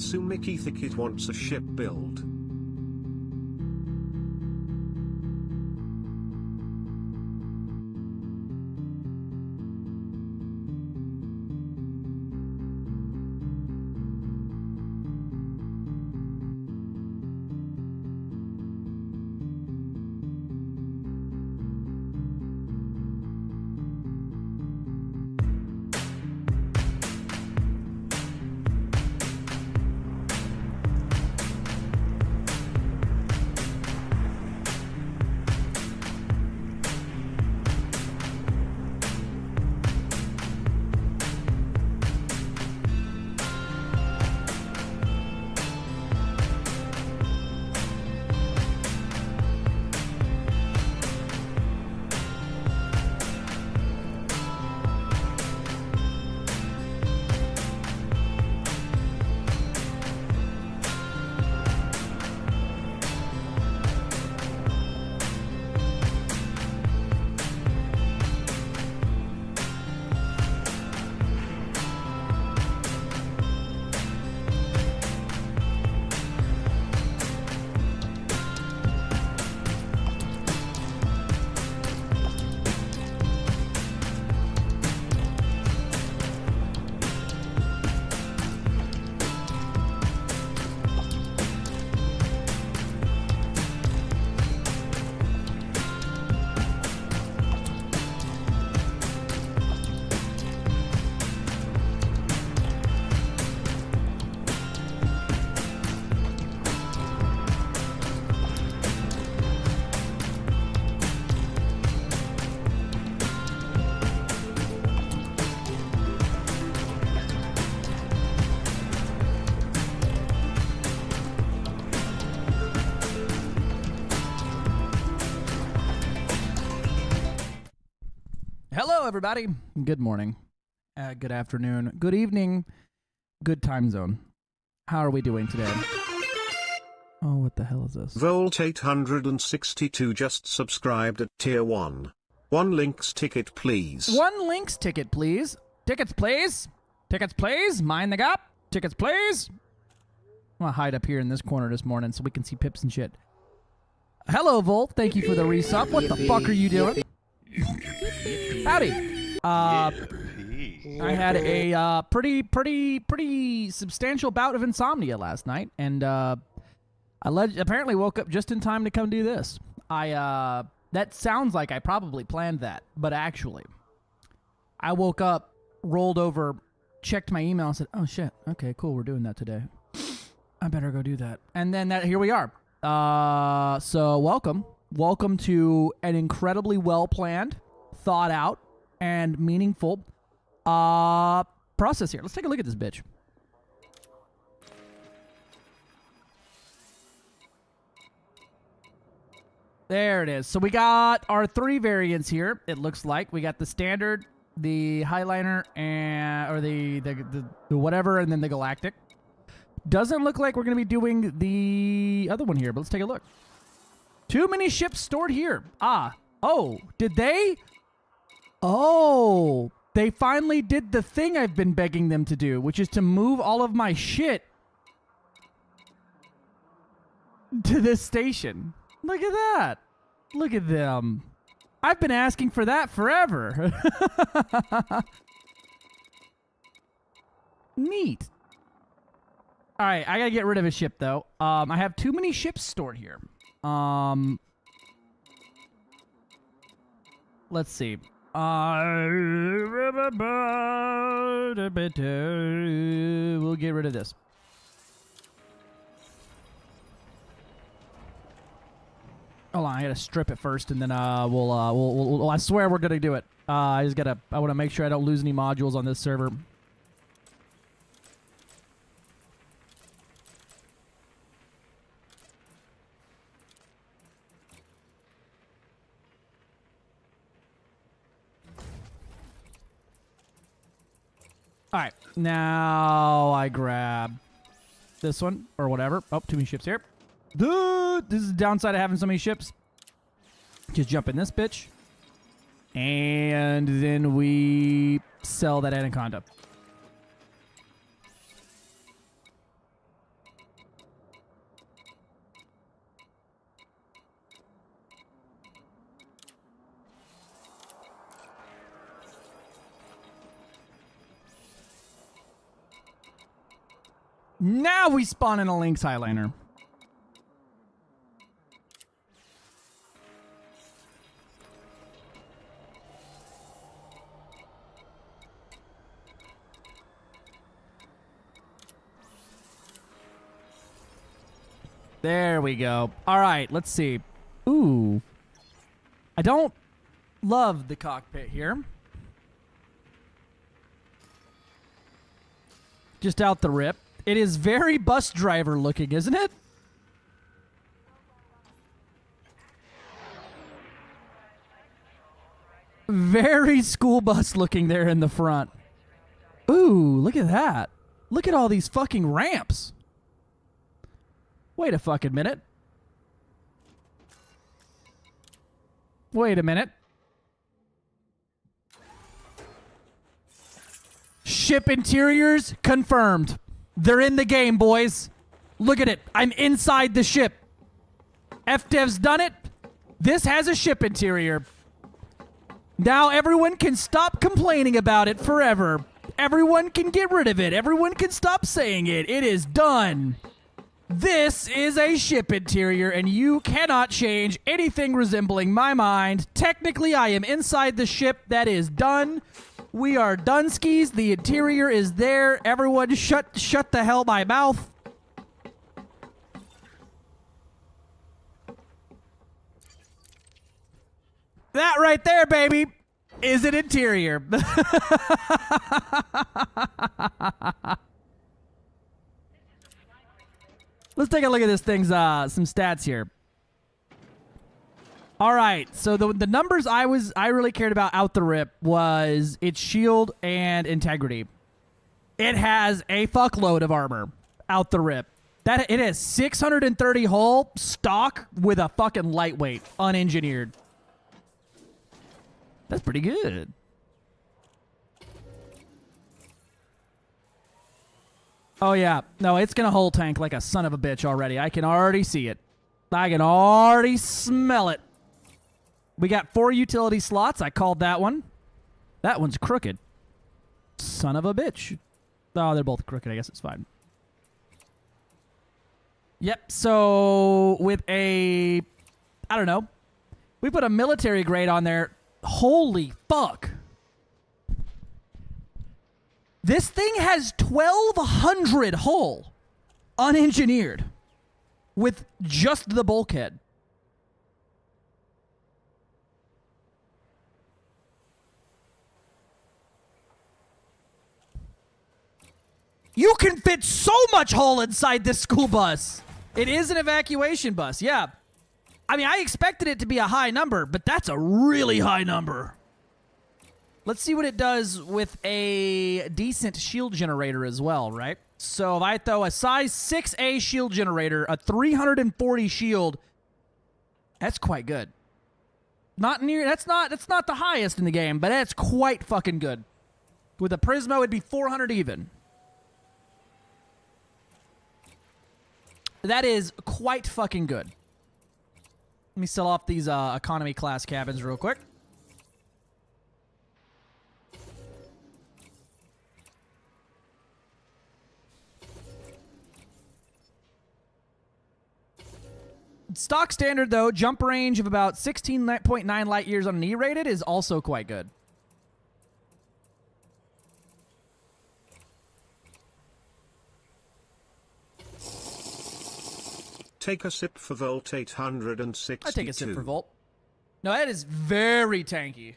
Natsumiki Thicket wants a ship build. Hello, everybody. Good morning, good afternoon, good evening, good time zone. How are we doing today? Oh, what the hell is this? Volt 862 just subscribed at tier 1. One LYNX ticket, please. One LYNX ticket, please. Tickets, please. Tickets, please. Mind the gap. Tickets, please. I'm gonna hide up here in this corner this morning so we can see pips and shit. Hello, Volt. Thank you for the resub. What the fuck are you doing? Howdy. I had a pretty substantial bout of insomnia last night, and I apparently woke up just in time to come do this. That sounds like I probably planned that, but actually, I woke up, rolled over, checked my email, and said, "Oh shit, okay, cool, we're doing that today. I better go do that." And then here we are. So welcome to an incredibly well planned, thought out, and meaningful process here. Let's take a look at this bitch. There it is. So we got our 3 variants here. It looks like we got the standard, the Highliner, or the whatever, and then the Galactic. Doesn't look like we're going to be doing the other one here, but let's take a look. Too many ships stored here. Oh, did they? Oh, they finally did the thing I've been begging them to do, which is to move all of my shit to this station. Look at that. Look at them. I've been asking for that forever. Neat. All right, I gotta get rid of a ship, though. I have too many ships stored here. Let's see. We'll get rid of this. Hold on, I gotta strip it first, and then we'll I swear we're gonna do it. I want to make sure I don't lose any modules on this server. All right, now I grab this one or whatever. Oh, too many ships here. This is the downside of having so many ships. Just jump in this bitch. And then we sell that Anaconda. Now we spawn in a LYNX Highliner. There we go. All right, let's see. Ooh. I don't love the cockpit here. Just out the rip. It is very bus driver looking, isn't it? Very school bus looking there in the front. Ooh, look at that. Look at all these fucking ramps. Wait a fucking minute. Wait a minute. Ship interiors confirmed. They're in the game, boys. Look at it. I'm inside the ship. FDev's done it. This has a ship interior. Now everyone can stop complaining about it forever. Everyone can get rid of it. Everyone can stop saying it. It is done. This is a ship interior, and you cannot change anything resembling my mind. Technically, I am inside the ship. That is done. We are done skis. The interior is there. Everyone shut the hell my mouth. That right there, baby, is an interior. Let's take a look at this thing's some stats here. All right, so the numbers I really cared about out the rip was its shield and integrity. It has a fuckload of armor out the rip. That it has 630 hull stock with a fucking lightweight, unengineered. That's pretty good. Oh, yeah. No, it's going to hull tank like a son of a bitch already. I can already see it. I can already smell it. We got 4 utility slots. I called that one. That one's crooked. Son of a bitch. Oh, they're both crooked. I guess it's fine. Yep. So with a, I don't know. We put a military grade on there. Holy fuck. This thing has 1,200 hull, unengineered, with just the bulkhead. You can fit so much hull inside this school bus. It is an evacuation bus, yeah. I mean, I expected it to be a high number, but that's a really high number. Let's see what it does with a decent shield generator as well, right? So if I throw a size 6A shield generator, a 340 shield, that's quite good. Not near, that's not the highest in the game, but that's quite fucking good. With a Prismo, it'd be 400 even. That is quite fucking good. Let me sell off these economy class cabins real quick. Stock standard, though, jump range of about 16.9 light years on an E-rated is also quite good. Take a sip for Volt 862. I take a sip for Volt. No, that is very tanky.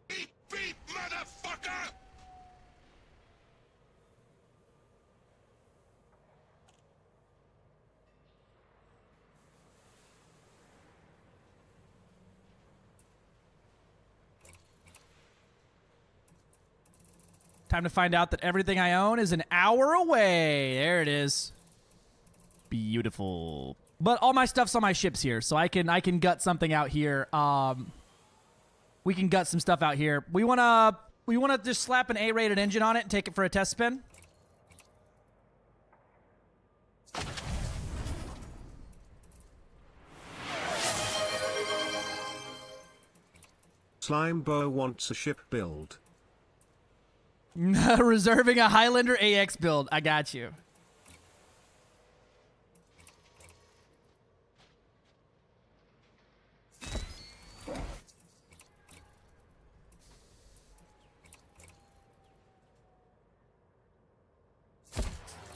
Beep, beep, motherfucker! Time to find out that everything I own is an hour away. There it is. Beautiful. But all my stuff's on my ships here, so I can gut something out here. We can gut some stuff out here. We wanna just slap an A-rated engine on it and take it for a test spin. Slimebo wants a ship build. Reserving a Highlander AX build. I got you.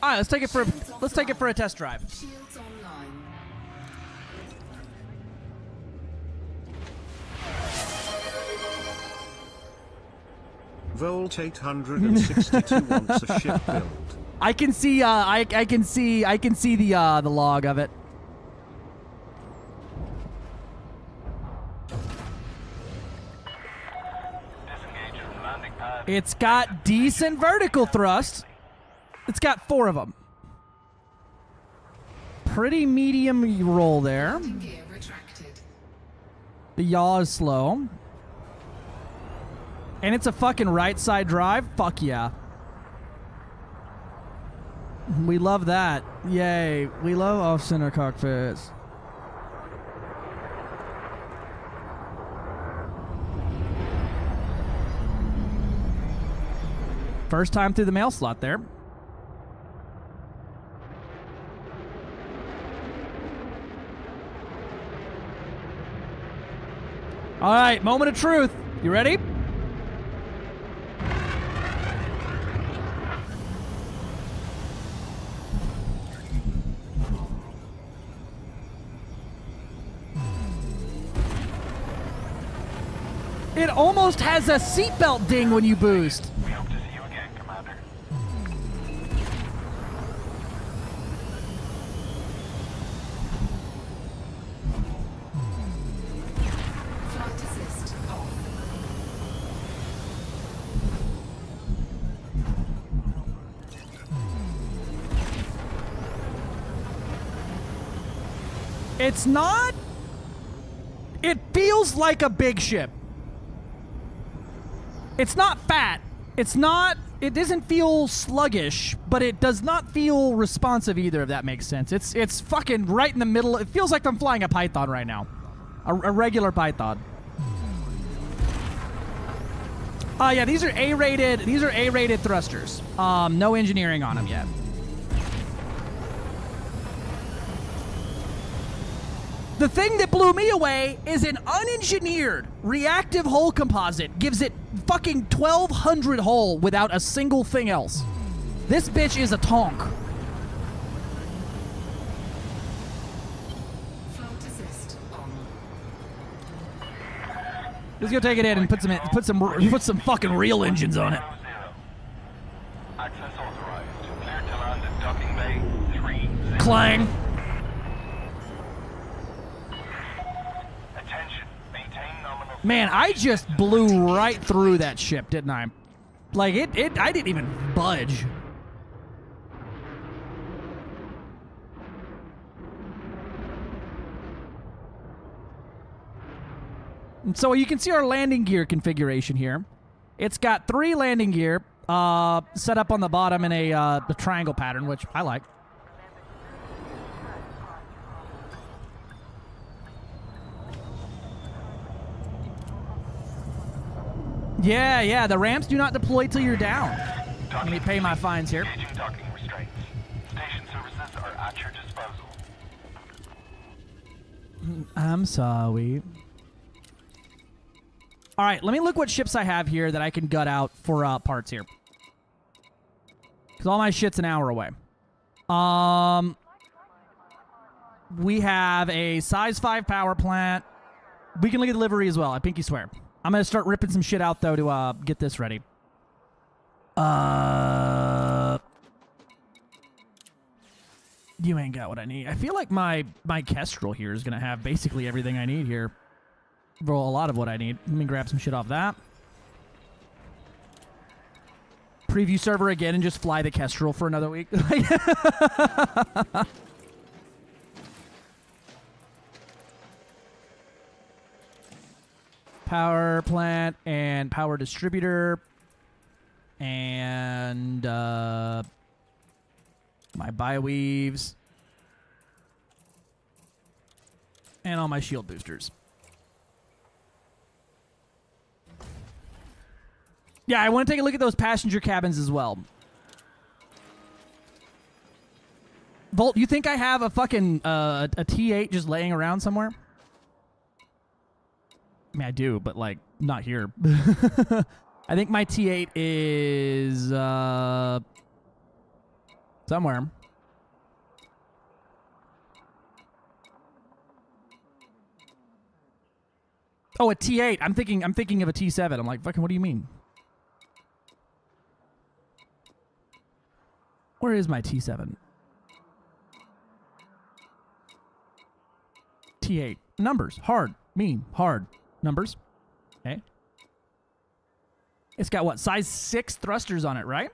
All right, let's take it for a test drive. Shields online. Volt 862 wants a ship build. I can see I can see the log of it. It's got decent vertical thrust. It's got 4 of them. Pretty medium roll there. Gear retracted. The yaw is slow. And it's a fucking right side drive? Fuck yeah. We love that. Yay. We love off-center cockpits. First time through the mail slot there. All right, moment of truth. You ready? It almost has a seatbelt ding when you boost. We hope to see you again, Commander. Flight assist off. It's not. It feels like a big ship. It's not fat. It's not. It doesn't feel sluggish, but it does not feel responsive either, if that makes sense. It's fucking right in the middle. It feels like I'm flying a Python right now. A regular Python. Yeah, these are A-rated. These are A-rated thrusters. No engineering on them yet. The thing that blew me away is an unengineered reactive hull composite gives it fucking 1200 hull without a single thing else. This bitch is a tonk. Flight assist on. Let's go take it in and put some fucking real engines on it. Access authorized. Clear to land at docking bay 30. Clang. Attention. Maintain nominal. Man, I just blew right through that ship, didn't I? Like I didn't even budge. And so you can see our landing gear configuration here. It's got 3 landing gear set up on the bottom in a triangle pattern, which I like. Yeah, the ramps do not deploy till you're down. Let me pay my fines here. Engaging docking restraints. Station services are at your disposal. I'm sorry. All right, let me look what ships I have here that I can gut out for parts here. Because all my shit's an hour away. We have a size 5 power plant. We can look at delivery as well, I pinky swear. I'm going to start ripping some shit out, though, to get this ready. You ain't got what I need. I feel like my Kestrel here is going to have basically everything I need here. Roll a lot of what I need. Let me grab some shit off that. Preview server again and just fly the Kestrel for another week. Power plant and power distributor. And my bioweaves. And all my shield boosters. Yeah, I want to take a look at those passenger cabins as well. Volt, you think I have a fucking a T8 just laying around somewhere? I mean, I do, but like not here. I think my T8 is somewhere. Oh, a T8. I'm thinking of a T7. I'm like, fucking, what do you mean? Where is my T7? T8. Numbers. Hard. Mean. Hard. Numbers. Okay. It's got what? Size 6 thrusters on it, right?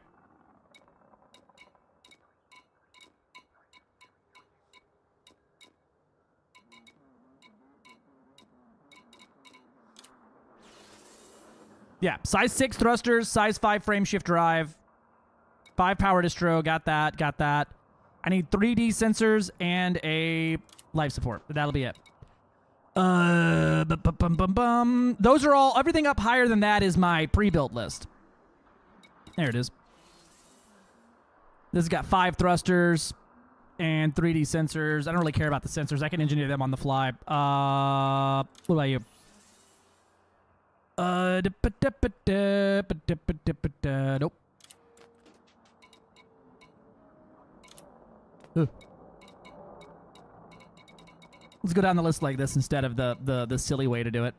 Yeah, size 6 thrusters, size 5 frame shift drive, 5 power distro, got that. I need 3D sensors and a life support. That'll be it. Those are all, everything up higher than that is my pre-built list. There it is. This has got 5 thrusters and 3D sensors. I don't really care about the sensors. I can engineer them on the fly. What about you? Nope. Let's go down the list like this instead of the silly way to do it.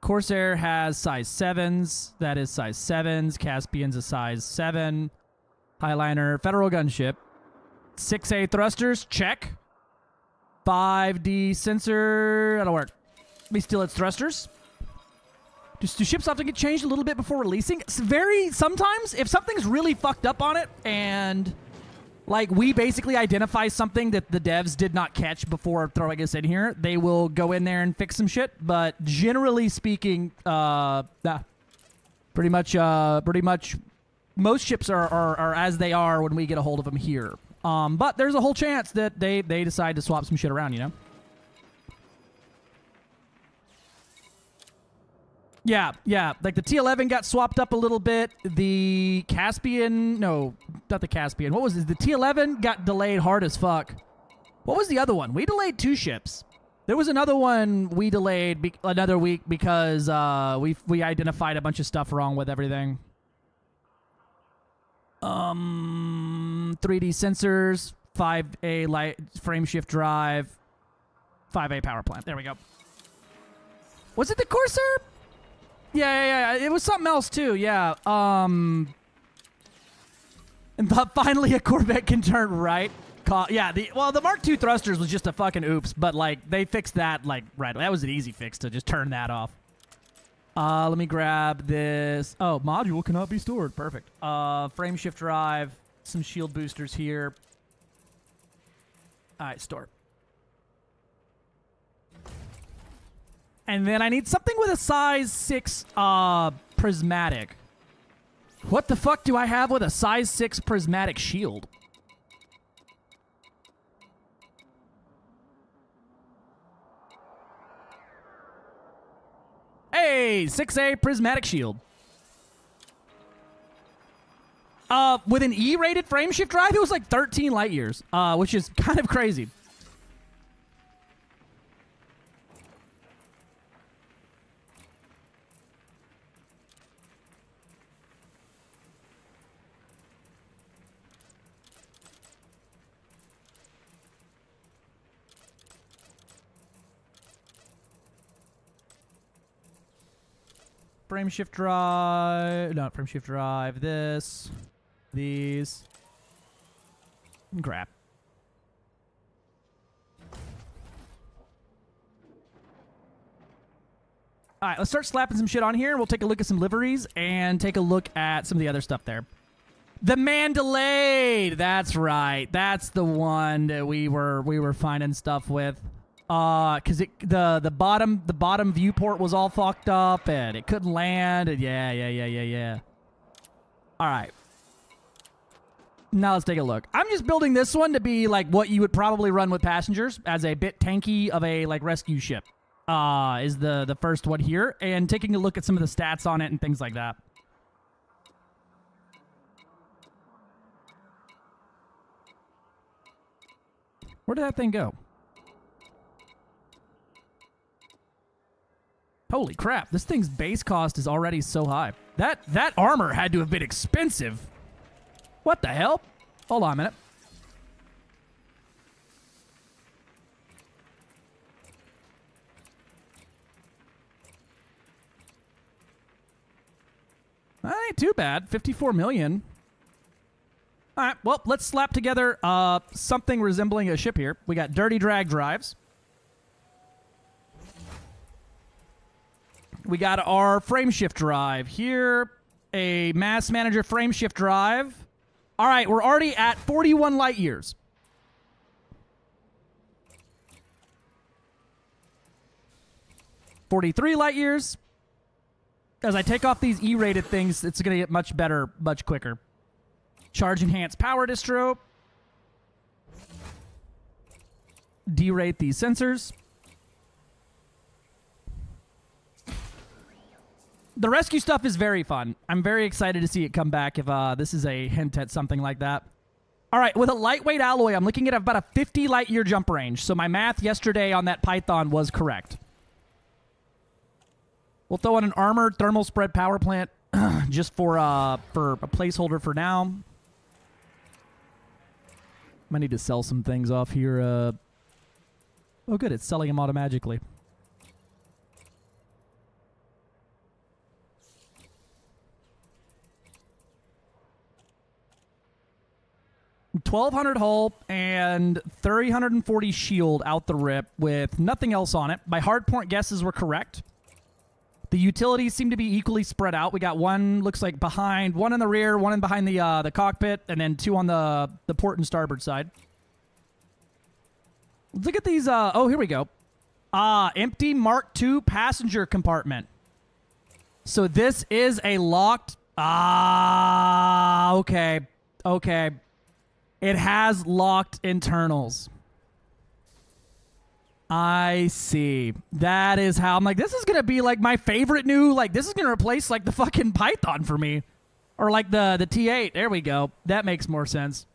Corsair has size 7s. That is size 7s. Caspian's a size 7. Highliner. Federal gunship. 6A thrusters. Check. 5D sensor. That'll work. Let me steal its thrusters. Do ships often get changed a little bit before releasing? It's sometimes, if something's really fucked up on it and like we basically identify something that the devs did not catch before throwing us in here, they will go in there and fix some shit. But generally speaking, pretty much most ships are as they are when we get a hold of them here. But there's a whole chance that they decide to swap some shit around, you know? Yeah. Like the T11 got swapped up a little bit. The Caspian, no, not the Caspian. What was this? The T11 got delayed hard as fuck. What was the other one? We delayed 2 ships. There was another one we delayed another week because we identified a bunch of stuff wrong with everything. 3D sensors, 5A light frame shift drive, 5A power plant. There we go. Was it the Corsair? Yeah. It was something else too. Yeah. And finally a Corvette can turn right. The Mark II thrusters was just a fucking oops, but like they fixed that like right. That was an easy fix to just turn that off. Let me grab this. Oh, module cannot be stored. Perfect. Frame shift drive, some shield boosters here. All right, store. And then I need something with a size 6 prismatic. What the fuck do I have with a size 6 prismatic shield? Hey, 6A prismatic shield. With an E-rated frame shift drive, it was like 13 light years, which is kind of crazy. Frame shift drive, not frame shift drive, these, crap. All right, let's start slapping some shit on here. We'll take a look at some liveries and take a look at some of the other stuff there. The Mandalay, that's right. That's the one that we were finding stuff with. Cause the bottom viewport was all fucked up and it couldn't land. And yeah. All right. Now let's take a look. I'm just building this one to be like what you would probably run with passengers as a bit tanky of a like rescue ship. is the first one here, and taking a look at some of the stats on it and things like that. Where did that thing go? Holy crap, this thing's base cost is already so high. That armor had to have been expensive. What the hell? Hold on a minute. That ain't too bad. 54 million. All right, well, let's slap together something resembling a ship here. We got dirty drag drives. We got our frame shift drive here, a mass manager frame shift drive. All right, we're already at 41 light years. $43 light years. As I take off these E-rated things, it's going to get much better, much quicker. Charge enhanced power distro. Derate these sensors. The rescue stuff is very fun. I'm very excited to see it come back if this is a hint at something like that. All right, with a lightweight alloy, I'm looking at about a 50 light year jump range. So my math yesterday on that Python was correct. We'll throw in an armored thermal spread power plant just for a placeholder for now. Might need to sell some things off here. Oh, good. It's selling them automatically. $1,200 hull and 340 shield out the rip with nothing else on it. My hardpoint guesses were correct. The utilities seem to be equally spread out. We got one, looks like behind, one in the rear, one in behind the cockpit, and then two on the port and starboard side. Look at these. Oh, here we go. Empty Mark II passenger compartment. So this is a locked. Okay. Okay. It has locked internals. I see. That is how I'm like, this is going to be like my favorite new, like, this is going to replace like the fucking Python for me. Or like the T8. There we go. That makes more sense.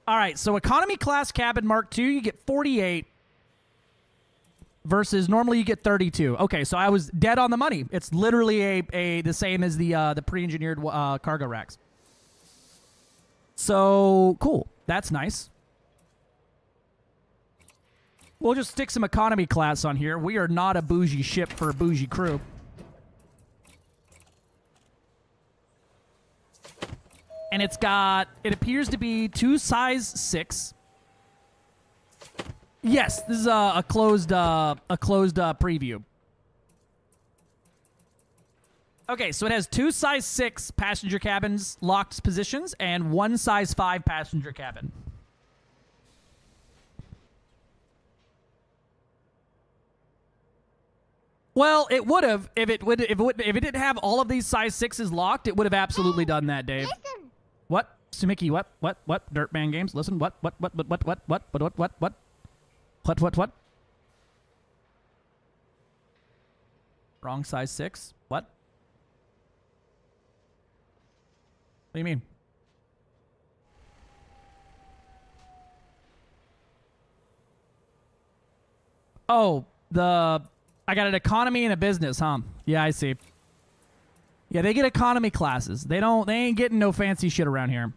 All right. So economy class cabin Mark II, you get 48 versus normally you get 32. Okay. So I was dead on the money. It's literally the same as the pre-engineered cargo racks. So cool. That's nice. We'll just stick some economy class on here. We are not a bougie ship for a bougie crew. And it's got, it appears to be 2 size 6. Yes, this is a closed preview. Okay, so it has 2 size 6 passenger cabins locked positions and 1 size 5 passenger cabin. Well, it would have if it didn't have all of these size 6s locked. It would have absolutely done that, Dave. Listen. What? Sumiki, what? Dirtman Games, listen. What? Wrong size 6? What? What do you mean? Oh, I got an economy and a business, huh? Yeah, I see. Yeah, they get economy classes. They ain't getting no fancy shit around here.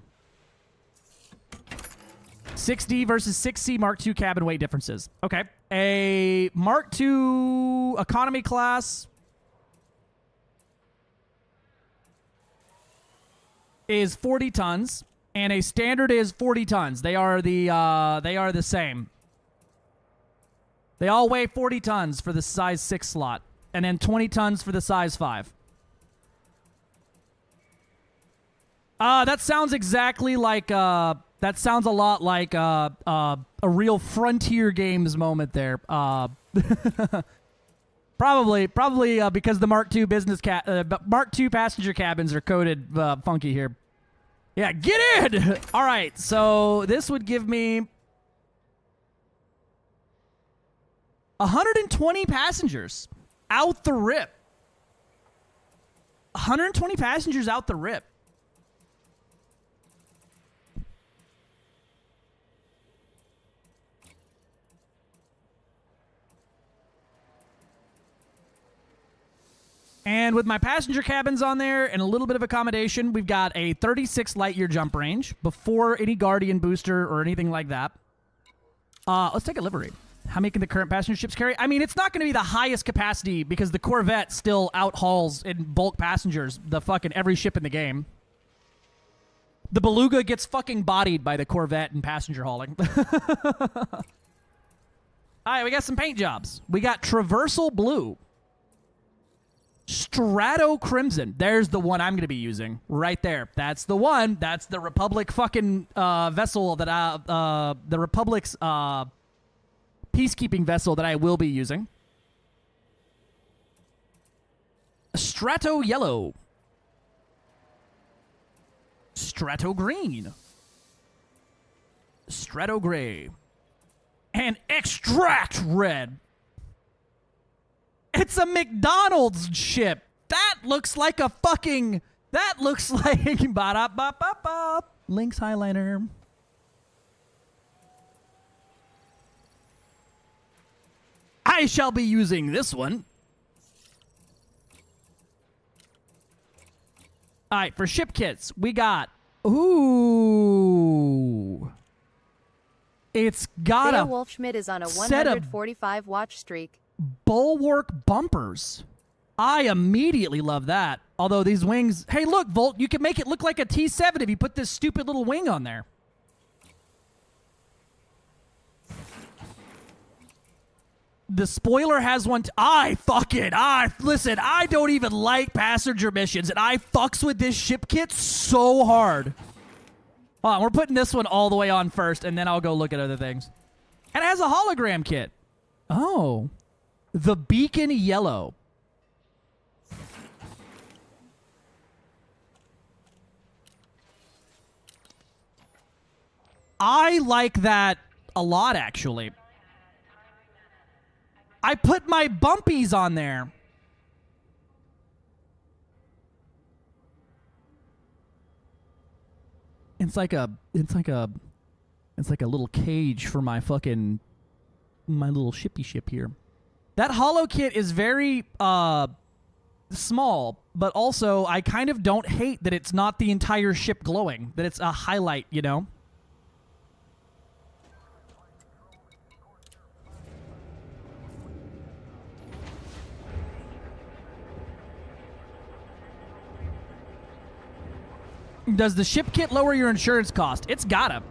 6D versus 6C Mark II cabin weight differences. Okay. A Mark II economy class is 40 tons, and a standard is 40 tons. They are the same. They all weigh 40 tons for the size 6 slot, and then 20 tons for the size 5. That sounds exactly like, that sounds a lot like a real Frontier Games moment there. Probably because the Mark II Mark II passenger cabins are coded funky here. Yeah, get in! All right, so this would give me 120 passengers out the rip. 120 passengers out the rip. And with my passenger cabins on there and a little bit of accommodation, we've got a 36 light year jump range before any Guardian booster or anything like that. Let's take a livery. How many can the current passenger ships carry? I mean, it's not going to be the highest capacity because the Corvette still outhauls in bulk passengers the fucking every ship in the game. The Beluga gets fucking bodied by the Corvette in passenger hauling. All right, we got some paint jobs. We got Traversal Blue. Strato Crimson. There's the one I'm going to be using right there. That's the one. That's the Republic fucking vessel that the Republic's peacekeeping vessel that I will be using. Strato Yellow. Strato Green. Strato Gray. And Extract Red. It's a McDonald's ship. That looks like a fucking... That looks like... Ba-da-ba-ba-ba. LYNX Highliner. I shall be using this one. All right, for ship kits, we got... Ooh. It's got a Wolf Schmidt is on a set of 145 watch streak. bulwark bumpers. I immediately love that. Although these wings... Hey, look, Volt, you can make it look like a T7 if you put this stupid little wing on there. The spoiler has one... Listen, I don't even like passenger missions, and I fucks with this ship kit so hard. Hold on, we're putting this one all the way on first, and then I'll go look at other things. And it has a hologram kit. Oh. The Beacon Yellow. I like that a lot, actually. I put my bumpies on there. It's like a little cage for my little shippy ship here. That holo kit is very small, but also I kind of don't hate that it's not the entire ship glowing, that it's a highlight, you know? Does the ship kit lower your insurance cost? It's gotta.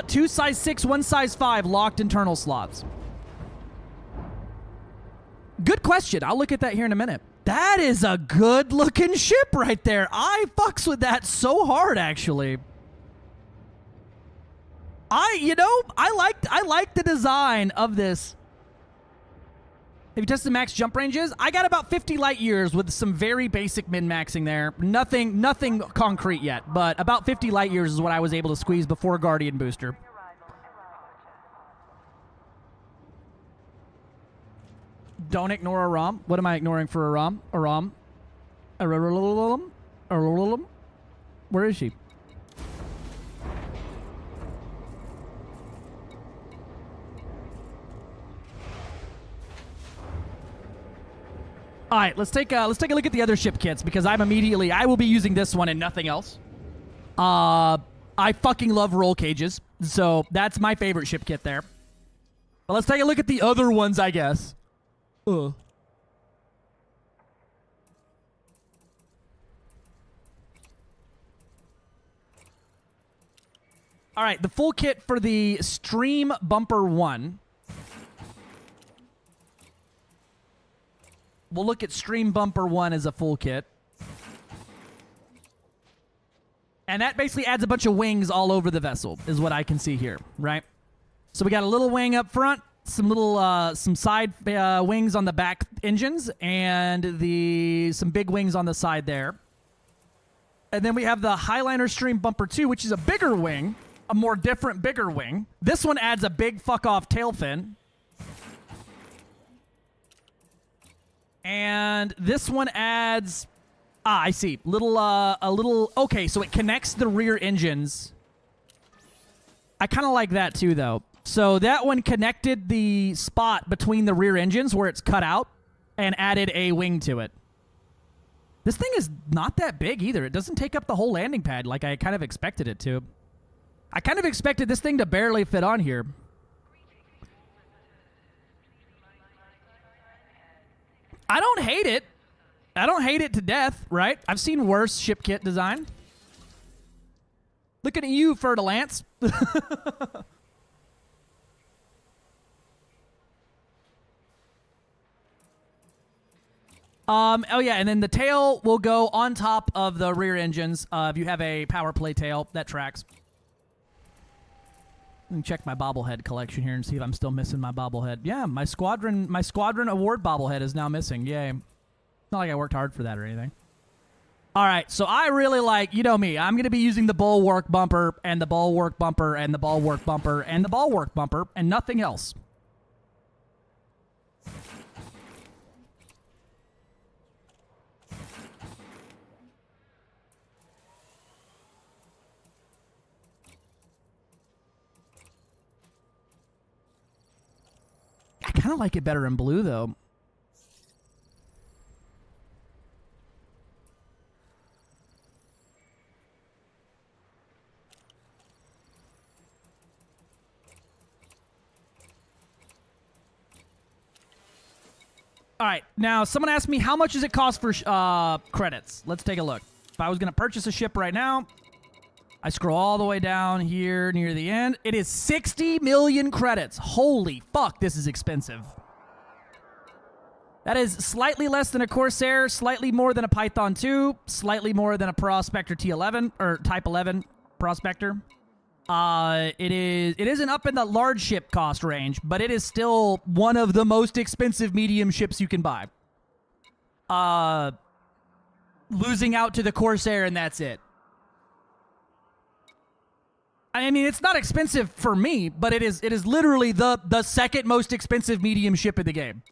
2 size 6, 1 size 5 locked internal slots. Good question. I'll look at that here in a minute. That is a good looking ship right there. I fucks with that so hard, actually. I like the design of this. Have you tested max jump ranges? I got about 50 light years with some very basic min-maxing there. Nothing concrete yet, but about 50 light years is what I was able to squeeze before Guardian Booster. Don't ignore a ROM. What am I ignoring for a ROM? A ROM? Where is she? All right, let's take a look at the other ship kits because I will be using this one and nothing else. I fucking love roll cages, so that's my favorite ship kit there. But let's take a look at the other ones, I guess. All right, the full kit for the Stream Bumper 1. We'll look at Stream Bumper 1 as a full kit. And that basically adds a bunch of wings all over the vessel, is what I can see here, right? So we got a little wing up front, some side wings on the back engines, and some big wings on the side there. And then we have the Highliner Stream Bumper 2, which is a bigger wing, a more different, bigger wing. This one adds a big fuck-off tail fin. And this one adds... I see. Okay, so it connects the rear engines. I kind of like that too, though. So that one connected the spot between the rear engines where it's cut out and added a wing to it. This thing is not that big either. It doesn't take up the whole landing pad like I kind of expected it to. I kind of expected this thing to barely fit on here. I don't hate it. I don't hate it to death, right? I've seen worse ship kit design. Looking at you, Fer-de-Lance. Oh yeah, and then the tail will go on top of the rear engines. If you have a power play tail, that tracks. Let me check my bobblehead collection here and see if I'm still missing my bobblehead. Yeah, my squadron award bobblehead is now missing. Yay. It's not like I worked hard for that or anything. All right, so I really like, you know me, I'm going to be using the bulwark bumper and the bulwark bumper and the bulwark bumper and the bulwark bumper and nothing else. I kind of like it better in blue, though. All right, now someone asked me how much does it cost for credits. Let's take a look. If I was going to purchase a ship right now, I scroll all the way down here near the end. It is 60 million credits. Holy fuck, this is expensive. That is slightly less than a Corsair, slightly more than a Python 2, slightly more than a Prospector T11 or Type 11 Prospector. It isn't up in the large ship cost range, but it is still one of the most expensive medium ships you can buy. Losing out to the Corsair, and that's it. I mean, it's not expensive for me, but it is literally the second most expensive medium ship in the game.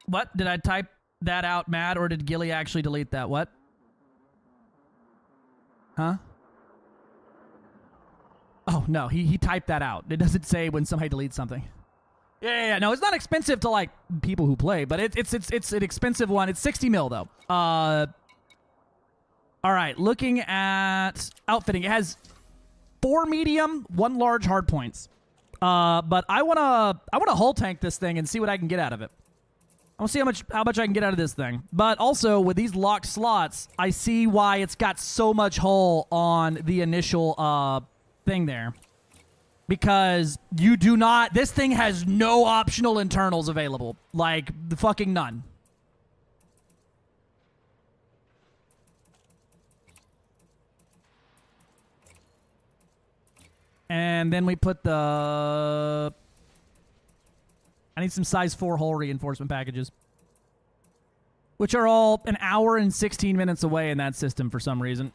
What? Did I type that out mad, or did Gilly actually delete that? What? Huh? Oh, no, he typed that out. It doesn't say when somebody deletes something. Yeah. No, it's not expensive to, like, people who play, but it's an expensive one. It's 60 mil, though. All right, looking at outfitting. It has 4 medium, 1 large hard points. But I wanna hull tank this thing and see what I can get out of it. I want to see how much I can get out of this thing. But also, with these locked slots, I see why it's got so much hull on the initial thing there. Because you do not... This thing has no optional internals available. Like, the fucking none. And then we put the... I need some size 4 hull reinforcement packages. Which are all an hour and 16 minutes away in that system for some reason.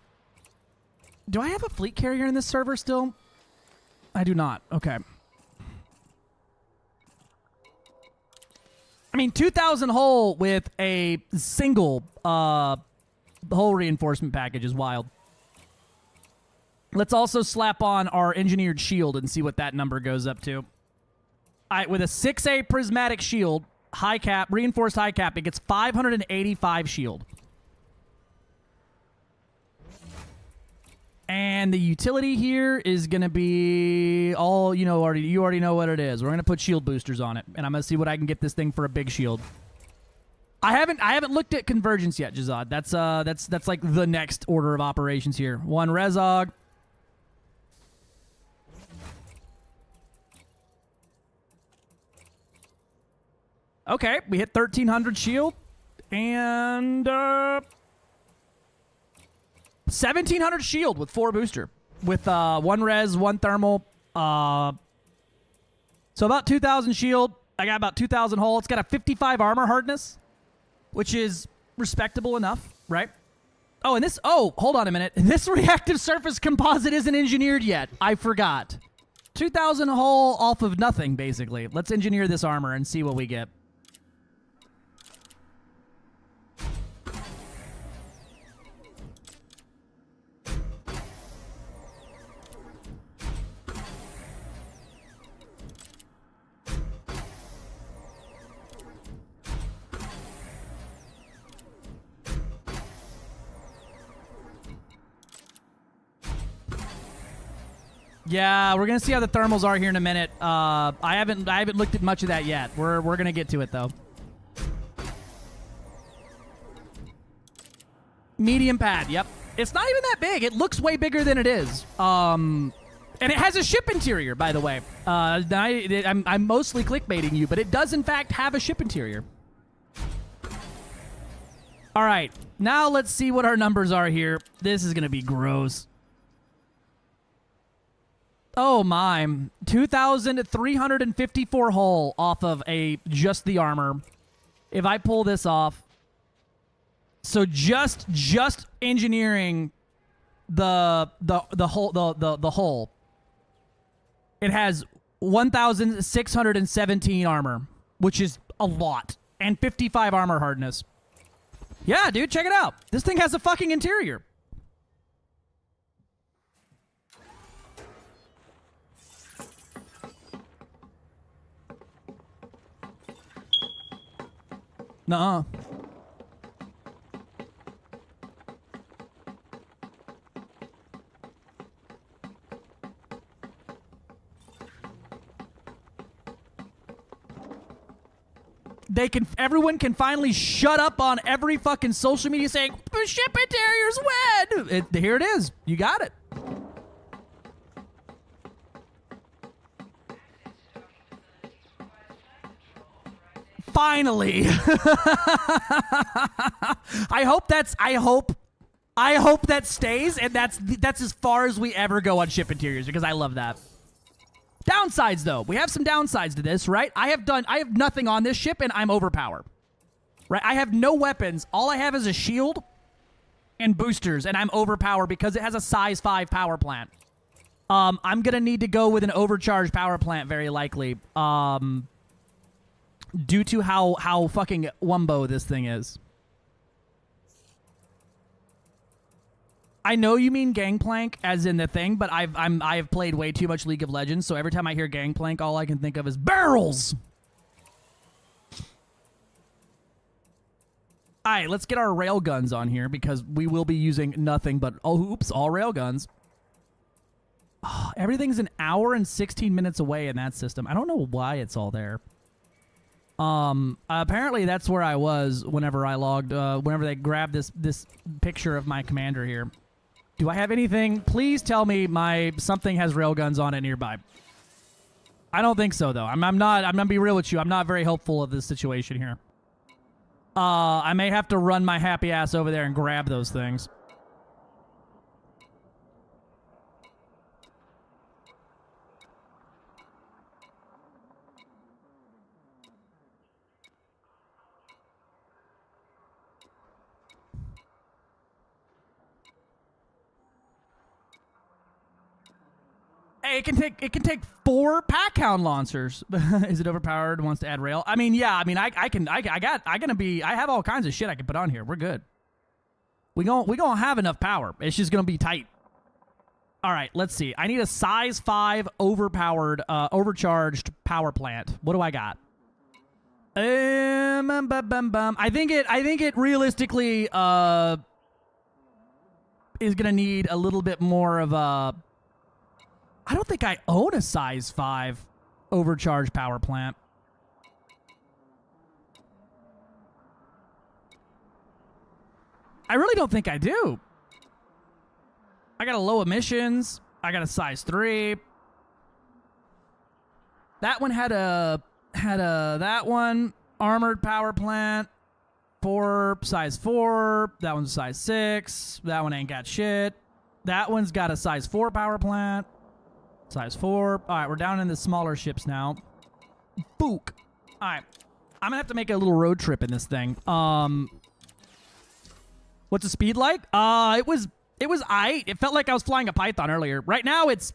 Do I have a fleet carrier in this server still? I do not. Okay. I mean, 2,000 hull with a single hull reinforcement package is wild. Let's also slap on our engineered shield and see what that number goes up to. All right, with a 6A prismatic shield, high cap, reinforced high cap, it gets 585 shield. And the utility here is going to be all, you already know what it is. We're going to put shield boosters on it, and I'm going to see what I can get this thing for a big shield. I haven't looked at convergence yet, Jazad. That's like the next order of operations here. 1 Rezog. Okay, we hit 1,300 shield, and 1,700 shield with 4 booster, with 1 res, 1 thermal. So about 2,000 shield. I got about 2,000 hull. It's got a 55 armor hardness, which is respectable enough, right? Oh, and this. Oh, hold on a minute. This reactive surface composite isn't engineered yet. I forgot 2,000 hull off of nothing, basically. Let's engineer this armor and see what we get. Yeah, we're gonna see how the thermals are here in a minute. I haven't looked at much of that yet. We're gonna get to it though. Medium pad. Yep, it's not even that big. It looks way bigger than it is. And it has a ship interior, by the way. I'm mostly clickbaiting you, but it does in fact have a ship interior. All right, now let's see what our numbers are here. This is gonna be gross. Oh my, 2,354 hull off of just the armor. If I pull this off, so just engineering the hull, it has 1,617 armor, which is a lot, and 55 armor hardness. Yeah, dude, check it out. This thing has a fucking interior. Nuh-uh. Everyone can finally shut up on every fucking social media saying, ship interior's wed! Here it is. You got it. Finally. I hope that stays, and that's as far as we ever go on ship interiors, because I love that. Downsides though. We have some downsides to this, right? I have nothing on this ship and I'm overpowered. Right? I have no weapons. All I have is a shield and boosters, and I'm overpowered because it has a size 5 power plant. I'm gonna need to go with an overcharged power plant very likely. Due to how fucking wumbo this thing is. I know you mean Gangplank as in the thing, but I've played way too much League of Legends, so every time I hear Gangplank, all I can think of is barrels. All right, let's get our rail guns on here because we will be using nothing but all rail guns. Oh, everything's an hour and 16 minutes away in that system. I don't know why it's all there. Apparently that's where I was whenever I logged, whenever they grabbed this picture of my commander here. Do I have anything? Please tell me something has railguns on it nearby. I don't think so though. I'm gonna be real with you. I'm not very hopeful of this situation here. I may have to run my happy ass over there and grab those things. Hey, it can take 4 pack hound launchers. Is it overpowered? Wants to add rail? I mean, yeah. I mean, I have all kinds of shit I can put on here. We're good. We gonna have enough power. It's just gonna be tight. All right, let's see. I need a size 5 overpowered, overcharged power plant. What do I got? I think it realistically is gonna need a little bit more of a. I don't think I own a size 5 overcharged power plant. I really don't think I do. I got a low emissions. I got a size 3. That one had that one armored power plant. 4 size 4. That one's a size 6. That one ain't got shit. That one's got a size 4 power plant. Size 4. All right, we're down in the smaller ships now. Book. All right, I'm gonna have to make a little road trip in this thing. What's the speed like? It was aight. It felt like I was flying a Python earlier. Right now, it's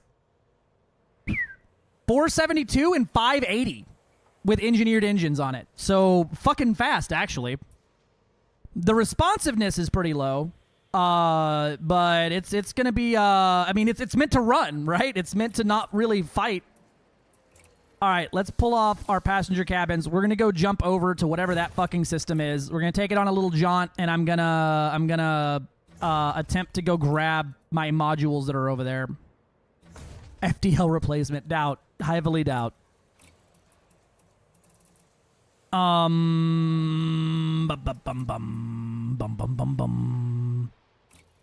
472 and 580 with engineered engines on it. So fucking fast, actually. The responsiveness is pretty low, but it's gonna be. I mean, it's meant to run, right? It's meant to not really fight. All right, let's pull off our passenger cabins. We're gonna go jump over to whatever that fucking system is. We're gonna take it on a little jaunt, and I'm gonna attempt to go grab my modules that are over there. FDL replacement. Doubt. Heavily doubt.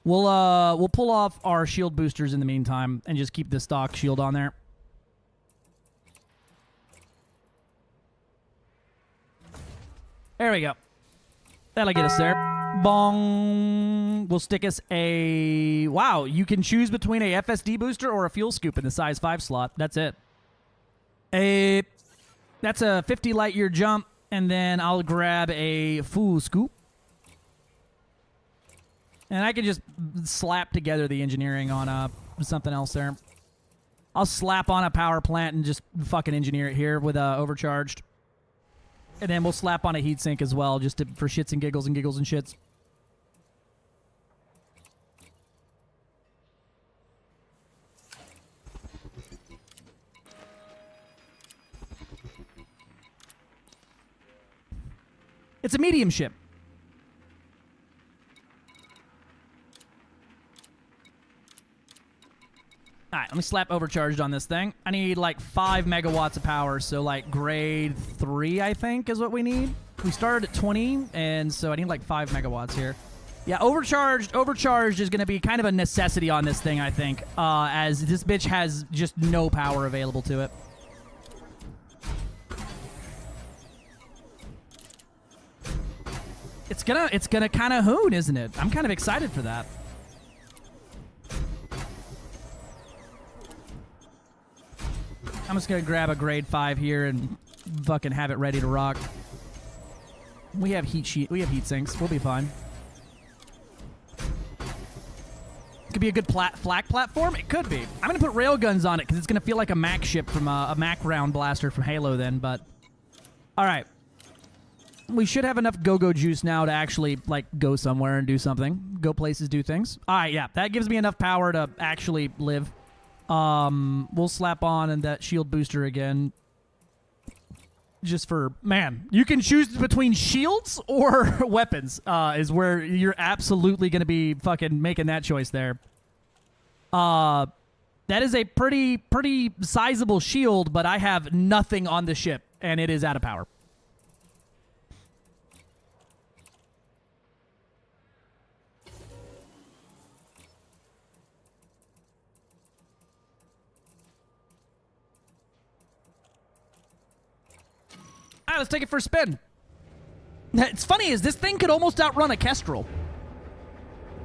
We'll pull off our shield boosters in the meantime and just keep the stock shield on there. There we go. That'll get us there. Bong. We'll stick us a... Wow, you can choose between a FSD booster or a fuel scoop in the size 5 slot. That's it. That's a 50 light year jump, and then I'll grab a fuel scoop. And I can just slap together the engineering on something else there. I'll slap on a power plant and just fucking engineer it here with overcharged. And then we'll slap on a heatsink as well, just for shits and giggles and shits. It's a medium ship. All right, let me slap overcharged on this thing. I need like 5 megawatts of power, so like grade 3, I think, is what we need. We started at 20, and so I need like 5 megawatts here. Yeah, overcharged is going to be kind of a necessity on this thing, I think, as this bitch has just no power available to it. It's gonna kind of hoon, isn't it? I'm kind of excited for that. I'm just gonna grab a grade 5 here and fucking have it ready to rock. We have heat sinks. We'll be fine. Could be a good flak platform. It could be. I'm gonna put railguns on it because it's gonna feel like a Mac ship from a Mac round blaster from Halo. Then, but all right. We should have enough go-go juice now to actually, like, go somewhere and do something. Go places, do things. All right, yeah. That gives me enough power to actually live. We'll slap on and that shield booster again. Just for... Man, you can choose between shields or weapons, is where you're absolutely going to be fucking making that choice there. That is a pretty sizable shield, but I have nothing on the ship, and it is out of power. All right, let's take it for a spin. It's funny is this thing could almost outrun a Kestrel.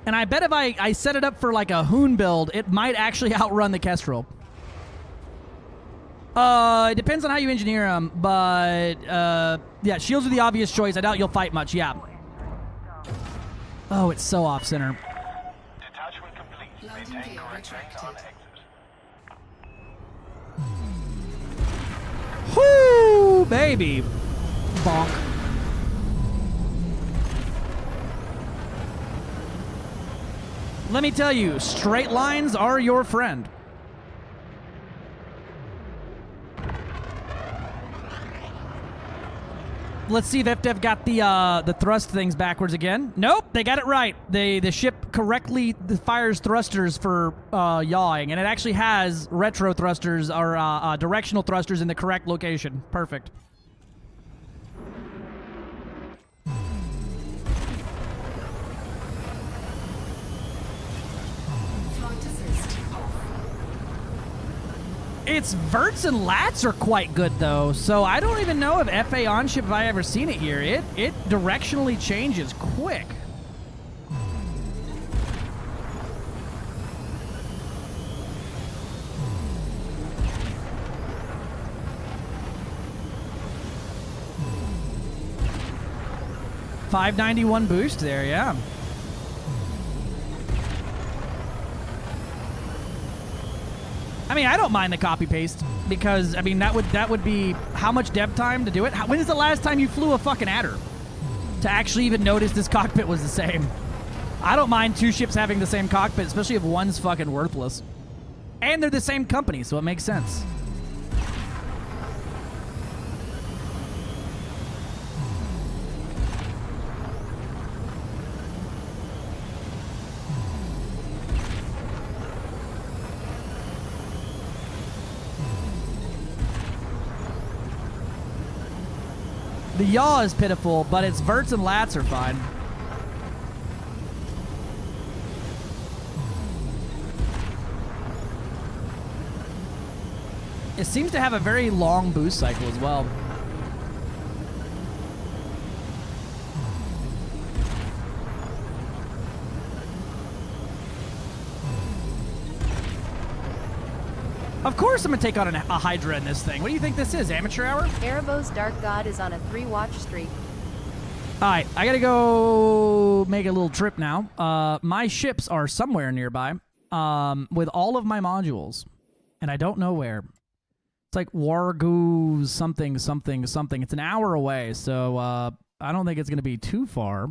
And I bet if I set it up for like a Hoon build, it might actually outrun the Kestrel. It depends on how you engineer them, but yeah, shields are the obvious choice. I doubt you'll fight much, yeah. Oh, it's so off-center. Detachment complete. Maintain correct range on exit. Whoo, baby. Bonk. Let me tell you, straight lines are your friend. Let's see if FDev got the thrust things backwards again. Nope, they got it right. The ship correctly fires thrusters for yawing, and it actually has retro thrusters or directional thrusters in the correct location. Perfect. Flight assist off. Its verts and lats are quite good, though, so I don't even know if FA on-ship if I ever seen it here. It directionally changes quick. $591 boost there, yeah. I mean, I don't mind the copy paste because I mean that would be how much dev time to do it. When is the last time you flew a fucking adder to actually even notice this cockpit was the same? I don't mind two ships having the same cockpit, especially if one's fucking worthless, and they're the same company, so it makes sense. The yaw is pitiful, but its verts and lats are fine. It seems to have a very long boost cycle as well. Of course I'm going to take on a Hydra in this thing. What do you think this is, amateur hour? Erebos Dark God is on a 3-watch streak. All right, I got to go make a little trip now. My ships are somewhere nearby with all of my modules, and I don't know where. It's like Wargoo something, something, something. It's an hour away, so I don't think it's going to be too far.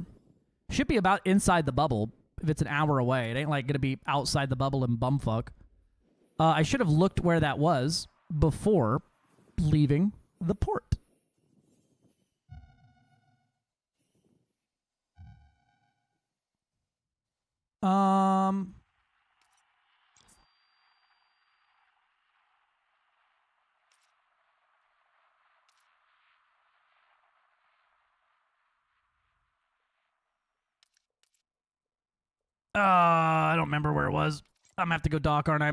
Should be about inside the bubble if it's an hour away. It ain't like going to be outside the bubble and bumfuck. I should have looked where that was before leaving the port. I don't remember where it was. I'm gonna have to go dock, aren't I?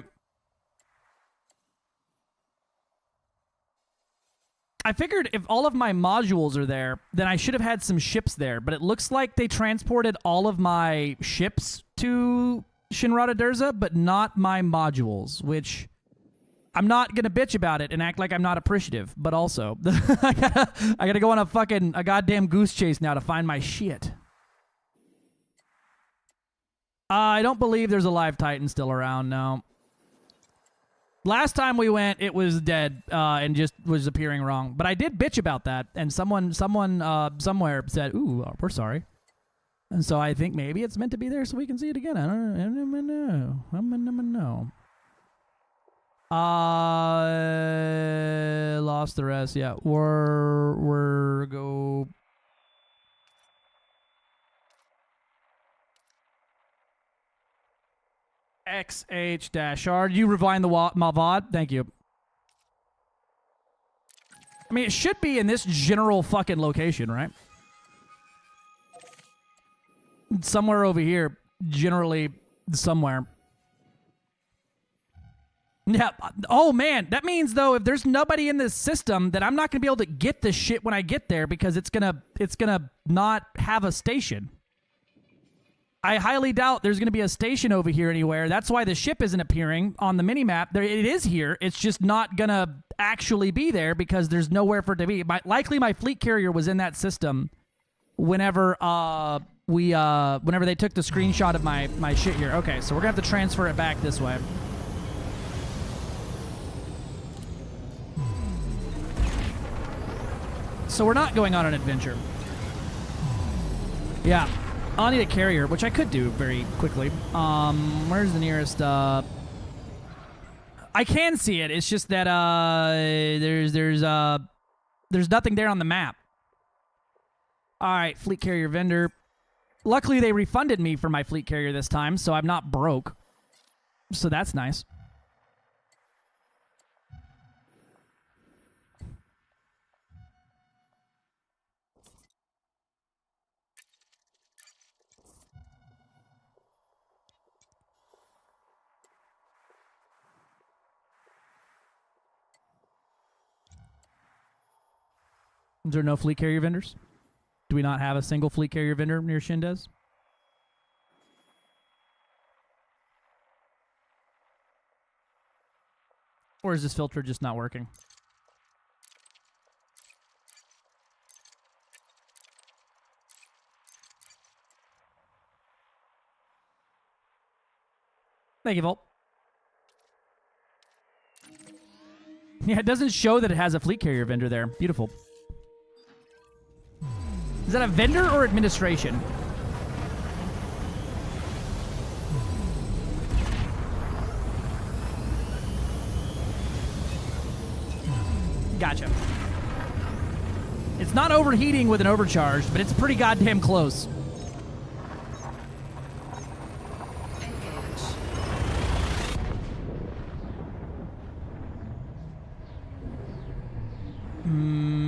I figured if all of my modules are there, then I should have had some ships there, but it looks like they transported all of my ships to Shinrada Durza, but not my modules, which I'm not going to bitch about it and act like I'm not appreciative, but also I gotta go on a goddamn goose chase now to find my shit. I don't believe there's a live Titan still around, no. Last time we went, it was dead and just was appearing wrong. But I did bitch about that, and someone somewhere said, "Ooh, we're sorry." And so I think maybe it's meant to be there so we can see it again. I don't know. I don't know. Lost the rest. Yeah, we're go. XH-R. You rewind the VOD? Thank you. I mean, it should be in this general fucking location, right? Somewhere over here. Generally, somewhere. Yeah. Oh, man. That means, though, if there's nobody in this system, then I'm not going to be able to get this shit when I get there because it's gonna not have a station. I highly doubt there's going to be a station over here anywhere. That's why the ship isn't appearing on the minimap. There, it is here. It's just not going to actually be there because there's nowhere for it to be. Likely my fleet carrier was in that system whenever whenever they took the screenshot of my shit here. Okay, so we're going to have to transfer it back this way. So we're not going on an adventure. Yeah. I'll need a carrier, which I could do very quickly. Where's the nearest? I can see it. It's just that there's nothing there on the map. All right, fleet carrier vendor. Luckily, they refunded me for my fleet carrier this time, so I'm not broke. So that's nice. Is there no fleet carrier vendors? Do we not have a single fleet carrier vendor near Shindes? Or is this filter just not working? Thank you, Volt. Yeah, it doesn't show that it has a fleet carrier vendor there. Beautiful. Is that a vendor or administration? Gotcha. It's not overheating with an overcharge, but it's pretty goddamn close.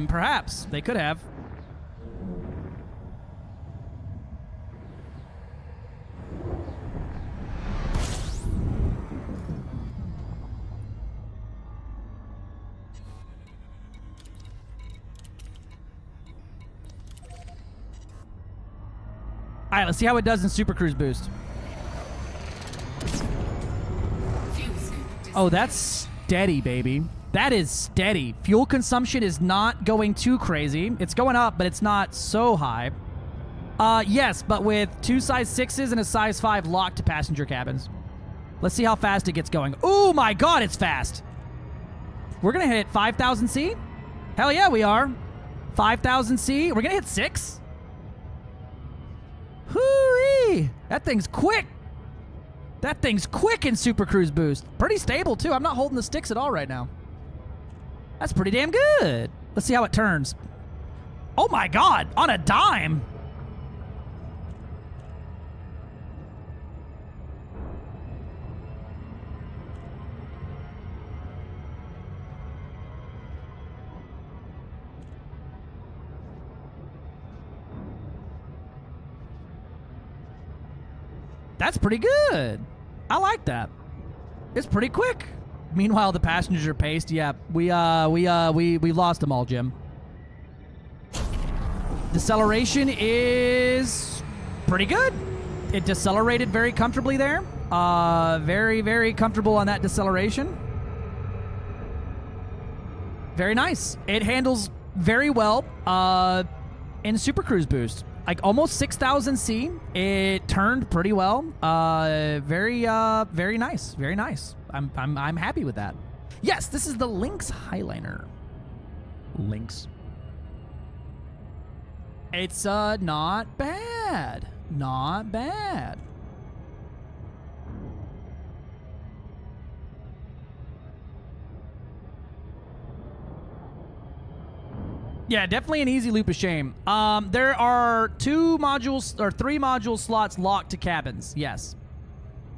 Perhaps. They could have. All right, let's see how it does in Super Cruise Boost. Oh, that's steady, baby. That is steady. Fuel consumption is not going too crazy. It's going up, but it's not so high. Yes, but with 2 size 6s and a size 5 locked to passenger cabins. Let's see how fast it gets going. Oh my god, it's fast. We're going to hit 5,000 C? Hell yeah, we are. 5,000 C. We're going to hit 6? Hoo-wee! That thing's quick. That thing's quick in Super Cruise Boost. Pretty stable, too. I'm not holding the sticks at all right now. That's pretty damn good. Let's see how it turns. Oh my god, on a dime. That's pretty good. I like that. It's pretty quick. Meanwhile, the passengers are paced. Yeah, we lost them all, Jim. Deceleration is pretty good. It decelerated very comfortably there. Very, very comfortable on that deceleration. Very nice. It handles very well in Super Cruise Boost. Like almost 6,000 C. It turned pretty well. Very nice. Very nice. I'm happy with that. Yes, this is the LYNX Highliner. LYNX. It's not bad. Not bad. Yeah, definitely an easy loop of shame. There are 2 modules or 3 module slots locked to cabins. Yes.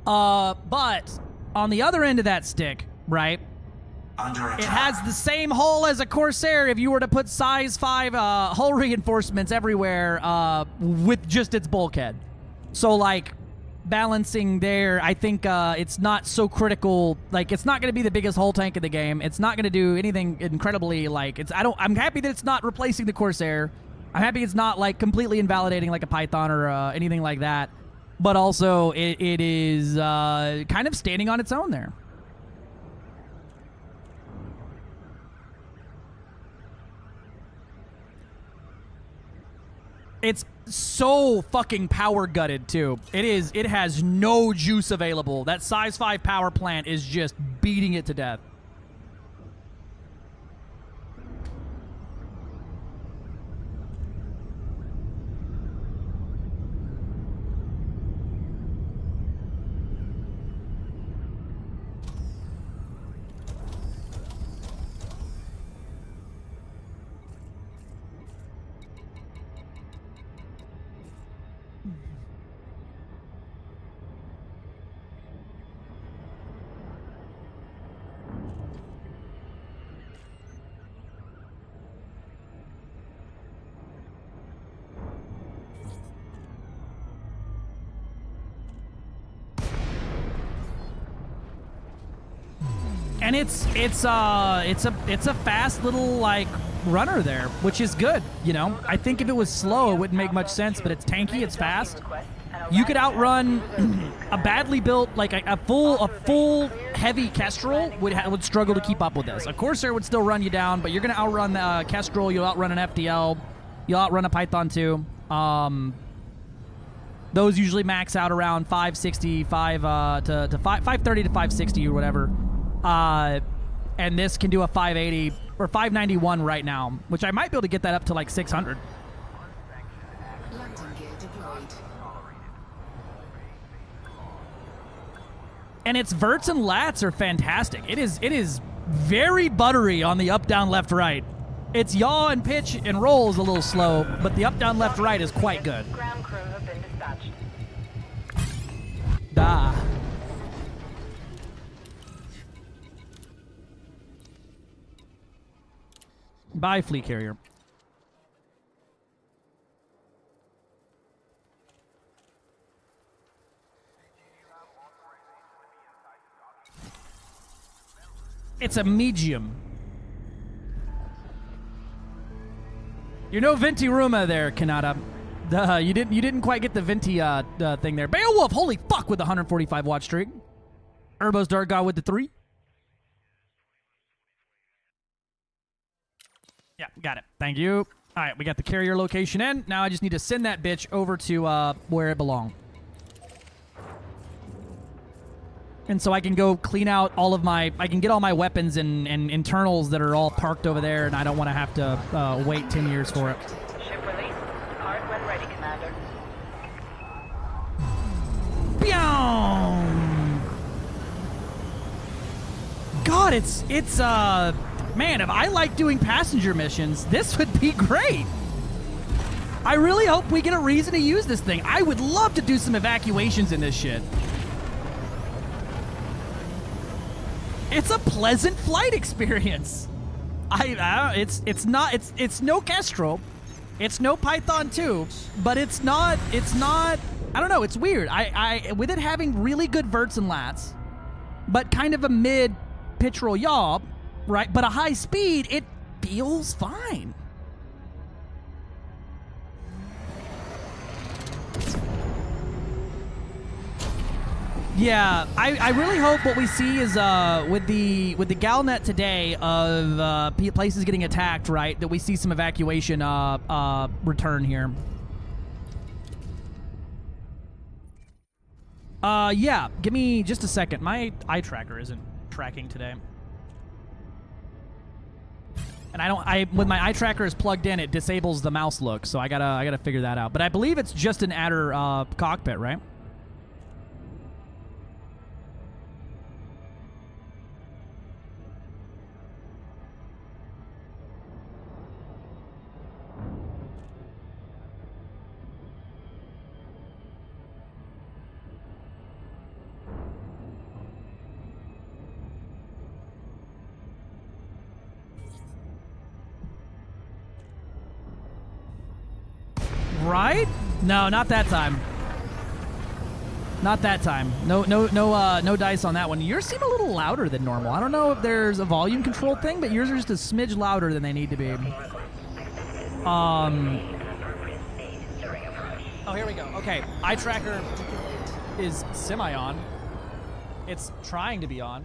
But on the other end of that stick, right? It has the same hull as a Corsair if you were to put size 5 hull reinforcements everywhere with just its bulkhead. So, like, balancing there, I think it's not so critical. Like, it's not going to be the biggest hull tank in the game. It's not going to do anything incredibly, like, I'm happy that it's not replacing the Corsair. I'm happy it's not, like, completely invalidating, like, a Python or anything like that. But also, it is kind of standing on its own there. It's so fucking power gutted too. It has no juice available. That size 5 power plant is just beating it to death. And it's a fast little like runner there, which is good. You know, I think if it was slow, it wouldn't make much sense. But it's tanky, it's fast. You could outrun a badly built, like a full heavy Kestrel would struggle to keep up with this. A Corsair would still run you down, but you're going to outrun the Kestrel. You'll outrun an FTL. You'll outrun a Python 2. Those usually max out around 560, 530 to 560 or whatever. and this can do a 580 or 591 right now, which I might be able to get that up to like 600. Landing gear deployed. And its verts and lats are fantastic. It is very buttery on the up, down, left, right. Its yaw and pitch and roll is a little slow, but the up, down, left, right is quite good. Ground crew have been dispatched. Da. Bye, fleet carrier. It's a medium. You're no Venti Ruma there, Kanata. You didn't quite get the Venti thing there. Beowulf, holy fuck, with the 145 watch streak. Urbo's Dark God with the 3. Yeah, got it. Thank you. All right, we got the carrier location in. Now I just need to send that bitch over to where it belongs. And so I can go clean out all of my... I can get all my weapons and internals that are all parked over there, and I don't want to have to wait 10 years for it. Ship release. Depart when ready, Commander. Byoom! God, it's man, if I like doing passenger missions, this would be great. I really hope we get a reason to use this thing. I would love to do some evacuations in this shit. It's a pleasant flight experience. It's no Kestrel, it's no Python 2, but it's not. I don't know. It's weird. I with it having really good verts and lats, but kind of a mid pitch roll yaw, right? But a high speed, it feels fine. Yeah, I really hope what we see is with the Galnet today of places getting attacked, right? That we see some evacuation return here. Yeah, give me just a second. My eye tracker isn't tracking today, and when my eye tracker is plugged in, it disables the mouse look. So I gotta figure that out. But I believe it's just an adder cockpit, right? Right? No, not that time. Not that time. No dice on that one. Yours seem a little louder than normal. I don't know if there's a volume control thing, but yours are just a smidge louder than they need to be. Oh, here we go. Okay, eye tracker is semi-on. It's trying to be on.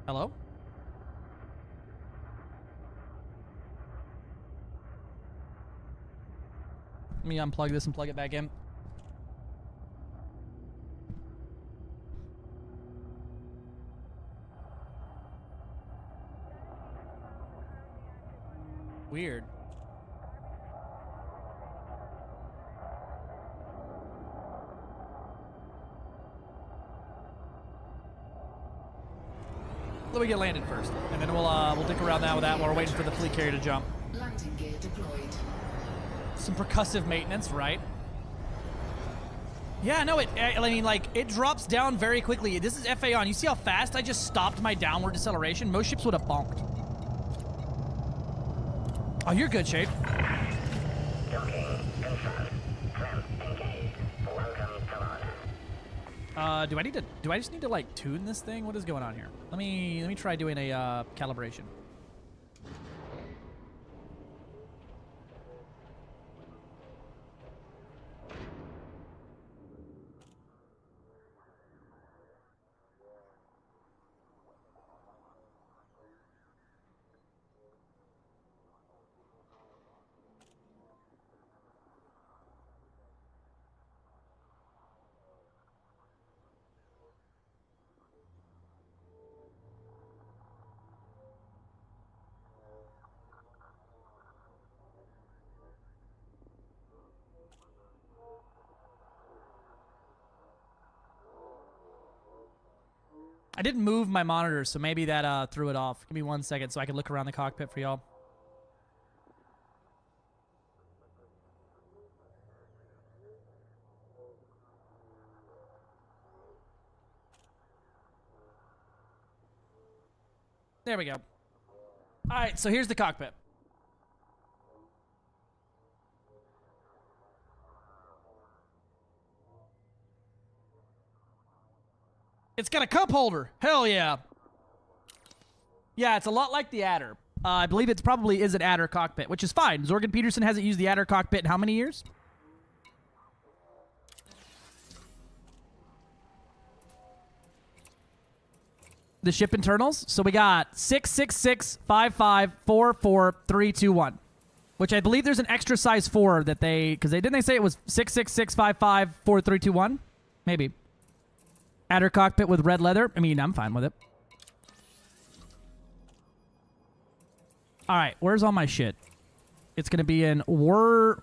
Hello? Let me unplug this and plug it back in. Weird. Let me get landed first, and then we'll dick around that with that while we're waiting for the fleet carrier to jump. Landing gear deployed. Some percussive maintenance, right? Yeah, no, I mean, like, it drops down very quickly. This is FA on. You see how fast I just stopped my downward deceleration? Most ships would have bonked. Oh, you're good, Shade. Do I just need to like tune this thing? What is going on here? Let me try doing a calibration. I didn't move my monitor, so maybe that threw it off. Give me 1 second so I can look around the cockpit for y'all. There we go. All right, so here's the cockpit. It's got a cup holder. Hell yeah. Yeah, it's a lot like the Adder. I believe it probably is an Adder cockpit, which is fine. Zorgan Peterson hasn't used the Adder cockpit in how many years? The ship internals. So we got 66655444321, which I believe there's an extra size 4 that because didn't they say it was 666554321? Maybe. Adder cockpit with red leather. I mean, I'm fine with it. All right, where's all my shit? It's gonna be in Rego.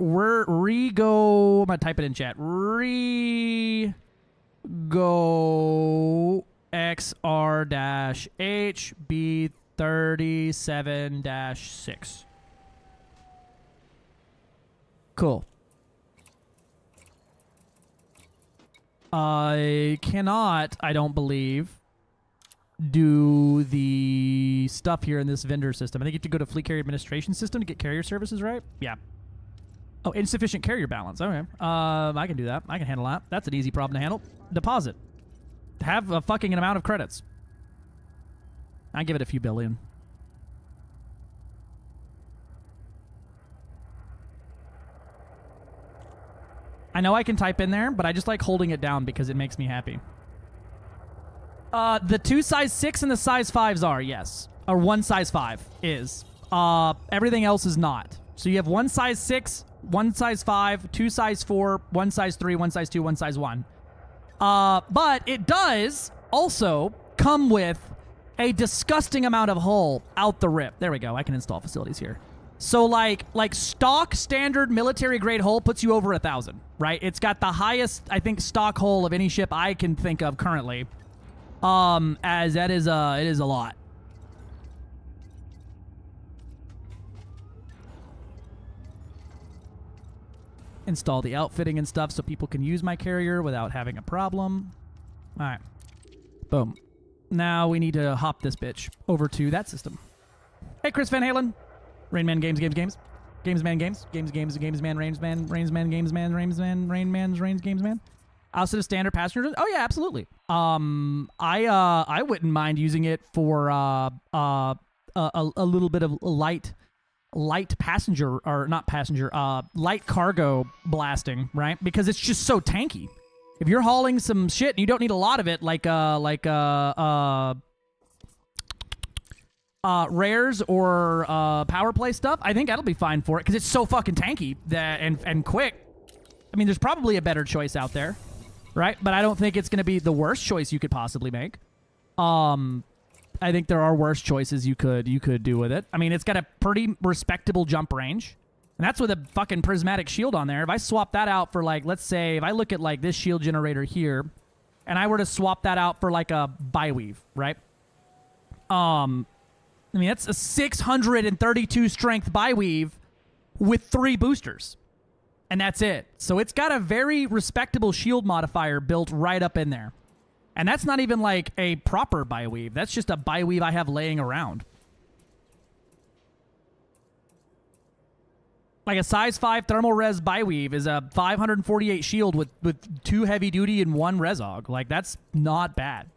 I'm gonna type it in chat. Rego XR-HB37-6. Cool. I cannot, I don't believe, do the stuff here in this vendor system. I think you have to go to Fleet Carrier Administration System to get carrier services, right? Yeah. Oh, insufficient carrier balance. Okay. I can do that. I can handle that. That's an easy problem to handle. Deposit. Have a fucking amount of credits. I give it a few billion. I know I can type in there, but I just like holding it down because it makes me happy. The 2 size 6 and the size 5s are, yes. Or 1 size 5 is. Everything else is not. So you have 1 size 6, 1 size 5, 2 size 4, 1 size 3, 1 size 2, 1 size 1. But it does also come with a disgusting amount of hull out the rip. There we go. I can install facilities here. So like stock standard military grade hull puts you over 1,000, right? It's got the highest, I think, stock hull of any ship I can think of currently. As that is it is a lot. Install the outfitting and stuff so people can use my carrier without having a problem. All right. Boom. Now we need to hop this bitch over to that system. Hey, Chris Van Halen. Rainman games. Gamesman games. Gamesman, Rainsman, Gamesman, Rainman's Rains, Gamesman. Outside of standard passenger. Oh yeah, absolutely. I wouldn't mind using it for a little bit of light passenger, or not passenger, light cargo blasting, right? Because it's just so tanky. If you're hauling some shit and you don't need a lot of it, rares or power play stuff, I think that'll be fine for it because it's so fucking tanky that and quick. I mean, there's probably a better choice out there, right? But I don't think it's going to be the worst choice you could possibly make. I think there are worse choices you could do with it. I mean, it's got a pretty respectable jump range, and that's with a fucking prismatic shield on there. If I swap that out for, like, let's say if I look at like this shield generator here, and I were to swap that out for like a biweave, right? I mean, that's a 632 strength biweave with 3 boosters. And that's it. So it's got a very respectable shield modifier built right up in there. And that's not even like a proper biweave. That's just a biweave I have laying around. Like a size 5 thermal res biweave is a 548 shield with 2 heavy duty and 1 resog. Like, that's not bad.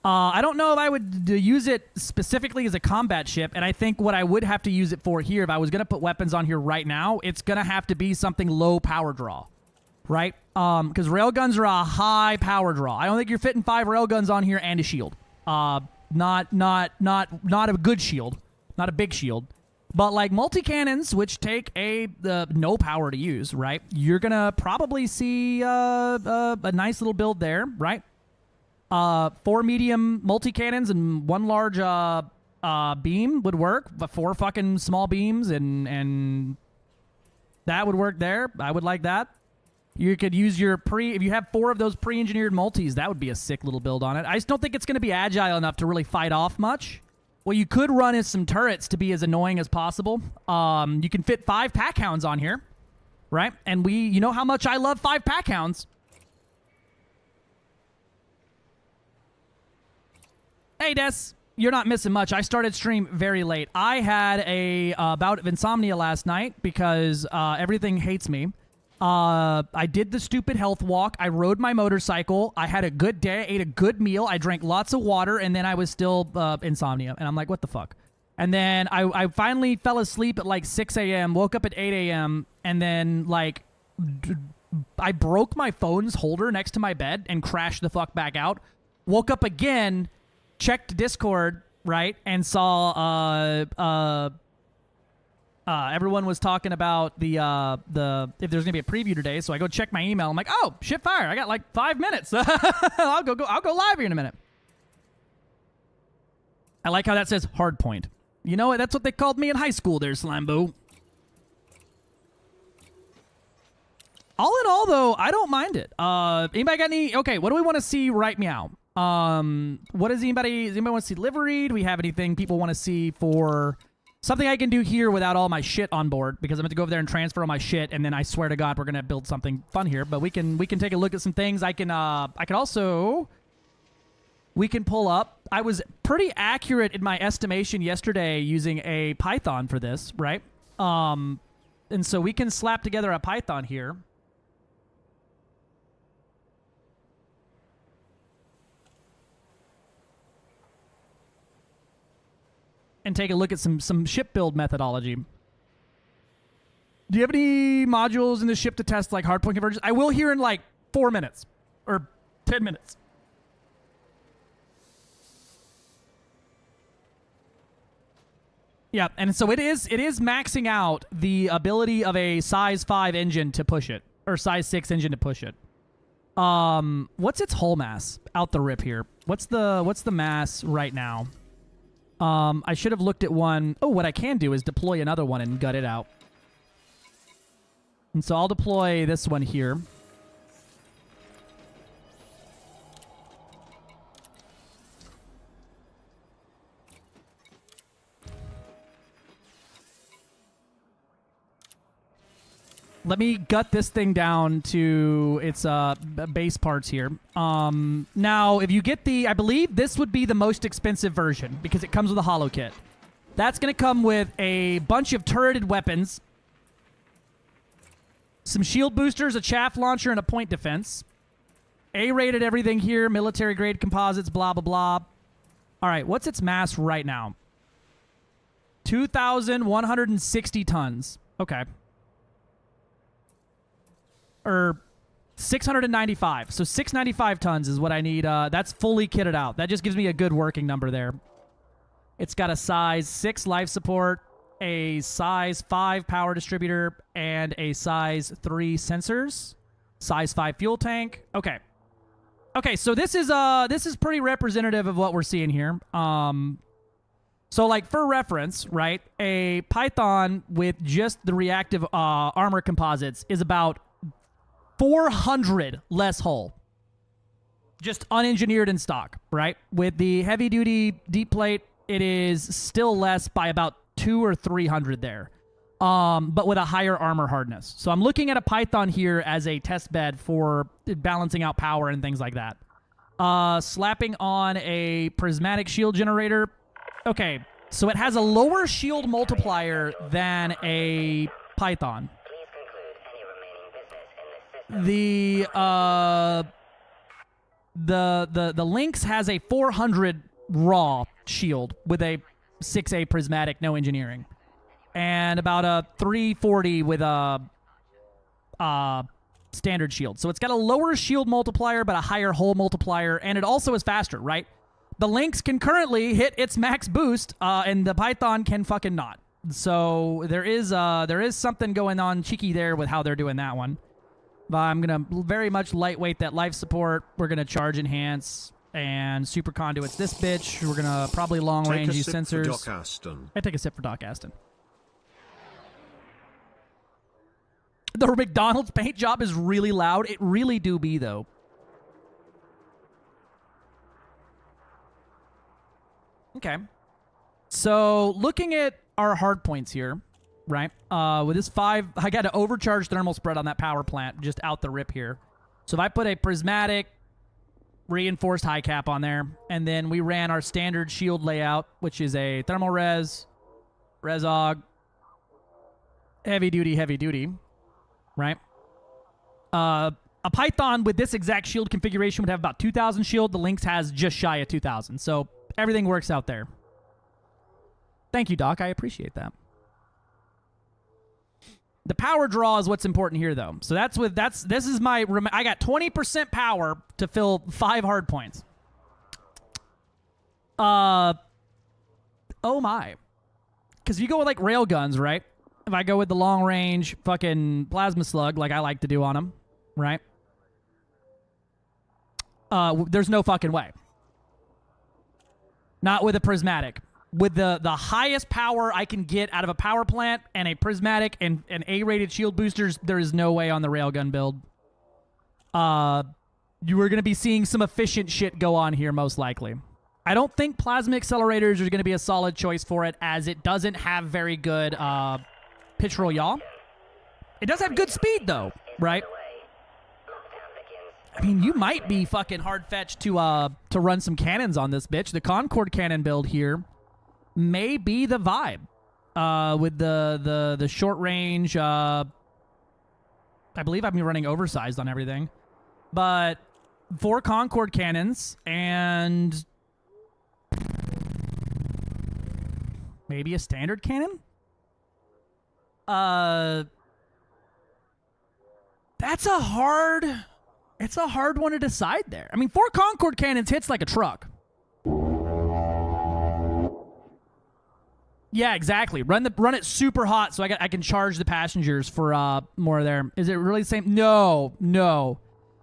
I don't know if I would use it specifically as a combat ship, and I think what I would have to use it for here, if I was going to put weapons on here right now, it's going to have to be something low power draw, right? Because railguns are a high power draw. I don't think you're fitting 5 railguns on here and a shield. Not a good shield, not a big shield, but like multi-cannons, which take no power to use, right? You're going to probably see a nice little build there, right? 4 medium multi-cannons and 1 large beam would work, but 4 fucking small beams and that would work there. I would like that. You could use your if you have 4 of those pre-engineered multis, that would be a sick little build on it. I just don't think it's going to be agile enough to really fight off much. What you could run is some turrets to be as annoying as possible. You can fit 5 pack hounds on here, right? And you know how much I love 5 pack hounds. Hey, Des. You're not missing much. I started stream very late. I had a bout of insomnia last night because everything hates me. I did the stupid health walk. I rode my motorcycle. I had a good day. I ate a good meal. I drank lots of water, and then I was still insomnia. And I'm like, what the fuck? And then I finally fell asleep at like 6 a.m., woke up at 8 a.m., and then like I broke my phone's holder next to my bed and crashed the fuck back out. Woke up again, checked Discord, right, and saw everyone was talking about the if there's gonna be a preview today. So I go check my email. I'm like, oh shit, fire! I got like 5 minutes. I'll go live here in a minute. I like how that says hard point. You know what? That's what they called me in high school. There, Slambo. All in all, though, I don't mind it. Anybody got any? Okay, what do we want to see right meow? What does anybody want to see livery? Do we have anything people want to see for something I can do here without all my shit on board? Because I'm going to go over there and transfer all my shit, and then I swear to God we're going to build something fun here. But we can take a look at some things. I can also pull up. I was pretty accurate in my estimation yesterday using a Python for this, right? And so we can slap together a Python here. And take a look at some ship build methodology. Do you have any modules in the ship to test like hardpoint convergence? I will here in like 4 minutes or 10 minutes. Yeah, and so it is maxing out the ability of a size 5 engine to push it, or size 6 engine to push it. What's its hull mass out the rip here? What's the mass right now? I should have looked at one. Oh, what I can do is deploy another one and gut it out. And so I'll deploy this one here. Let me gut this thing down to its base parts here. Now, if you get I believe this would be the most expensive version because it comes with a holo kit. That's going to come with a bunch of turreted weapons, some shield boosters, a chaff launcher, and a point defense. A-rated everything here, military-grade composites, blah, blah, blah. All right, what's its mass right now? 2,160 tons. Okay. Or 695. So 695 tons is what I need. That's fully kitted out. That just gives me a good working number there. It's got a size 6 life support, a size 5 power distributor, and a size 3 sensors, size 5 fuel tank. Okay. Okay, so this is pretty representative of what we're seeing here. So like for reference, right, a Python with just the reactive armor composites is about 400 less hull. Just unengineered in stock, right? With the heavy-duty deep plate, it is still less by about 200 or 300 there, but with a higher armor hardness. So I'm looking at a Python here as a test bed for balancing out power and things like that. Slapping on a prismatic shield generator. Okay, so it has a lower shield multiplier than a Python. The LYNX has a 400 raw shield with a 6A prismatic, no engineering, and about a 340 with a standard shield. So it's got a lower shield multiplier but a higher hull multiplier, and it also is faster, right? The LYNX can currently hit its max boost, and the Python can fucking not. So there is something going on cheeky there with how they're doing that one. I'm going to very much lightweight that life support. We're going to charge enhance and super conduits this bitch. We're going to probably long range use sensors. Doc Aston. I take a sip for Doc Aston. The McDonald's paint job is really loud. It really do be, though. Okay. So, looking at our hard points here, right? With this 5, I got an overcharged thermal spread on that power plant just out the rip here. So, if I put a prismatic reinforced high cap on there, and then we ran our standard shield layout, which is a thermal res, resog, heavy duty, right? A Python with this exact shield configuration would have about 2,000 shield. The LYNX has just shy of 2,000. So everything works out there. Thank you, Doc. I appreciate that. The power draw is what's important here, though. So this is my, I got 20% power to fill 5 hard points. Oh my. Because you go with like rail guns, right? If I go with the long range fucking plasma slug, like I like to do on them, right? There's no fucking way. Not with a prismatic. With the highest power I can get out of a power plant and a prismatic and A-rated shield boosters, there is no way on the railgun build. You are going to be seeing some efficient shit go on here, most likely. I don't think plasma accelerators are going to be a solid choice for it, as it doesn't have very good pitch roll yaw. It does have good speed, though, right? I mean, you might be fucking hard-fetched to run some cannons on this bitch. The Concord cannon build here may be the vibe with the short range. I believe I'm running oversized on everything, but 4 Concord cannons and maybe a standard cannon. It's a hard one to decide there. I mean, 4 Concord cannons hits like a truck. Yeah, exactly. Run it super hot so I can charge the passengers for more there. Is it really the same? No.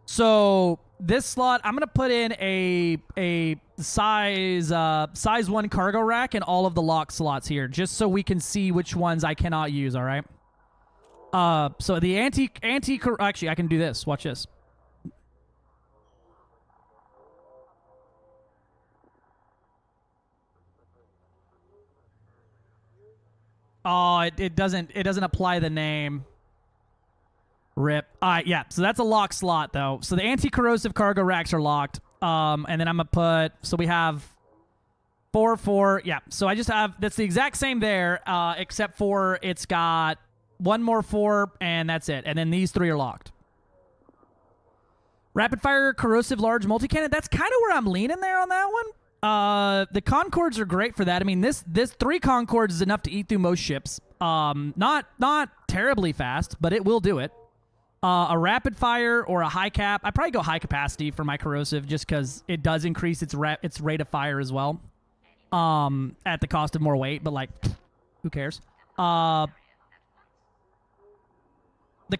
So this slot, I'm gonna put in a size 1 cargo rack in all of the lock slots here, just so we can see which ones I cannot use. All right. So the actually I can do this. Watch this. Oh, it doesn't apply the name. Rip. Yeah, so that's a lock slot, though. So the anti-corrosive cargo racks are locked. And then I'm going to put... So we have 4. Yeah, so I just have... That's the exact same there, except for it's got 1 more 4, and that's it. And then these 3 are locked. Rapid-fire corrosive large multi-cannon. That's kind of where I'm leaning there on that one. The Concords are great for that. I mean, this 3 Concords is enough to eat through most ships. Not terribly fast, but it will do it. A rapid fire or a high cap. I probably go high capacity for my corrosive just because it does increase its rate of fire as well. At the cost of more weight, but like, who cares? The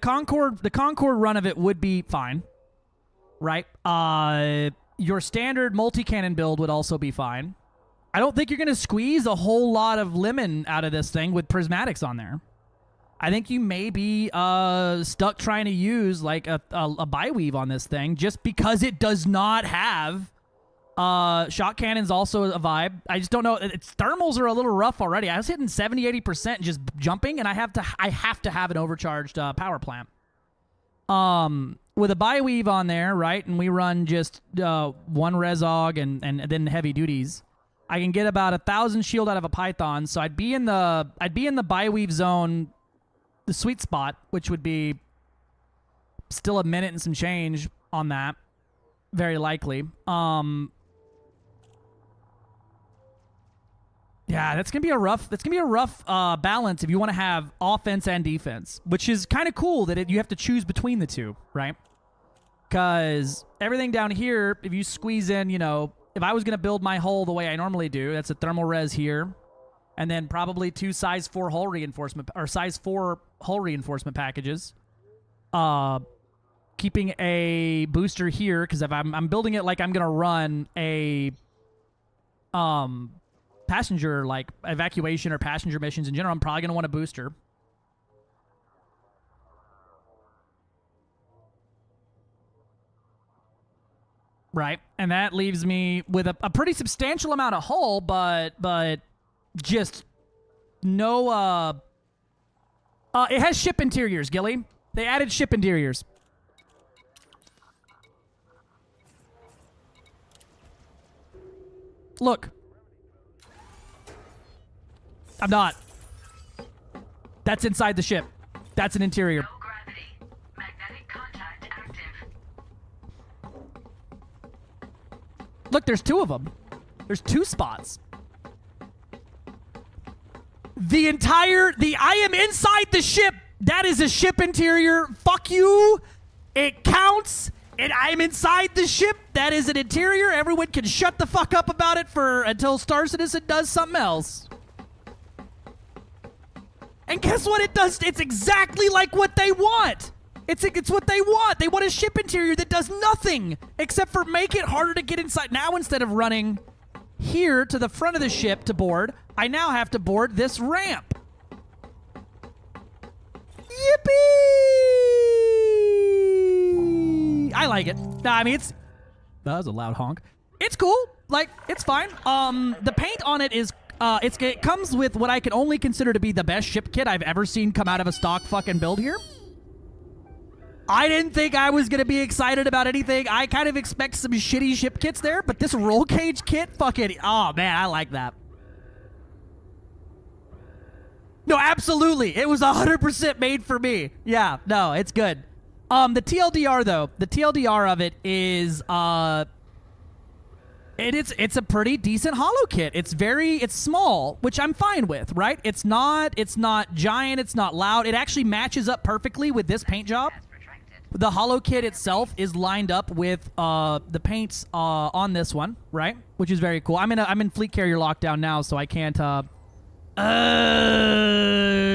Concord run of it would be fine, right? Your standard multi-cannon build would also be fine. I don't think you're going to squeeze a whole lot of lemon out of this thing with prismatics on there. I think you may be stuck trying to use like a bi-weave on this thing just because it does not have shot cannons. Also a vibe. I just don't know. Its thermals are a little rough already. I was hitting 70-80% just jumping, and I have to have an overcharged power plant. With a bi-weave on there, right, and we run just 1 resog and then heavy duties, I can get about 1,000 shield out of a Python. So I'd be in the bi-weave zone, the sweet spot, which would be still a minute and some change on that, very likely. Yeah, that's gonna be a rough balance if you want to have offense and defense, which is kind of cool that you have to choose between the two, right? Because everything down here, if you squeeze in, if I was gonna build my hull the way I normally do, that's a thermal res here, and then probably 2 size 4 hull reinforcement or size 4 hull reinforcement packages. Keeping a booster here because if I'm building it like I'm gonna run a passenger like evacuation or passenger missions in general, I'm probably gonna want a booster. right? And that leaves me with a pretty substantial amount of hull, but just no, it has ship interiors, Gilly. They added ship interiors. Look. I'm not. That's inside the ship. That's an interior. Low gravity. Magnetic contact active. Look, there's two of them. There's two spots. I am inside the ship. That is a ship interior. Fuck you. It counts. And I am inside the ship. That is an interior. Everyone can shut the fuck up about it until Star Citizen does something else. And guess what it does? It's exactly like what they want. It's what they want. They want a ship interior that does nothing except for make it harder to get inside. Now, instead of running here to the front of the ship to board, I now have to board this ramp. Yippee! I like it. Nah, I mean, that was a loud honk. It's cool. Like, it's fine. The paint on it is, it comes with what I can only consider to be the best ship kit I've ever seen come out of a stock fucking build here. I didn't think I was going to be excited about anything. I kind of expect some shitty ship kits there, but this roll cage kit, fucking, oh man, I like that. No, absolutely. It was 100% made for me. Yeah, no, it's good. The TLDR though, the TLDR of it is, it's a pretty decent holo kit. It's small, which I'm fine with, right? It's not giant, it's not loud. It actually matches up perfectly with this paint job. The holo kit itself is lined up with the paints on this one, right? Which is very cool. I'm in fleet carrier lockdown now, so I can't.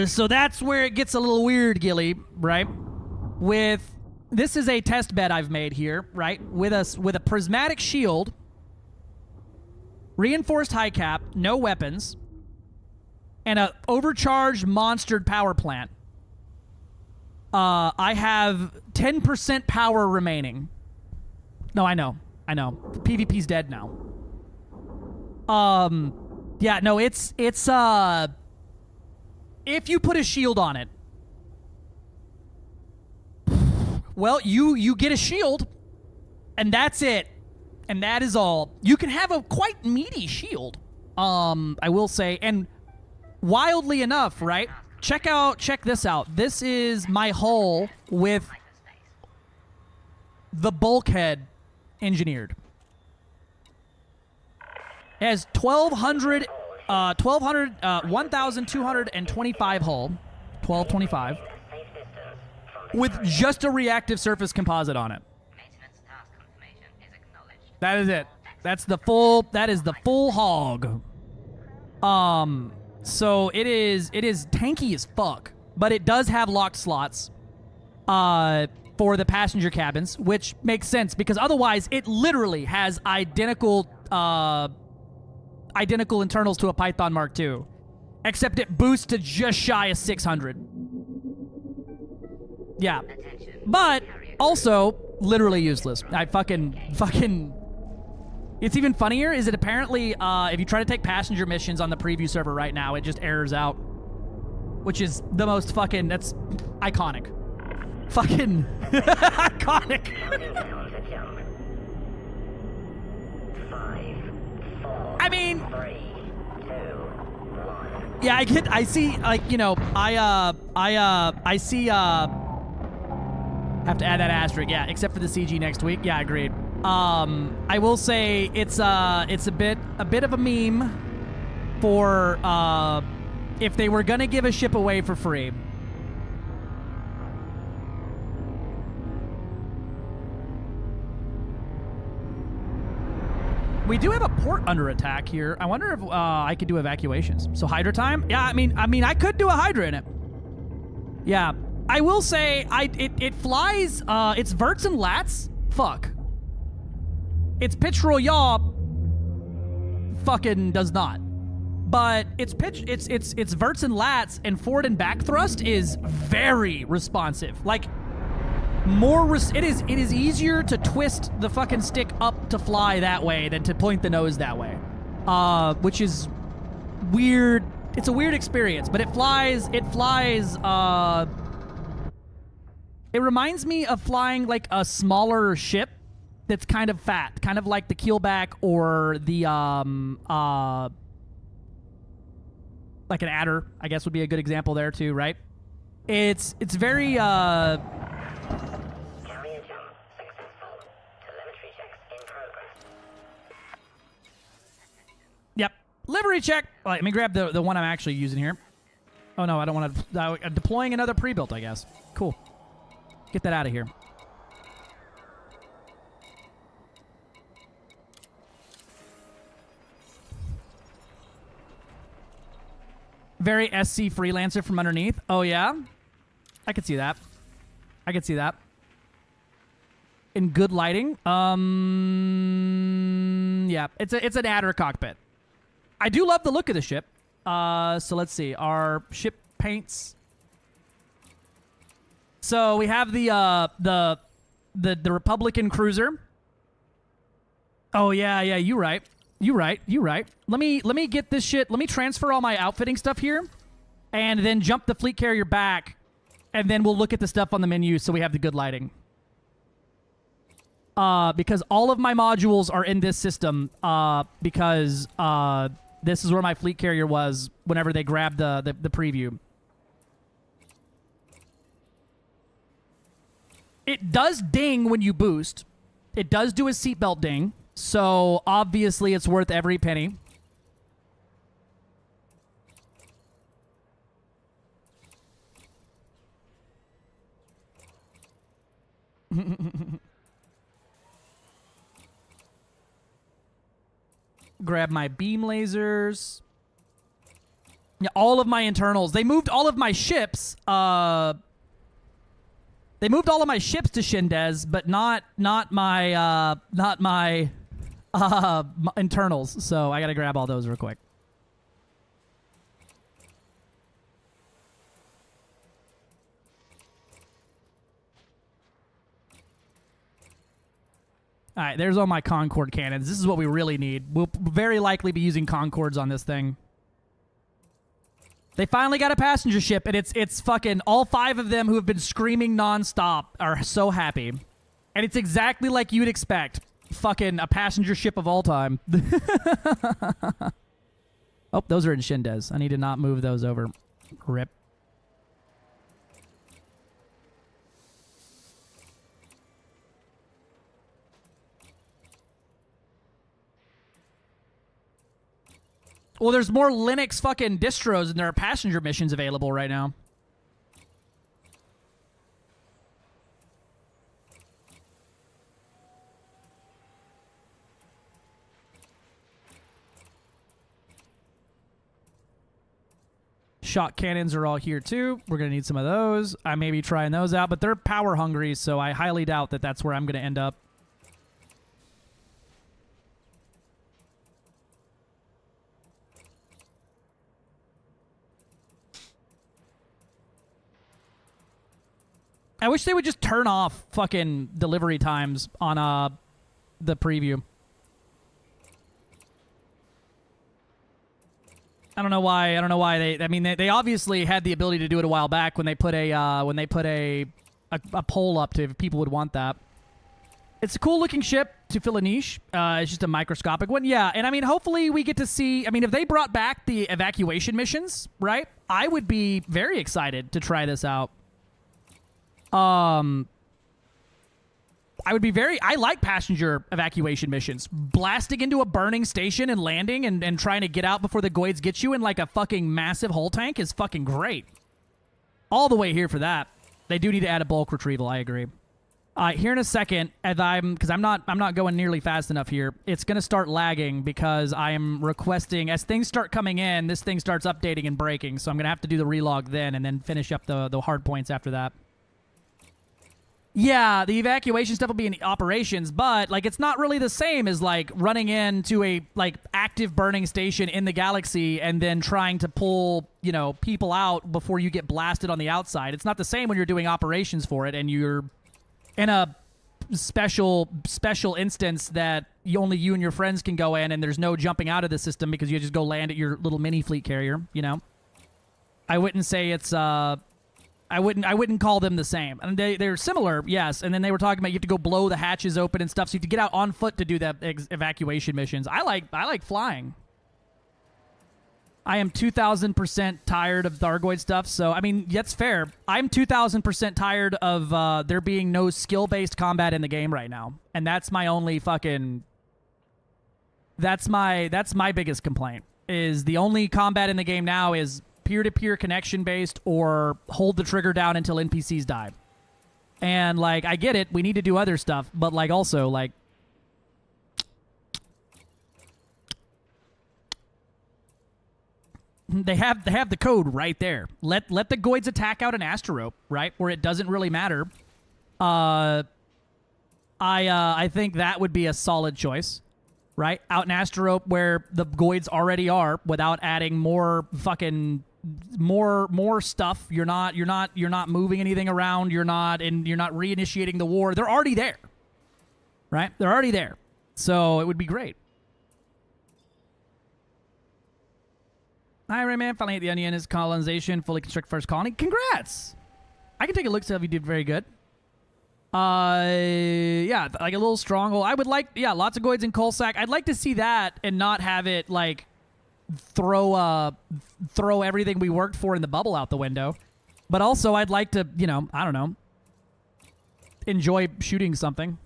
So that's where it gets a little weird, Gilly, right? This is a test bed I've made here, right? With a prismatic shield, reinforced high cap, no weapons, and a overcharged monstered power plant. I have 10% power remaining. No, I know. PvP's dead now. Yeah, no, it's if you put a shield on it, well, you get a shield, and that's it. And that is all. You can have a quite meaty shield, I will say, and wildly enough, right? Check this out. This is my hull with the bulkhead engineered. It has 1,225 hull, 1225, with just a reactive surface composite on it. That is it. That is the full hog. So it is tanky as fuck, but it does have locked slots for the passenger cabins, which makes sense because otherwise it literally has identical internals to a Python Mark II, except it boosts to just shy of 600. Yeah, but also literally useless. I fucking. It's even funnier is it apparently, if you try to take passenger missions on the preview server right now, it just errors out. Which is the most fucking, that's iconic. Fucking iconic. I mean, yeah, I see, like, you know, I see, have to add that asterisk, yeah, except for the CG next week. Yeah, agreed. I will say it's a bit of a meme for if they were gonna give a ship away for free. We do have a port under attack here. I wonder if I could do evacuations. So Hydra time? Yeah, I mean I could do a Hydra in it. Yeah, I will say it flies. It's verts and lats. Fuck. Its pitch roll yaw fucking does not. But its verts and lats and forward and back thrust is very responsive. Like, it is easier to twist the fucking stick up to fly that way than to point the nose that way. Which is weird. It's a weird experience, but it flies, it reminds me of flying like a smaller ship that's kind of fat, kind of like the keelback or the like an adder, I guess would be a good example there too, right? It's very Carrier jump successful. Telemetry checks in progress. Yep. Livery check. All right, let me grab the one I'm actually using here. Oh no, I don't want to. Deploying another pre-built, I guess. Cool. Get that out of here. Very SC freelancer from underneath. Oh yeah, I could see that. I could see that. In good lighting. Yeah, it's an adder cockpit. I do love the look of the ship. So let's see. Our ship paints. So we have the Republican cruiser. Oh yeah, you right. You right. Let me get this shit. Let me transfer all my outfitting stuff here, and then jump the fleet carrier back, and then we'll look at the stuff on the menu so we have the good lighting. Because all of my modules are in this system. Because this is where my fleet carrier was whenever they grabbed the preview. It does ding when you boost. It does do a seatbelt ding. So, obviously, it's worth every penny. Grab my beam lasers. Yeah, all of my internals. They moved all of my ships. They moved all of my ships to Shindes, but not my internals. So I gotta grab all those real quick. All right, there's all my Concorde cannons. This is what we really need. We'll very likely be using Concordes on this thing. They finally got a passenger ship, and it's fucking all 5 of them who have been screaming nonstop are so happy. And it's exactly like you'd expect. Fucking a passenger ship of all time. Oh, those are in Shindes. I need to not move those over. Rip. Well, there's more LYNX fucking distros than there are passenger missions available right now. Shot cannons are all here too. We're going to need some of those. I may be trying those out, but they're power hungry, so I highly doubt that that's where I'm going to end up. I wish they would just turn off fucking delivery times on the preview. I don't know why. I mean, they obviously had the ability to do it a while back when they put a poll up to if people would want that. It's a cool looking ship to fill a niche. It's just a microscopic one. Yeah, and I mean, hopefully we get to see. I mean, if they brought back the evacuation missions, right? I would be very excited to try this out. I like passenger evacuation missions. Blasting into a burning station and landing and trying to get out before the Goids get you in like a fucking massive hull tank is fucking great. All the way here for that. They do need to add a bulk retrieval, I agree. Here in a second, because I'm not going nearly fast enough here, it's gonna start lagging because I am requesting, as things start coming in, this thing starts updating and breaking, so I'm gonna have to do the relog then and then finish up the hard points after that. Yeah, the evacuation stuff will be in operations, but like it's not really the same as like running into a like active burning station in the galaxy and then trying to pull, you know, people out before you get blasted on the outside. It's not the same when you're doing operations for it and you're in a special instance that only you and your friends can go in, and there's no jumping out of the system because you just go land at your little mini fleet carrier. You know, I wouldn't say it's I wouldn't call them the same. And they're similar, yes. And then they were talking about you have to go blow the hatches open and stuff, so you have to get out on foot to do the evacuation missions. I like flying. I am 2,000% tired of Thargoid stuff, so, I mean, that's fair. I'm 2,000% tired of there being no skill-based combat in the game right now. And that's my only fucking... That's my biggest complaint, is the only combat in the game now is peer-to-peer connection-based or hold the trigger down until NPCs die. And, like, I get it, we need to do other stuff, but, like, also, like... They have the code right there. Let the Goids attack out an Asterope, right? Where it doesn't really matter. I think that would be a solid choice, right? Out an Asterope where the Goids already are, without adding more fucking more stuff. You're not moving anything around. You're not reinitiating the war. They're already there, right? They're already there. So it would be great. Hi, Rayman. Finally at the Onion is colonization. Fully construct first colony. Congrats! I can take a look, see if you did very good. Yeah, like a little stronghold. I would like, yeah, lots of Goids in Coalsack. I'd like to see that and not have it, like, throw everything we worked for in the bubble out the window. But also, I'd like to, you know, I don't know, enjoy shooting something.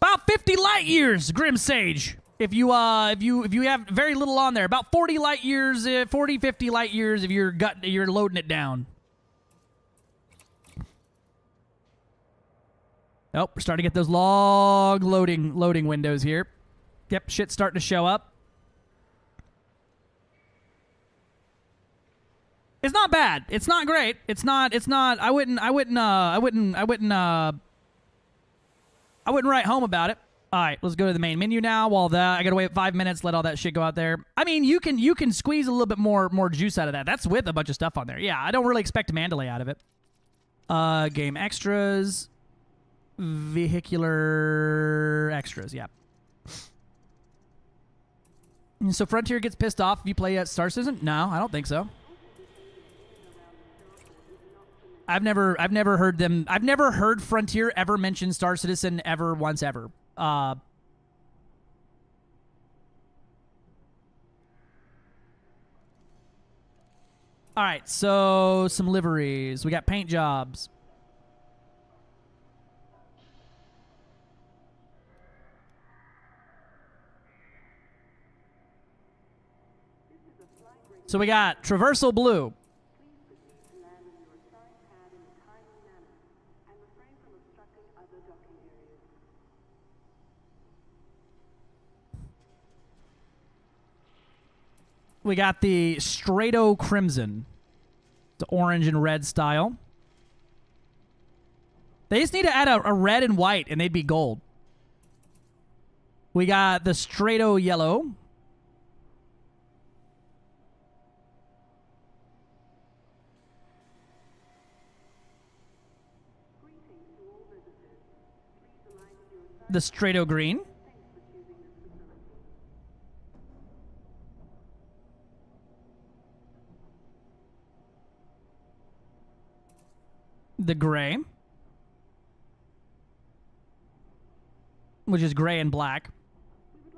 About 50 light years, Grim Sage. If you have very little on there, about 40 light years, 40, 50 light years if you're loading it down. Oh, we're starting to get those long loading windows here. Yep, shit's starting to show up. It's not bad. It's not great. It's not I wouldn't write home about it. All right, let's go to the main menu now. While I gotta wait 5 minutes, let all that shit go out there. I mean, you can squeeze a little bit more juice out of that. That's with a bunch of stuff on there. Yeah, I don't really expect Mandalay out of it. Game extras, vehicular extras. Yeah. So Frontier gets pissed off if you play at Star Citizen? No, I don't think so. I've never heard Frontier ever mention Star Citizen ever once ever. All right, so some liveries. We got paint jobs. So we got Traversal Blue. We got the Strato Crimson. The orange and red style. They just need to add a red and white, and they'd be gold. We got the Strato Yellow. The Strato Green. The gray, which is gray and black.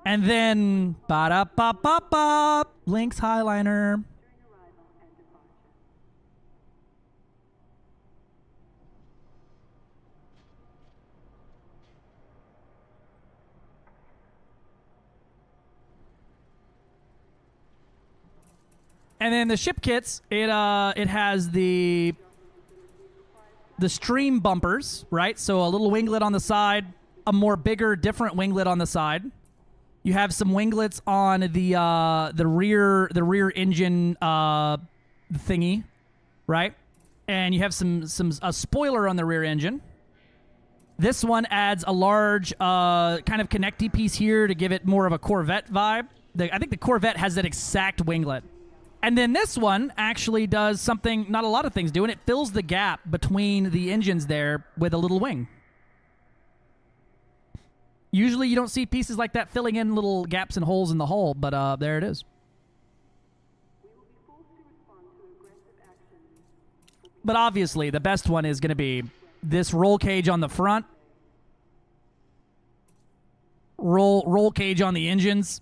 And then, ba-da-ba-ba-ba, LYNX Highliner. And then the ship kits, it has the stream bumpers, right? So a little winglet on the side, a more bigger, different winglet on the side. You have some winglets on the rear engine thingy, right? And you have a spoiler on the rear engine. This one adds a large kind of connecty piece here to give it more of a Corvette vibe. I think the Corvette has that exact winglet. And then this one actually does something not a lot of things do, and it fills the gap between the engines there with a little wing. Usually you don't see pieces like that filling in little gaps and holes in the hull, but there it is. But obviously, the best one is going to be this roll cage on the front, roll cage on the engines,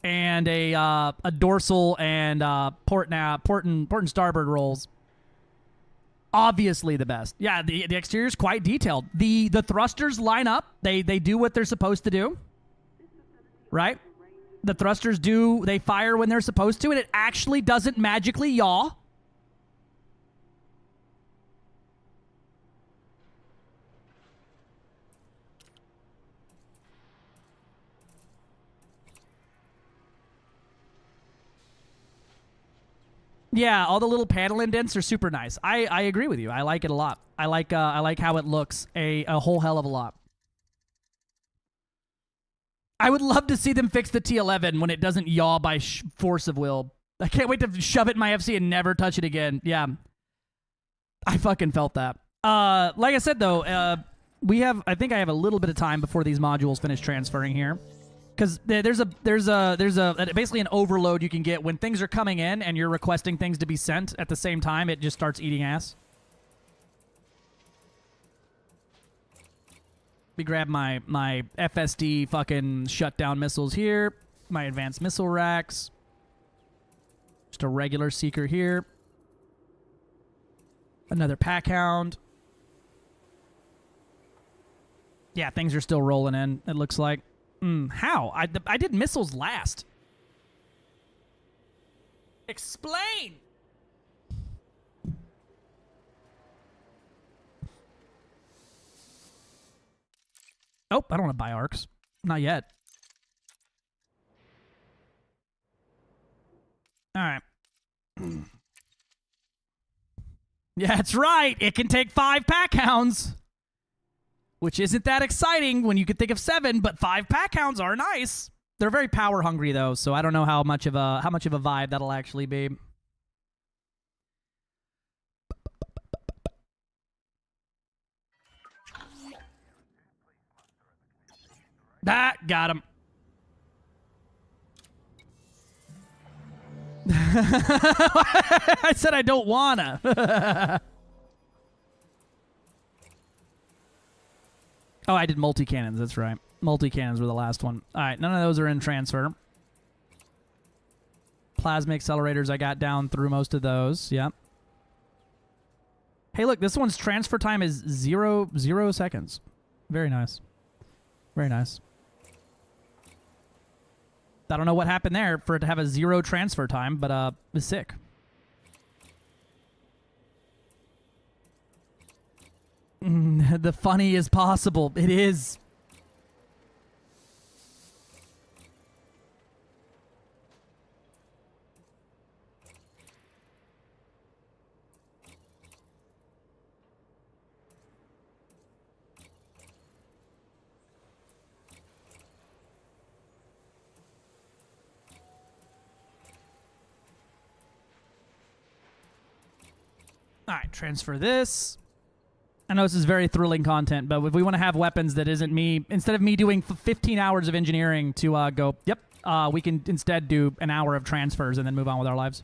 and a dorsal and port and starboard rolls. Obviously the best. Yeah, the exterior is quite detailed. The thrusters line up. They do what they're supposed to do. Right? The thrusters they fire when they're supposed to, and it actually doesn't magically yaw. Yeah, all the little panel indents are super nice. I agree with you. I like it a lot. I like how it looks a whole hell of a lot. I would love to see them fix the T11 when it doesn't yaw by force of will. I can't wait to shove it in my FC and never touch it again. Yeah. I fucking felt that. Like I said though, I think I have a little bit of time before these modules finish transferring here. Because there's basically an overload you can get when things are coming in and you're requesting things to be sent at the same time. It just starts eating ass. Let me grab my FSD fucking shutdown missiles here. My advanced missile racks. Just a regular seeker here. Another pack hound. Yeah, things are still rolling in, it looks like. How? I did missiles last. Explain! Oh, I don't want to buy arcs. Not yet. Alright. Yeah, that's right! It can take 5 pack hounds! Which isn't that exciting when you could think of 7, but 5 pack hounds are nice. They're very power hungry though, so I don't know how much of a vibe that'll actually be. That got him. I said I don't wanna. Oh, I did multi-cannons, that's right. Multi-cannons were the last one. Alright, none of those are in transfer. Plasma accelerators, I got down through most of those, yep. Hey, look, this one's transfer time is 0 seconds. Very nice. Very nice. I don't know what happened there for it to have a 0 transfer time, but it's sick. The funny is possible. It is. All right, transfer this. I know this is very thrilling content, but if we want to have weapons that isn't me, instead of me doing 15 hours of engineering to go, yep, we can instead do an hour of transfers and then move on with our lives.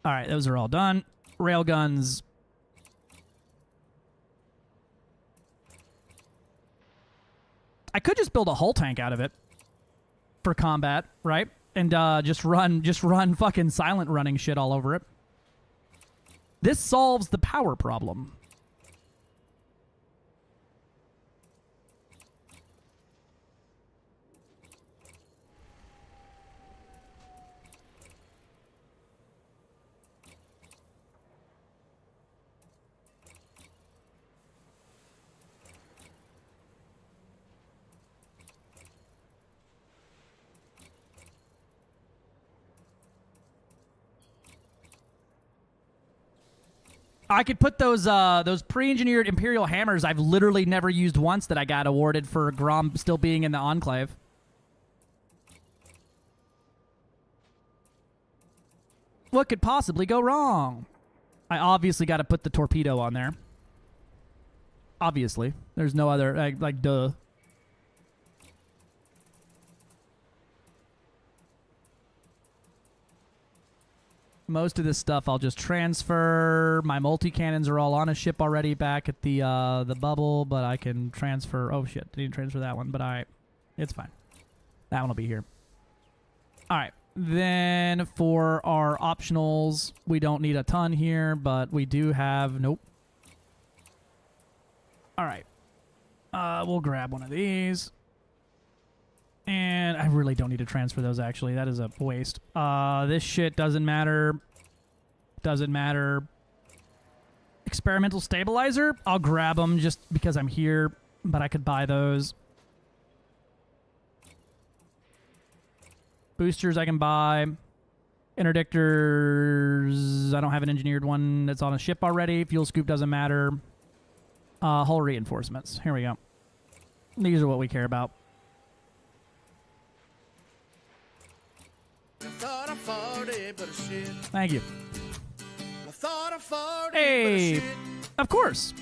All right, those are all done. Railguns. I could just build a hull tank out of it for combat, right? And just run fucking silent running shit all over it. This solves the power problem. I could put those pre-engineered Imperial hammers I've literally never used once that I got awarded for Grom still being in the Enclave. What could possibly go wrong? I obviously got to put the torpedo on there. Obviously. There's no other, like duh. Most of this stuff I'll just transfer. My multi-cannons are all on a ship already back at the bubble, but I can transfer... Oh, shit. Didn't transfer that one, but it's fine. That one will be here. All right. Then for our optionals, we don't need a ton here, but we do have... Nope. All right. We'll grab one of these. And I really don't need to transfer those, actually. That is a waste. This shit doesn't matter. Doesn't matter. Experimental stabilizer. I'll grab them just because I'm here, but I could buy those. Boosters I can buy. Interdictors. I don't have an engineered one that's on a ship already. Fuel scoop doesn't matter. Hull reinforcements. Here we go. These are what we care about. Thank you. Hey, of course.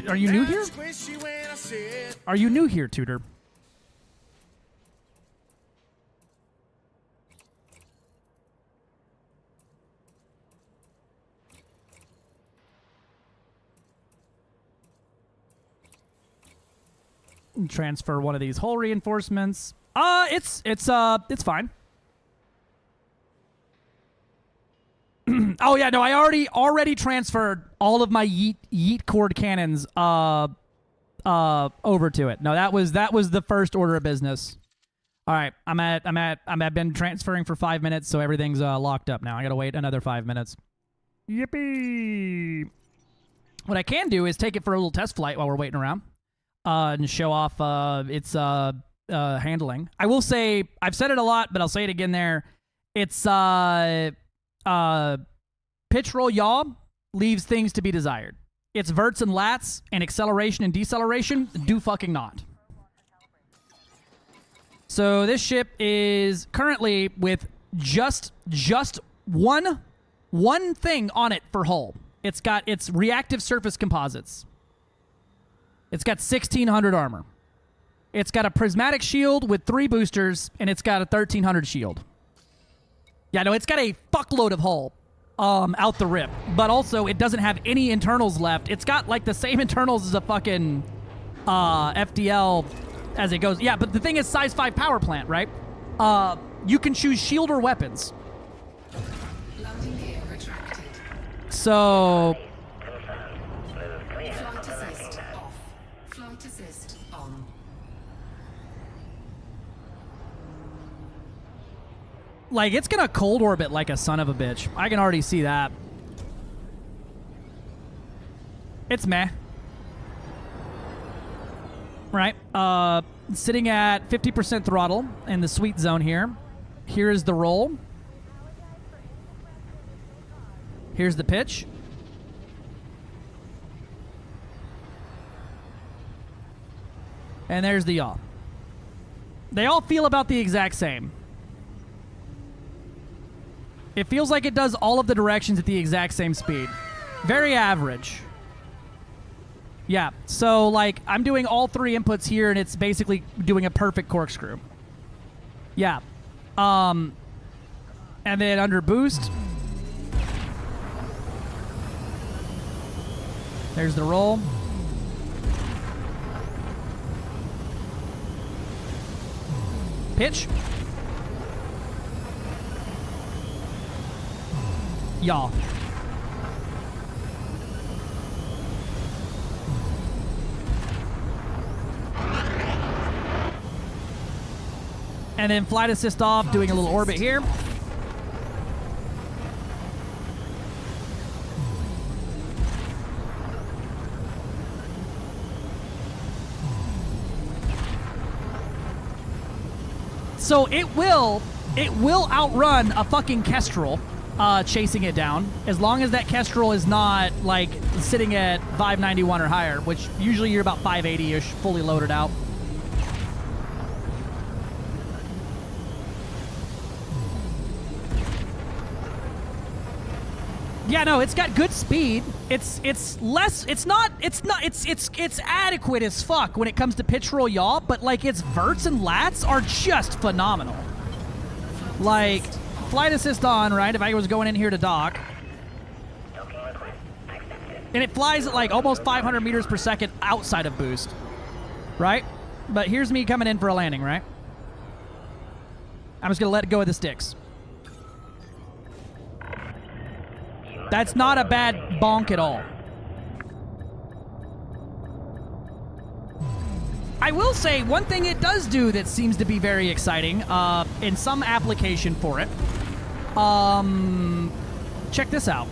Are you new here? Are you new here, Tutor? Transfer one of these hull reinforcements. It's fine. Oh yeah, no, I already transferred all of my yeet cord cannons over to it. No, that was the first order of business. All right, I've been transferring for 5 minutes, so everything's locked up now. I gotta wait another 5 minutes. Yippee! What I can do is take it for a little test flight while we're waiting around, and show off its handling. I will say, I've said it a lot, but I'll say it again. There, it's pitch roll yaw leaves things to be desired. Its verts and lats and acceleration and deceleration do fucking not. So this ship is currently with just one thing on it for hull. It's got its reactive surface composites. It's got 1600 armor. It's got a prismatic shield with 3 boosters, and it's got a 1300 shield. Yeah, no, it's got a fuckload of hull out the rip. But also, it doesn't have any internals left. It's got, like, the same internals as a fucking FDL as it goes. Yeah, but the thing is size 5 power plant, right? You can choose shield or weapons. Landing gear retracted. So... Flight assist off. Flight assist on. like, it's gonna cold orbit like a son of a bitch. I can already see that. It's meh. Right. Sitting at 50% throttle in the sweet zone here. Here's the roll. Here's the pitch. And there's the yaw. They all feel about the exact same. It feels like it does all of the directions at the exact same speed. Very average. Yeah, so like I'm doing all 3 inputs here and it's basically doing a perfect corkscrew. Yeah. And then under boost, there's the roll. Pitch. Yaw. And then flight assist off, doing a little orbit here. So it will outrun a fucking Kestrel chasing it down, as long as that Kestrel is not like sitting at 591 or higher, which usually you're about 580-ish, fully loaded out. Yeah, no, it's got good speed. It's adequate as fuck when it comes to pitch roll yaw, but like its verts and lats are just phenomenal. Like flight assist on, right? If I was going in here to dock, and it flies at like almost 500 meters per second outside of boost, right? But here's me coming in for a landing, right? I'm just gonna let it go of the sticks. That's not a bad bonk at all. I will say one thing it does do that seems to be very exciting in some application for it. Check this out.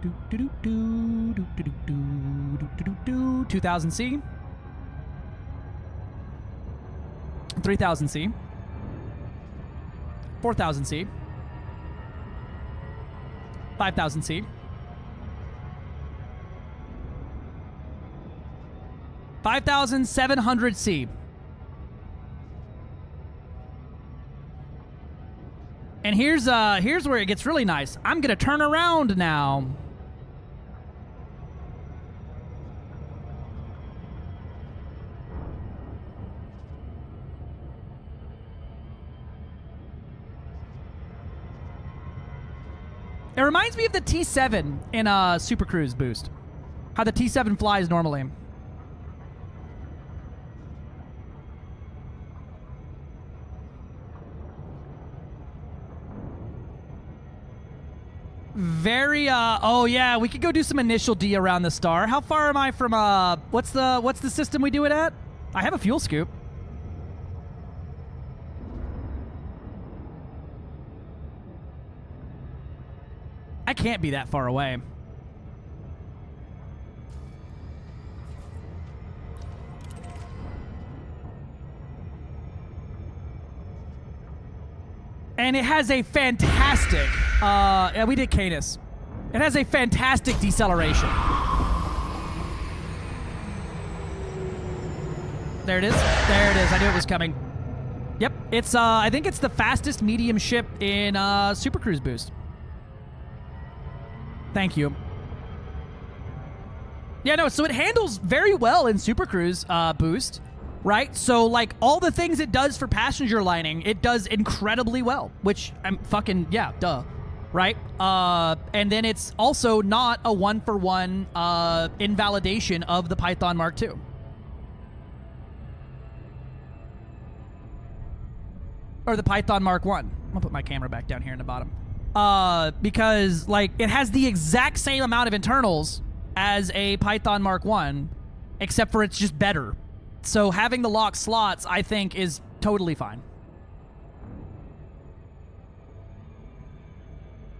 Do, do, do, do, do, do, do, do, do, do, 2000 C, 3000 C, 4000 C, 5000 C, 5700 C. And here's where it gets really nice. I'm gonna turn around now. It reminds me of the T7 in Super Cruise boost. How the T7 flies normally. Very oh yeah, we could go do some initial D around the star. How far am I from what's the system we do it at? I have a fuel scoop. I can't be that far away. And it has a fantastic, yeah, we did Canis. It has a fantastic deceleration. There it is. There it is. I knew it was coming. Yep. It's, I think it's the fastest medium ship in Super Cruise boost. Thank you. Yeah, no, so it handles very well in Super Cruise boost, right? So, like, all the things it does for passenger lining, it does incredibly well, which I'm fucking, yeah, duh, right? And then it's also not a one-for-one invalidation of the Python Mark II. Or the Python Mark I. I'm gonna put my camera back down here in the bottom. Because, like, it has the exact same amount of internals as a Python Mark I, except for it's just better. So having the lock slots, I think, is totally fine.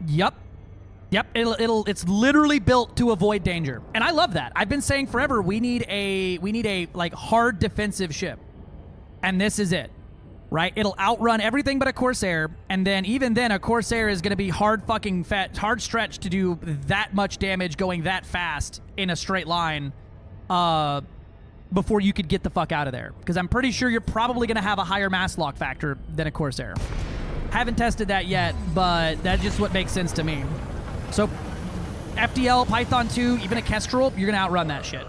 Yep. Yep, it's literally built to avoid danger. And I love that. I've been saying forever, we need a like hard defensive ship. And this is it. Right? It'll outrun everything but a Corsair, and then even then a Corsair is going to be hard stretch to do that much damage going that fast in a straight line before you could get the fuck out of there. Because I'm pretty sure you're probably going to have a higher mass lock factor than a Corsair. Haven't tested that yet, but that's just what makes sense to me. So FDL, Python 2, even a Kestrel, you're going to outrun that shit.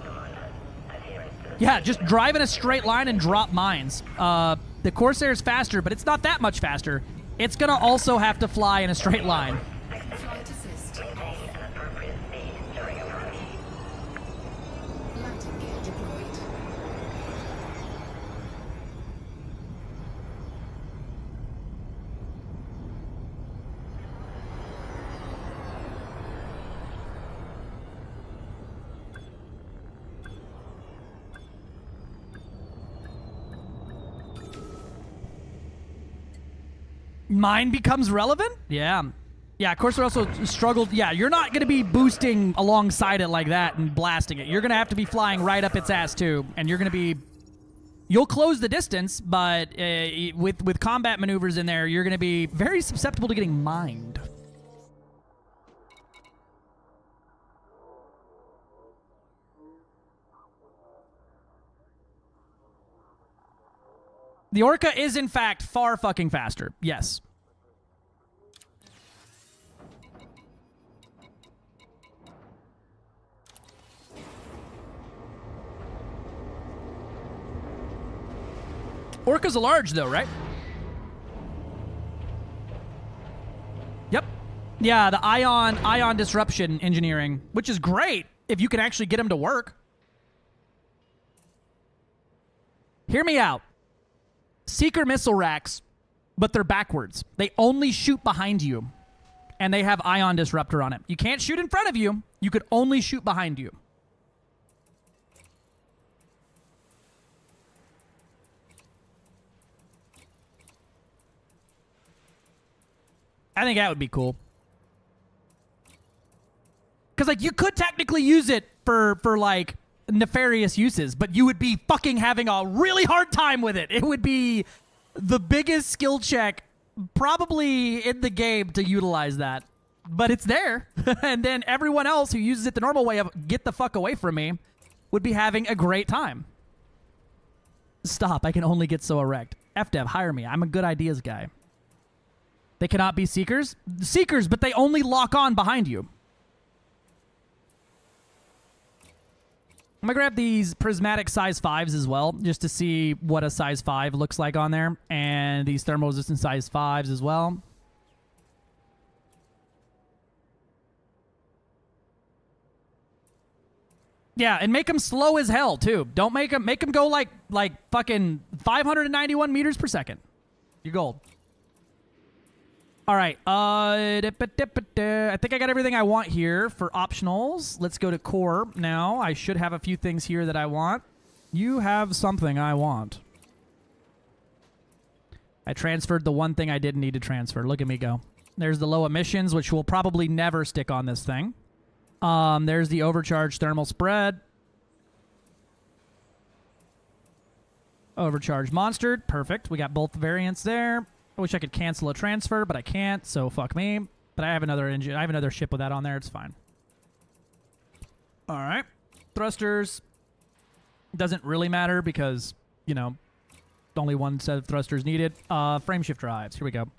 Yeah, just drive in a straight line and drop mines. The Corsair is faster, but it's not that much faster. It's going to also have to fly in a straight line. Flight assist off. Landing gear deployed. Mine becomes relevant? Yeah. Yeah, Corsair also struggled. Yeah, you're not going to be boosting alongside it like that and blasting it. You're going to have to be flying right up its ass, too. And you're going to be... You'll close the distance, but with combat maneuvers in there, you're going to be very susceptible to getting mined. The Orca is, in fact, far fucking faster. Yes. Orca's a large, though, right? Yep. Yeah, the ion disruption engineering, which is great if you can actually get them to work. Hear me out. Seeker missile racks, but they're backwards. They only shoot behind you, and they have ion disruptor on it. You can't shoot in front of you. You could only shoot behind you. I think that would be cool. Because, like, you could technically use it for like, nefarious uses, but you would be fucking having a really hard time with it. It would be the biggest skill check probably in the game to utilize that. But it's there. And then everyone else who uses it the normal way of get the fuck away from me would be having a great time. Stop. I can only get so erect. FDev, hire me. I'm a good ideas guy. They cannot be Seekers? Seekers, but they only lock on behind you. I'm going to grab these prismatic size 5s as well, just to see what a size 5 looks like on there. And these thermal resistant size 5s as well. Yeah, and make them slow as hell, too. Don't make them go like fucking 591 meters per second. You're gold. All right. I think I got everything I want here for optionals. Let's go to core now. I should have a few things here that I want. You have something I want. I transferred the one thing I didn't need to transfer. Look at me go. There's the low emissions, which will probably never stick on this thing. There's the overcharged thermal spread. Overcharged monster. Perfect. We got both variants there. I wish I could cancel a transfer, but I can't, so fuck me. But I have another engine. I have another ship with that on there. It's fine. All right. Thrusters. Doesn't really matter because, you know, only one set of thrusters needed. Frame shift drives. Here we go.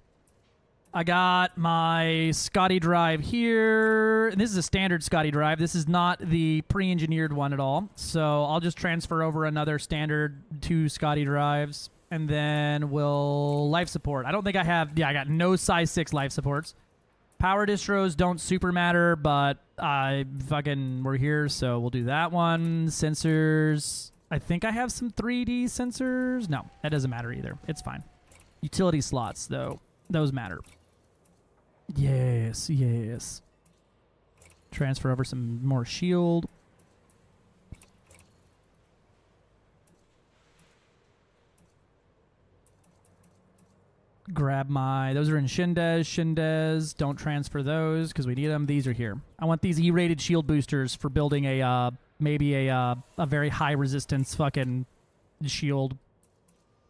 I got my Scotty drive here. And this is a standard Scotty drive. This is not the pre-engineered one at all. So I'll just transfer over another standard 2 Scotty drives. And then we'll life support. I don't think I have... Yeah, I got no size 6 life supports. Power distros don't super matter, but we're here, so we'll do that one. Sensors... I think I have some 3D sensors. No, that doesn't matter either. It's fine. Utility slots, though. Those matter. Yes, yes. Transfer over some more shield. Grab my... Those are in Shindes. Don't transfer those because we need them. These are here. I want these E-rated shield boosters for building a... maybe a very high resistance fucking shield.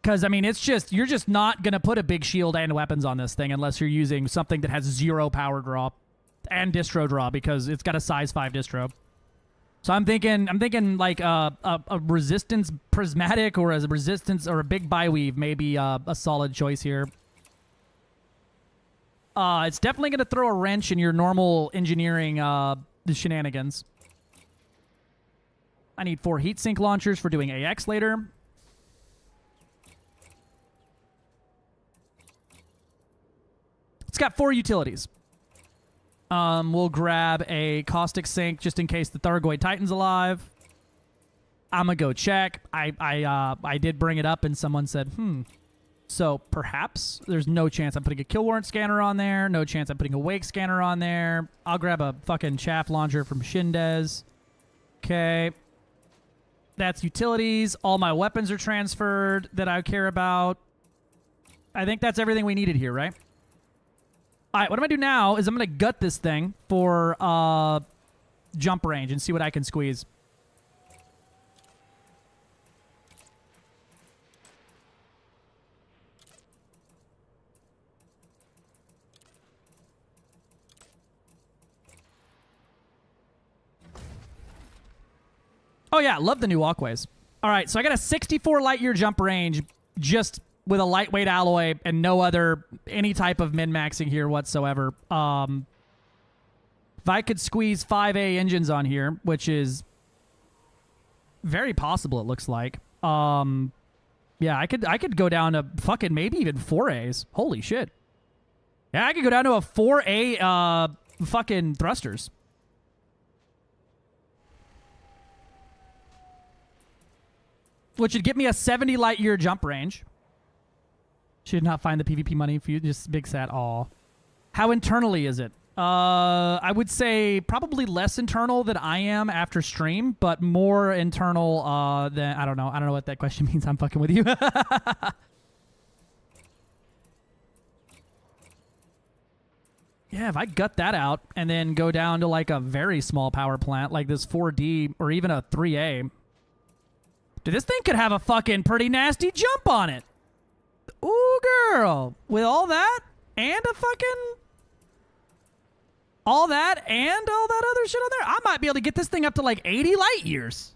Because, I mean, it's just... You're just not going to put a big shield and weapons on this thing unless you're using something that has 0 power draw and distro draw because it's got a size 5 distro. So I'm thinking like a resistance prismatic or as a resistance or a big bi-weave may be a solid choice here. It's definitely going to throw a wrench in your normal engineering shenanigans. I need 4 heatsink launchers for doing AX later. It's got 4 utilities. We'll grab a caustic sink just in case the Thargoid Titan's alive. I'm gonna go check. I did bring it up and someone said, So perhaps there's no chance I'm putting a kill warrant scanner on there. No chance I'm putting a wake scanner on there. I'll grab a fucking chaff launcher from Shindes. Okay. That's utilities. All my weapons are transferred that I care about. I think that's everything we needed here, right? All right, what I'm going to do now is I'm going to gut this thing for jump range and see what I can squeeze. Oh, yeah, love the new walkways. All right, so I got a 64 light year jump range just with a lightweight alloy and no other, any type of min-maxing here whatsoever. If I could squeeze 5A engines on here, which is very possible, it looks like. Yeah, I could go down to fucking maybe even 4As. Holy shit. Yeah, I could go down to a 4A fucking thrusters. Which would get me a 70 light year jump range. Should not find the PvP money for you. Just big sad. Aw. How internally is it? I would say probably less internal than I am after stream, but more internal than I don't know. I don't know what that question means. I'm fucking with you. Yeah, if I gut that out and then go down to like a very small power plant like this 4D or even a 3A. Dude, this thing could have a fucking pretty nasty jump on it. Ooh, girl. With all that and a fucking... all that and all that other shit on there, I might be able to get this thing up to like 80 light years.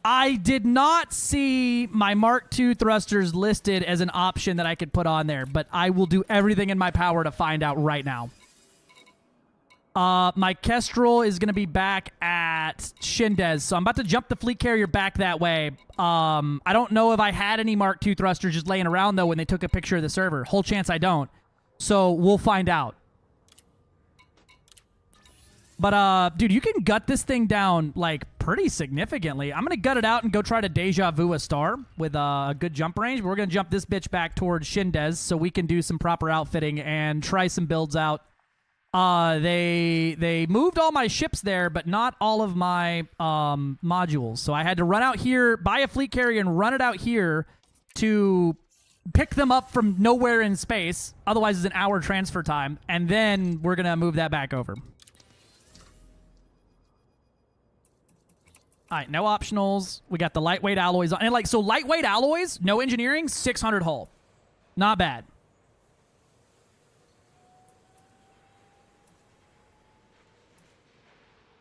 I did not see my Mark II thrusters listed as an option that I could put on there, but I will do everything in my power to find out right now. My Kestrel is going to be back at Shindez, so I'm about to jump the fleet carrier back that way. I don't know if I had any Mark II thrusters just laying around, though, when they took a picture of the server. Whole chance I don't. So we'll find out. But, dude, you can gut this thing down, like, pretty significantly. I'm going to gut it out and go try to deja vu a star with a good jump range. But we're going to jump this bitch back towards Shindez so we can do some proper outfitting and try some builds out. They moved all my ships there, but not all of my modules. So I had to run out here, buy a fleet carrier, and run it out here to pick them up from nowhere in space. Otherwise, it's an hour transfer time. And then we're going to move that back over. All right, no optionals. We got the lightweight alloys on. And like, so lightweight alloys, no engineering, 600 hull. Not bad.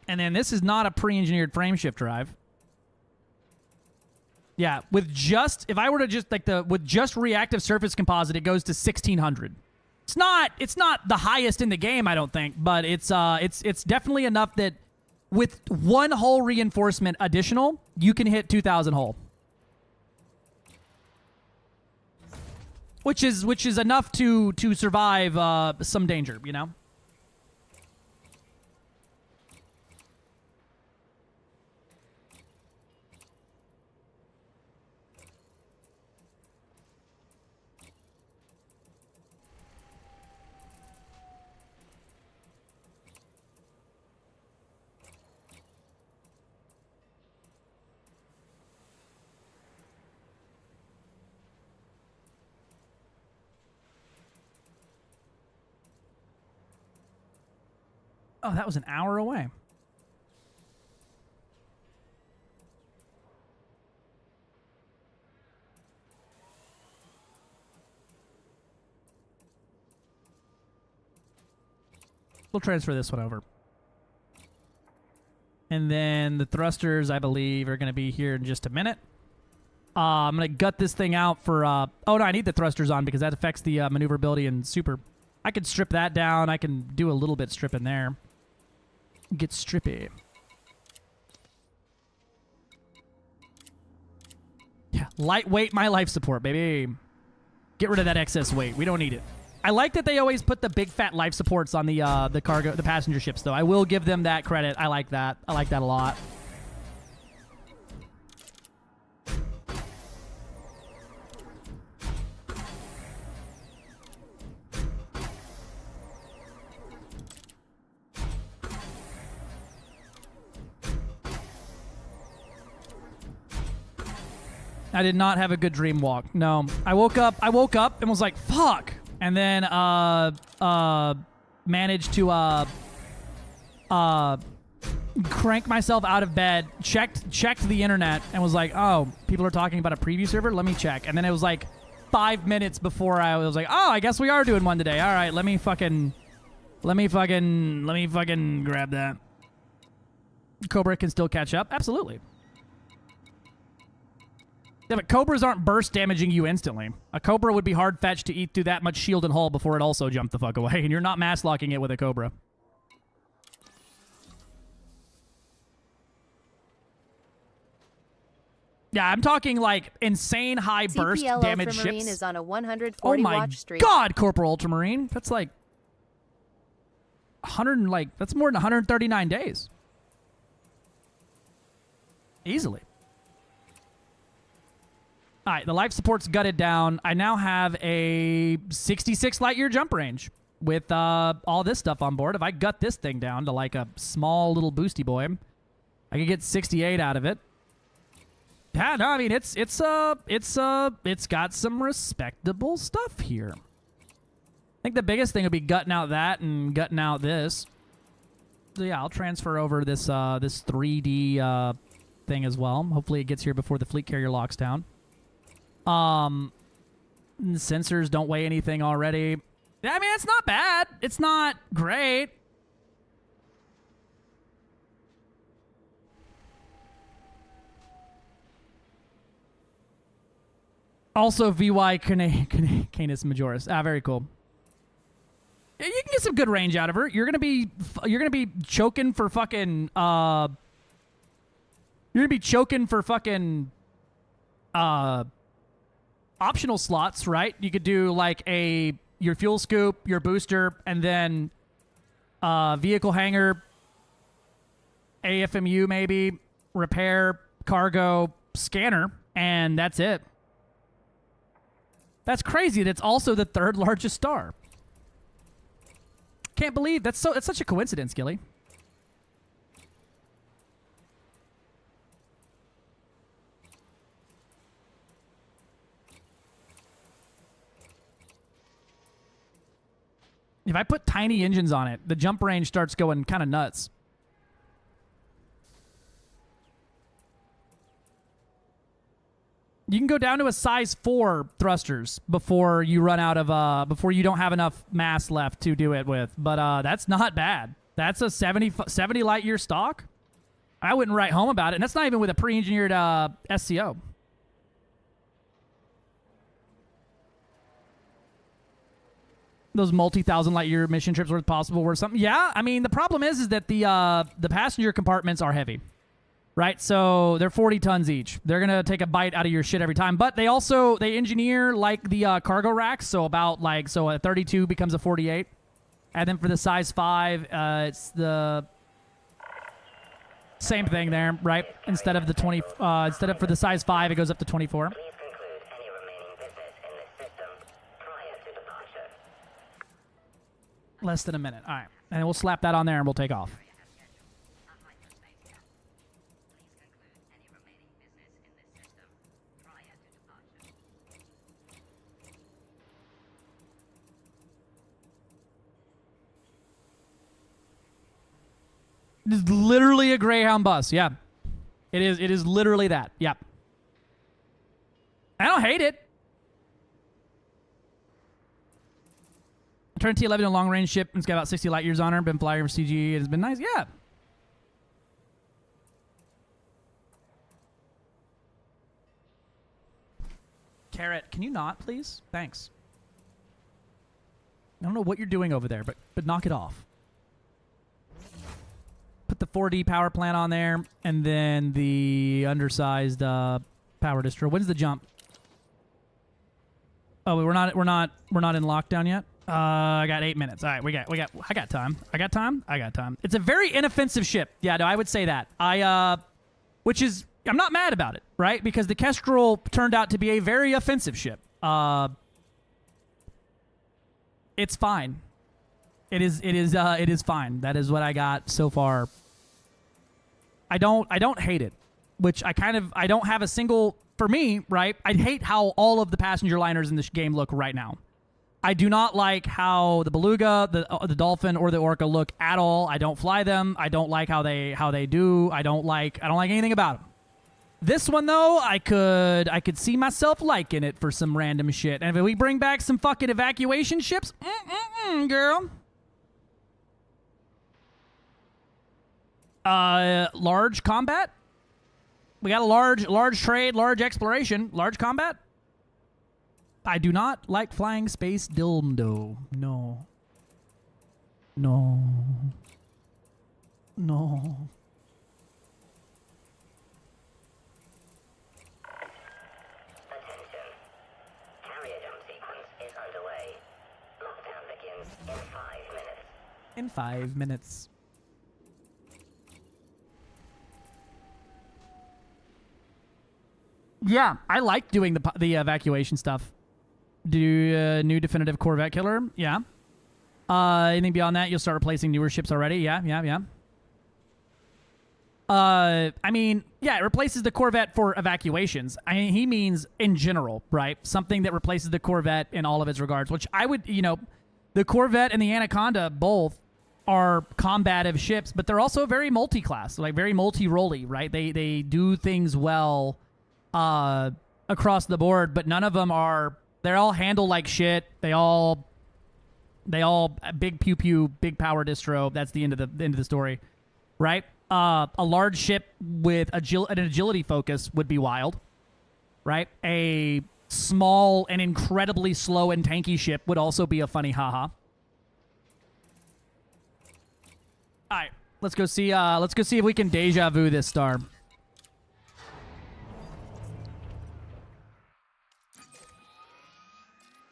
And then this is not a pre-engineered frameshift drive. Yeah, with just, if I were to just, like with just reactive surface composite, it goes to 1600. It's not the highest in the game, I don't think, but it's definitely enough that with one hull reinforcement additional, you can hit 2000 hull. Which is enough to survive some danger, you know? Oh, that was an hour away. We'll transfer this one over. And then the thrusters, I believe, are going to be here in just a minute. I'm going to gut this thing out for... oh, no, I need the thrusters on because that affects the maneuverability and super. I could strip that down. I can do a little bit strip in there. Get strippy. Yeah, lightweight my life support, baby. Get rid of that excess weight. We don't need it. I like that they always put the big fat life supports on the cargo, the passenger ships, though. I will give them that credit. I like that. I like that a lot. I did not have a good dream walk. No. I woke up and was like, fuck. and then managed to crank myself out of bed, checked the internet, and was like, oh, people are talking about a preview server? Let me check. And then it was like 5 minutes before I was like, oh, I guess we are doing one today. All right, let me fucking grab that. Cobra can still catch up. Absolutely. Yeah, but Cobras aren't burst damaging you instantly. A Cobra would be hard fetched to eat through that much shield and hull before it also jumped the fuck away, and you're not mass locking it with a Cobra. Yeah, I'm talking like insane high burst TPL damage Ultramarine ships. is on a 140 Oh my watch streak. god, Corporal Ultramarine. That's like 100 that's more than 139 days. Easily. All right, the life support's gutted down. I now have a 66 light year jump range with all this stuff on board. If I gut this thing down to like a small little boosty boy, I could get 68 out of it. Yeah, no, I mean it's got some respectable stuff here. I think the biggest thing would be gutting out that and gutting out this. So yeah, I'll transfer over this this 3D thing as well. Hopefully it gets here before the fleet carrier locks down. The sensors don't weigh anything already. I mean, it's not bad. It's not great. Also, VY Canis Majoris. Ah, very cool. Yeah, you can get some good range out of her. You're gonna be choking for fucking. You're gonna be choking for fucking. Optional slots, right? You could do like your fuel scoop, your booster, and then vehicle hangar, AFMU maybe, repair, cargo, scanner, and that's it. That's crazy. That's also the third largest star. Can't believe that's such a coincidence, Gilly. If I put tiny engines on it, the jump range starts going kind of nuts. You can go down to a size 4 thrusters before you run out of before you don't have enough mass left to do it with. But that's not bad. That's a 70 light year stock. I wouldn't write home about it, and that's not even with a pre-engineered SCO. Those multi-thousand light year mission trips were possible or something. Yeah, I mean the problem is that the passenger compartments are heavy, right? So they're 40 tons each. They're gonna take a bite out of your shit every time. But they engineer like the cargo racks, so about like a 32 becomes a 48, and then for the size 5, it's the same thing there, right? Instead of the 20, instead of for the size 5, it goes up to 24. Please conclude any remaining business in this system prior to departure. Less than a minute. All right, and we'll slap that on there and we'll take off. It is literally a Greyhound bus. Yeah. It is literally that. Yep. I don't hate it. I turned T11 a long range ship. It's got about 60 light years on her. Been flying for CG. It has been nice. Yeah. Carrot, can you not, please? Thanks. I don't know what you're doing over there, but knock it off. Put the 4D power plant on there, and then the undersized power distro. When's the jump? Oh, we're not in lockdown yet. I got 8 minutes. All right, I got time. I got time. It's a very inoffensive ship. Yeah, no, I would say that. Which is, I'm not mad about it, right? Because the Kestrel turned out to be a very offensive ship. It's fine. It is fine. That is what I got so far. I don't hate it, which I don't have a single, for me, right? I hate how all of the passenger liners in this game look right now. I do not like how the beluga, the dolphin, or the orca look at all. I don't fly them. I don't like how they do. I don't like anything about them. This one though, I could see myself liking it for some random shit. And if we bring back some fucking evacuation ships, girl. Large combat. We got a large trade, large exploration, large combat. I do not like flying space dildo. No. No. No. Attention. Carrier jump sequence is underway. Lockdown begins in 5 minutes. In 5 minutes. Yeah, I like doing the evacuation stuff. Do new definitive Corvette killer? Yeah. Anything beyond that, you'll start replacing newer ships already? Yeah. I mean, yeah, it replaces the Corvette for evacuations. I mean, he means in general, right? Something that replaces the Corvette in all of its regards, which I would, the Corvette and the Anaconda both are combative ships, but they're also very multi-class, like very multi-rolly, right? They do things well across the board, but none of them are... They all handle like shit. They all big pew pew, big power distro. That's the end of the story, right? A large ship with an agility focus would be wild, right? A small and incredibly slow and tanky ship would also be a funny haha. All right, let's go see if we can deja vu this star.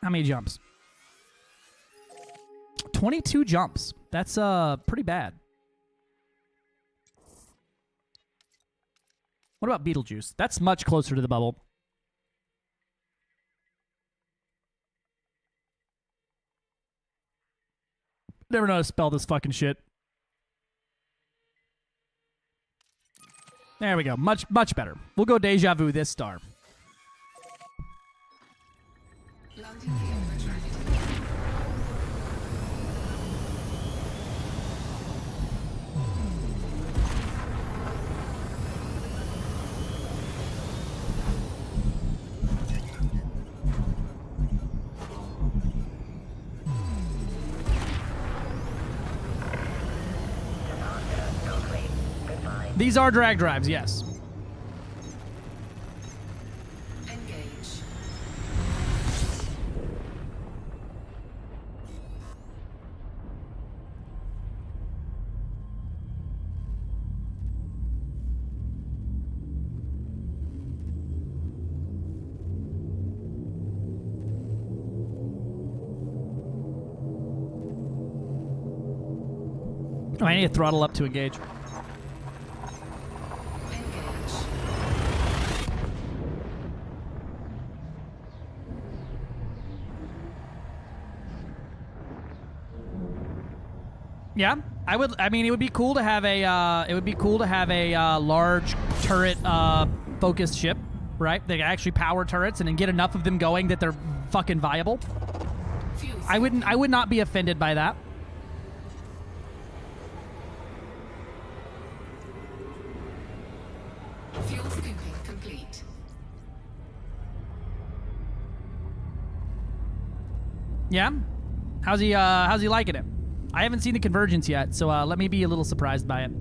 How many jumps? 22 jumps. That's pretty bad. What about Beetlejuice? That's much closer to the bubble. Never know how to spell this fucking shit. There we go. Much better. We'll go deja vu this star. These are drag drives, yes. Engage. Oh, I need to throttle up to engage. Yeah, I would. I mean, it would be cool to have a. It would be cool to have a large turret focused ship, right? They actually power turrets and then get enough of them going that they're fucking viable. I would not be offended by that. Fuel scooping complete. Yeah, how's he liking it? I haven't seen the convergence yet, so let me be a little surprised by it.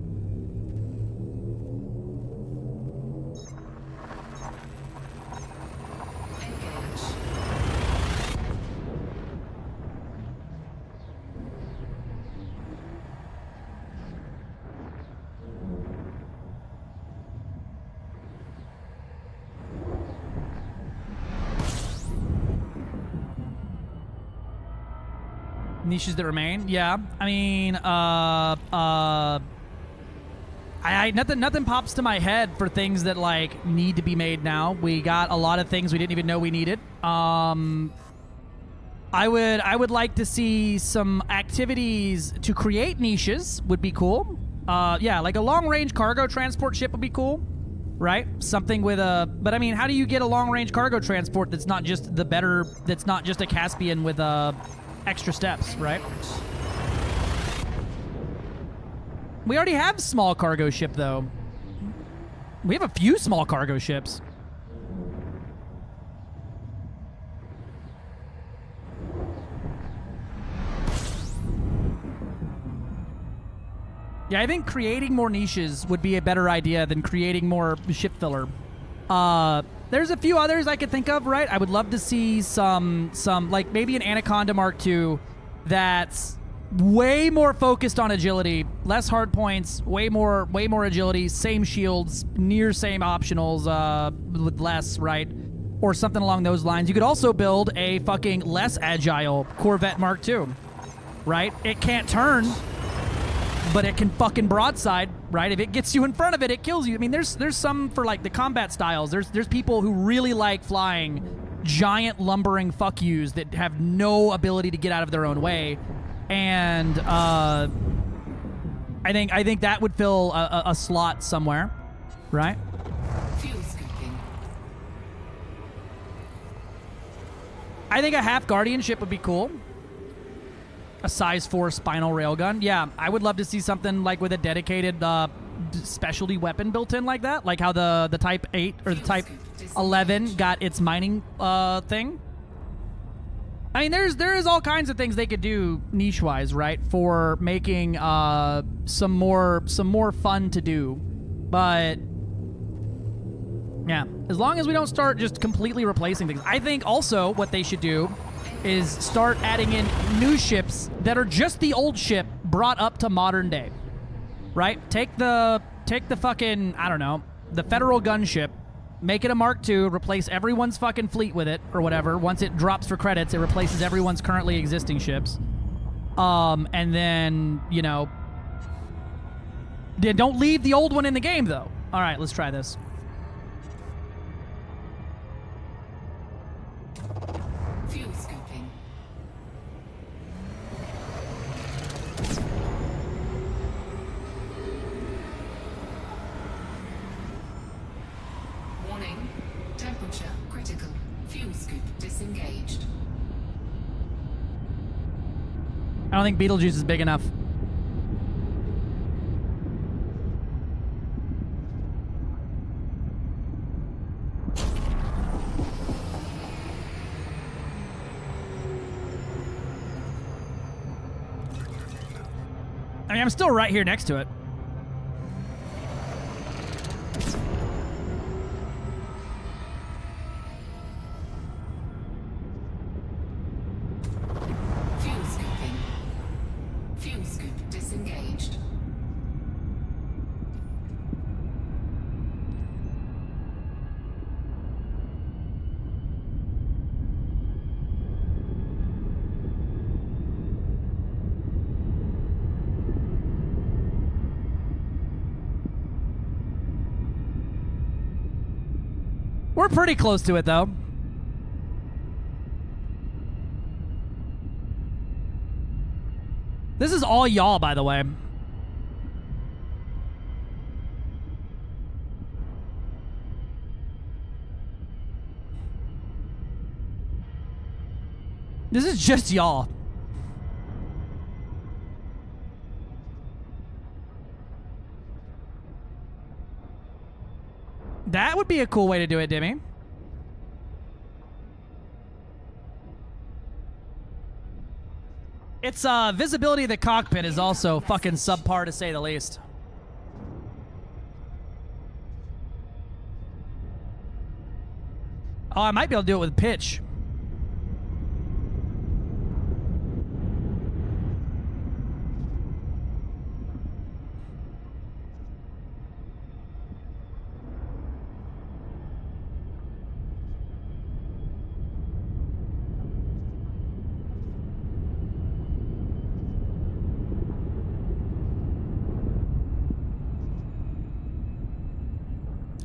Niches that remain, yeah. I mean, nothing pops to my head for things that like need to be made now. We got a lot of things we didn't even know we needed. I would like to see some activities to create niches. Would be cool. Yeah, like a long range cargo transport ship would be cool. right? Something with a... But I mean, how do you get a long-range cargo transport that's not just the better... That's not just a Caspian with extra steps, right? We already have small cargo ship, though. We have a few small cargo ships. Yeah, I think creating more niches would be a better idea than creating more ship filler. There's a few others I could think of, right? I would love to see some like maybe an Anaconda Mark II that's way more focused on agility, less hard points, way more agility, same shields, near same optionals, with less, right? Or something along those lines. You could also build a fucking less agile Corvette Mark II, right? It can't turn, but it can fucking broadside, right? If it gets you in front of it, it kills you. I mean, there's some for like the combat styles. There's people who really like flying giant lumbering fuck yous that have no ability to get out of their own way, and I think that would fill a slot somewhere, right? Fuel scooping. I think a half Guardian ship would be cool. A size 4 spinal railgun. Yeah, I would love to see something like with a dedicated specialty weapon built in like that. Like how the Type 8 or the Type 11 got its mining thing. I mean, there is all kinds of things they could do niche-wise, right? For making some more fun to do. But yeah, as long as we don't start just completely replacing things. I think also what they should do is start adding in new ships that are just the old ship brought up to modern day, right? Take the fucking, I don't know, the Federal gunship, make it a Mark II, replace everyone's fucking fleet with it, or whatever. Once it drops for credits, it replaces everyone's currently existing ships. And then, you know, don't leave the old one in the game, though. All right, let's try this. Fuel scooping. Warning. Temperature critical. Fuel scoop disengaged. I don't think Beetlejuice is big enough. I mean, I'm still right here next to it. Fuel scooping. Fuel scoop disengaged. We're pretty close to it, though. This is all y'all, by the way. This is just y'all. That would be a cool way to do it, Dimmy. Its visibility of the cockpit is also fucking subpar, to say the least. Oh, I might be able to do it with pitch.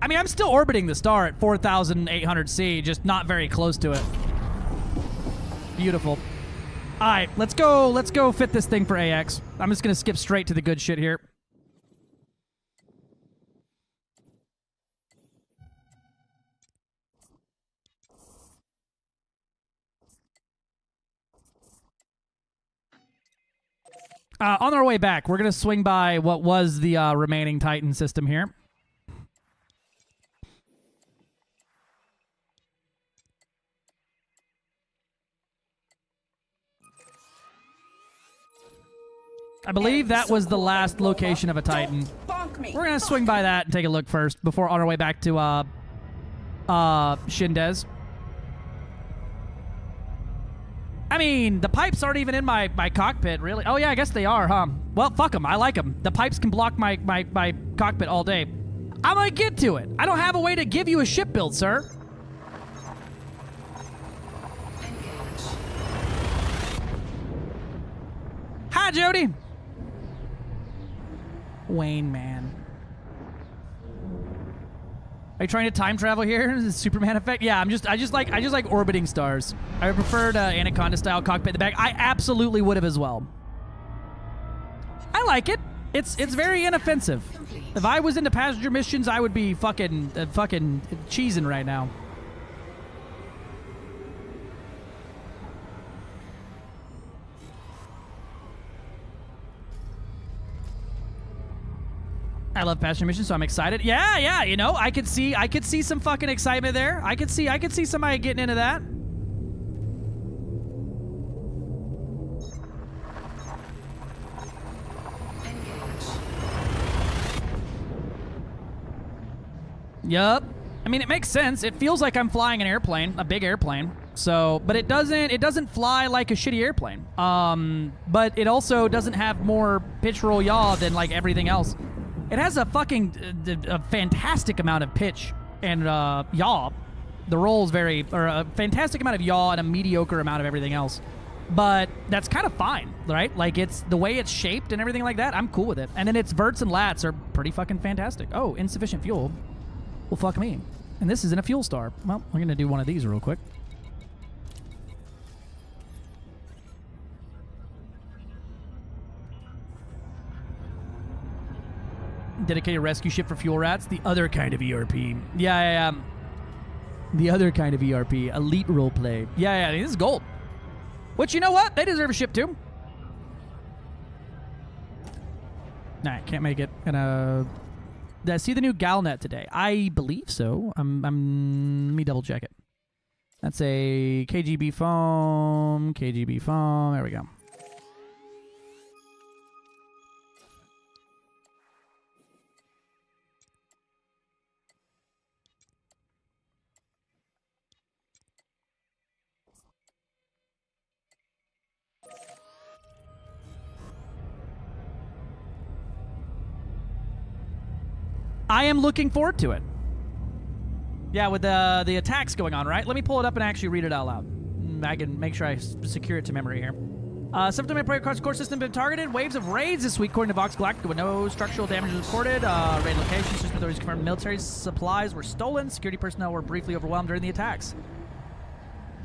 I mean, I'm still orbiting the star at 4,800 C, just not very close to it. Beautiful. All right, let's go fit this thing for AX. I'm just going to skip straight to the good shit here. On our way back, we're going to swing by what was the remaining Titan system here. I believe that was the last location of a Titan. We're going to swing by that and take a look first before on our way back to Shindez. I mean, the pipes aren't even in my cockpit, really. Oh, yeah, I guess they are, huh? Well, fuck them. I like them. The pipes can block my cockpit all day. I'm going to get to it. I don't have a way to give you a ship build, sir. Hi, Jody. Wayne, man. Are you trying to time travel here? The Superman effect? Yeah, I just like orbiting stars. I preferred Anaconda style cockpit in the back. I absolutely would have as well. I like it. It's very inoffensive. If I was into passenger missions, I would be fucking cheesing right now. I love passenger missions, so I'm excited. Yeah, you know, I could see some fucking excitement there. I could see somebody getting into that. Yup. I mean, it makes sense. It feels like I'm flying an airplane, a big airplane. So, but it doesn't fly like a shitty airplane. But it also doesn't have more pitch roll yaw than like everything else. It has a fantastic amount of pitch and yaw. The roll's a fantastic amount of yaw and a mediocre amount of everything else. But that's kind of fine, right? Like, it's the way it's shaped and everything like that, I'm cool with it. And then its verts and lats are pretty fucking fantastic. Oh, insufficient fuel. Well, fuck me. And this isn't a fuel star. Well, we're going to do one of these real quick. Dedicated rescue ship for fuel rats. The other kind of ERP. Yeah. The other kind of ERP. Elite roleplay. Yeah, this is gold. Which, you know what? They deserve a ship too. Nah, can't make it. Did I see the new Galnet today? I believe so. Let me double check it. That's a KGB foam. There we go. I am looking forward to it. Yeah, with the attacks going on, right? Let me pull it up and actually read it out loud. I can make sure I secure it to memory here. Subdomain player cards core system been targeted. Waves of raids this week, according to Vox Galactica, with no structural damage reported. Raid locations, system authorities confirmed military supplies were stolen. Security personnel were briefly overwhelmed during the attacks.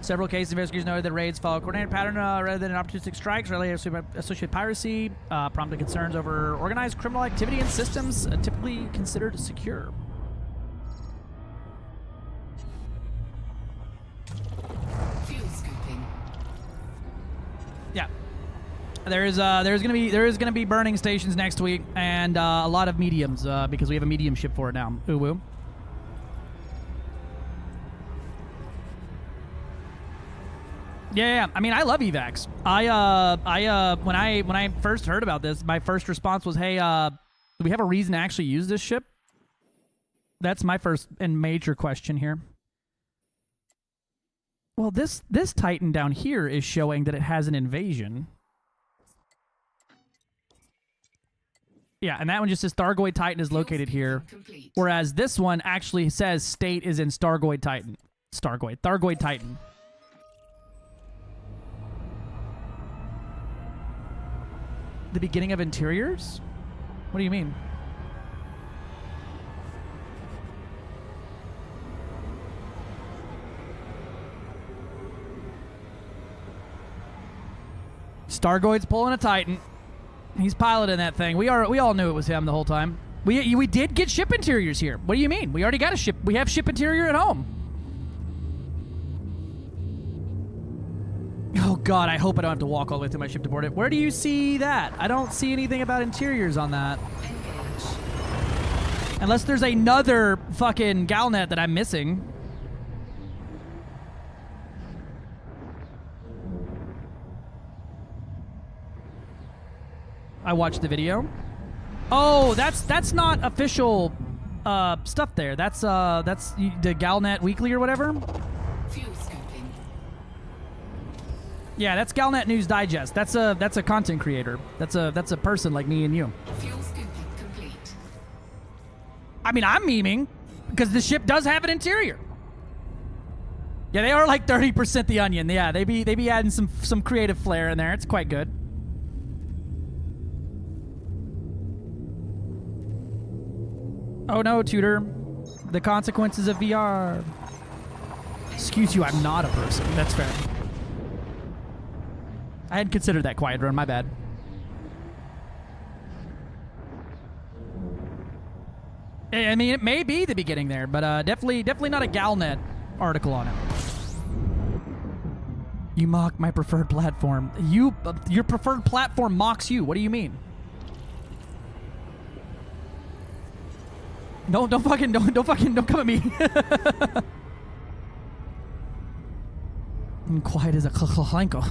Several cases, investigators noted that raids follow a coordinated pattern rather than opportunistic strikes related to associated piracy, prompting concerns over organized criminal activity in systems typically considered secure. Fuel scooping. Yeah, there is gonna be burning stations next week and a lot of mediums because we have a medium ship for it now. Ooh woo. Yeah. I mean, I love evacs. When I first heard about this, my first response was, "Hey, do we have a reason to actually use this ship?" That's my first and major question here. Well, this Titan down here is showing that it has an invasion. Yeah, and that one just says Thargoid Titan is located here, whereas this one actually says state is in Thargoid Titan. Thargoid Titan. The beginning of interiors? What do you mean? Stargoid's pulling a Titan. He's piloting that thing. We all knew it was him the whole time. We did get ship interiors here. What do you mean? We already got a ship. We have ship interior at home. Oh God, I hope I don't have to walk all the way through my ship to board it. Where do you see that? I don't see anything about interiors on that. Unless there's another fucking Galnet that I'm missing. I watched the video. Oh, that's not official stuff there. That's the Galnet Weekly or whatever. Fuel scoping. Yeah, that's Galnet News Digest. That's a content creator. That's a person like me and you. Fuel scoping complete. I mean, I'm memeing because the ship does have an interior. Yeah, they are like 30% the onion. Yeah, they be adding some creative flair in there. It's quite good. Oh no, Tutor. The consequences of VR. Excuse you, I'm not a person. That's fair. I hadn't considered that quiet run, my bad. I mean, it may be the beginning there, but definitely not a Galnet article on it. You mock my preferred platform. Your preferred platform mocks you. What do you mean? Don't come at me. I'm quiet as a chlanko.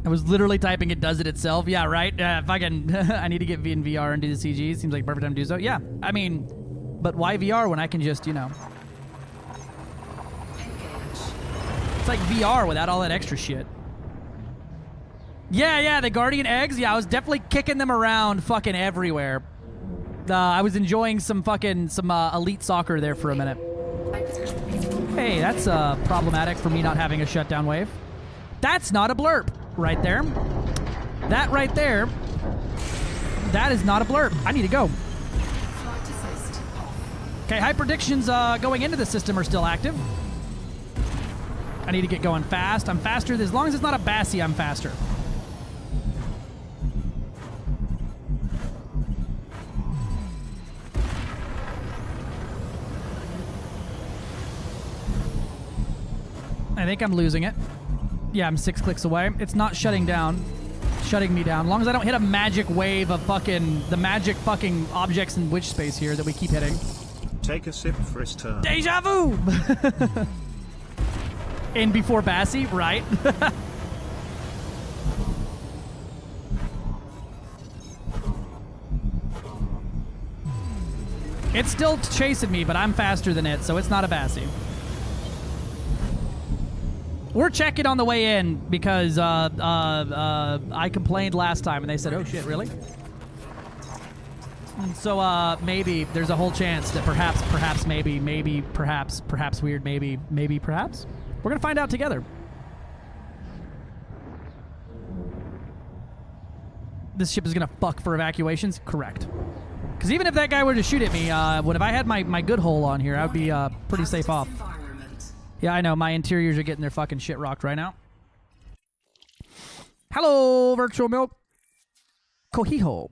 I was literally typing it does it itself. Yeah, right? Fucking I need to get in VR and do the CG. Seems like a perfect time to do so. Yeah, I mean, but why VR when I can just, you know. It's like VR without all that extra shit. Yeah, the Guardian eggs. Yeah, I was definitely kicking them around fucking everywhere. I was enjoying some elite soccer there for a minute. Hey, that's problematic for me not having a shutdown wave. That's not a blurb right there. That right there, that is not a blurb. I need to go. Okay, high predictions going into the system are still active. I need to get going fast. I'm faster. As long as it's not a Bassie, I'm faster. I think I'm losing it. Yeah, I'm 6 clicks away. It's not shutting me down. As long as I don't hit a magic wave of the magic fucking objects in witch space here that we keep hitting. Take a sip for his turn. Deja vu! In before Bassie, right? It's still chasing me, but I'm faster than it, so it's not a Bassie. We're checking on the way in because I complained last time and they said, "Oh shit, really?" And so maybe there's a whole chance that perhaps weird, maybe perhaps. We're gonna find out together. This ship is gonna fuck for evacuations. Correct. Because even if that guy were to shoot at me, if I had my good hole on here, I would be pretty safe off. Yeah, I know. My interiors are getting their fucking shit rocked right now. Hello, Virtual Milk. Cohijo.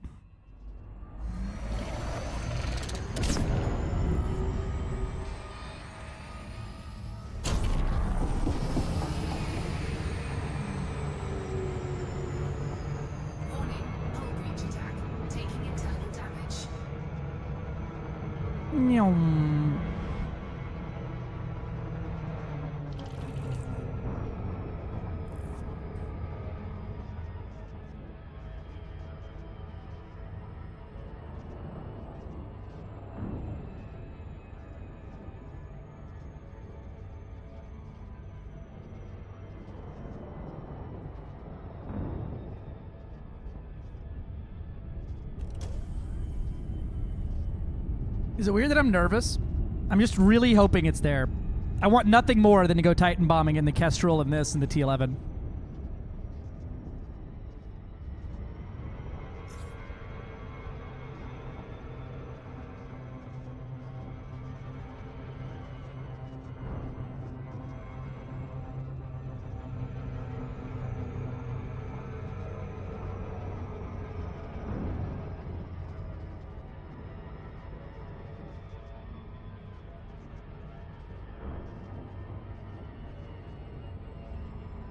Warning, hull breach attack. Taking internal damage. Nyum. Is it weird that I'm nervous? I'm just really hoping it's there. I want nothing more than to go Titan bombing in the Kestrel and this and the T-11.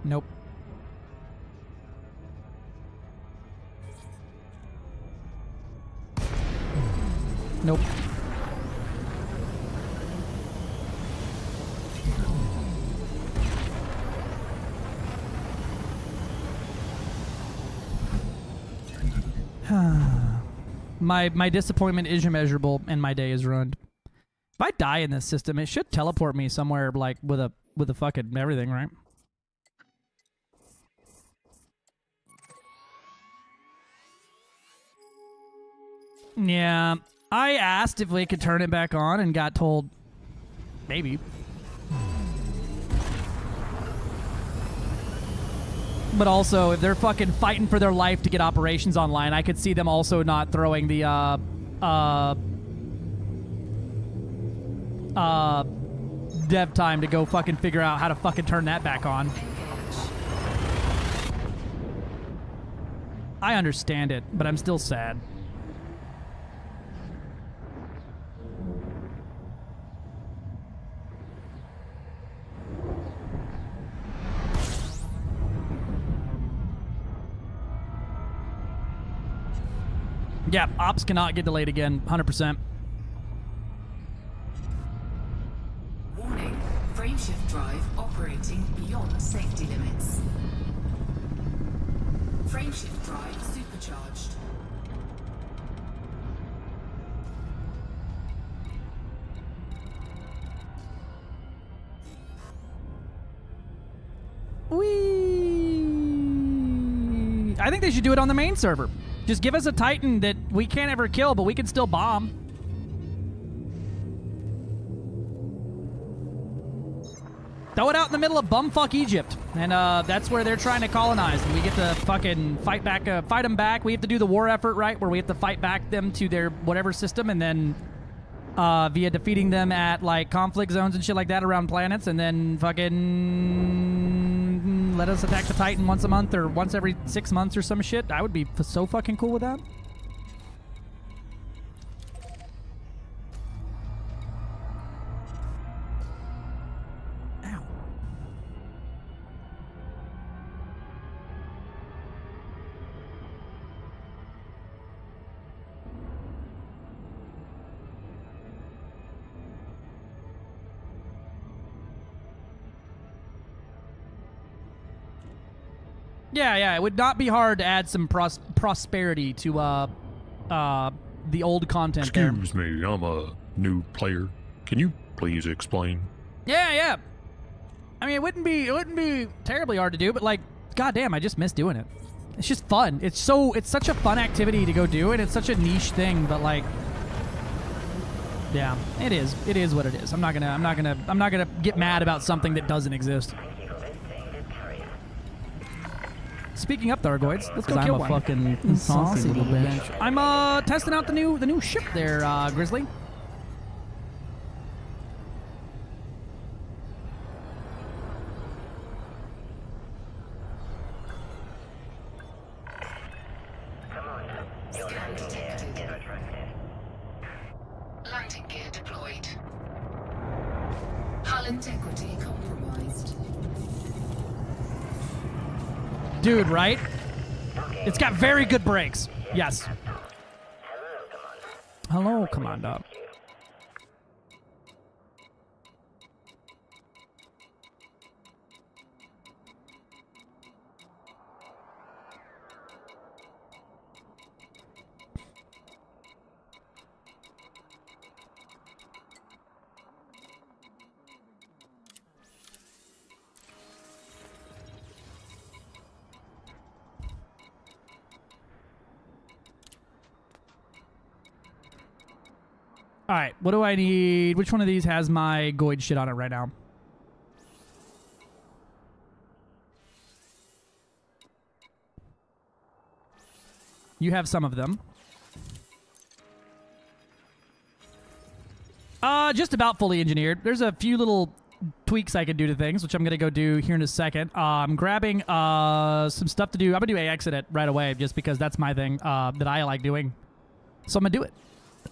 Nope. Nope. My disappointment is immeasurable, and my day is ruined. If I die in this system, it should teleport me somewhere like with a fucking everything, right? Yeah, I asked if we could turn it back on and got told maybe. But also, if they're fucking fighting for their life to get operations online, I could see them also not throwing the dev time to go fucking figure out how to fucking turn that back on. I understand it, but I'm still sad. Yeah, ops cannot get delayed again, 100%. Warning, frameshift drive operating beyond safety limits. Frameshift drive supercharged. Whee! I think they should do it on the main server. Just give us a Titan that we can't ever kill, but we can still bomb. Throw it out in the middle of bumfuck Egypt, and that's where they're trying to colonize, and we get to fucking fight them back. We have to do the war effort, right, where we have to fight back them to their whatever system, and then via defeating them at like conflict zones and shit like that around planets, and then fucking let us attack the Titan once a month or once every 6 months or some shit. I would be so fucking cool with that. Ow. Yeah, it would not be hard to add some prosperity to the old content. Excuse me, I'm a new player. Can you please explain? Yeah. I mean, it wouldn't be terribly hard to do, but like, goddamn, I just miss doing it. It's just fun. It's such a fun activity to go do, and it's such a niche thing. But like, yeah, it is. It is what it is. I'm not gonna get mad about something that doesn't exist. Speaking up, Thargoids, let's go kill one. I'm a fucking saucy little bitch. I'm testing out the new ship there, Grizzly. Scan detected. Landing gear deployed. Hull integrity compromised. Dude, right? It's got very good brakes. Yes. Hello, Commander. All right, what do I need? Which one of these has my Goid shit on it right now? You have some of them. Just about fully engineered. There's a few little tweaks I could do to things, which I'm going to go do here in a second. I'm grabbing some stuff to do. I'm going to do AX it right away just because that's my thing that I like doing. So I'm going to do it.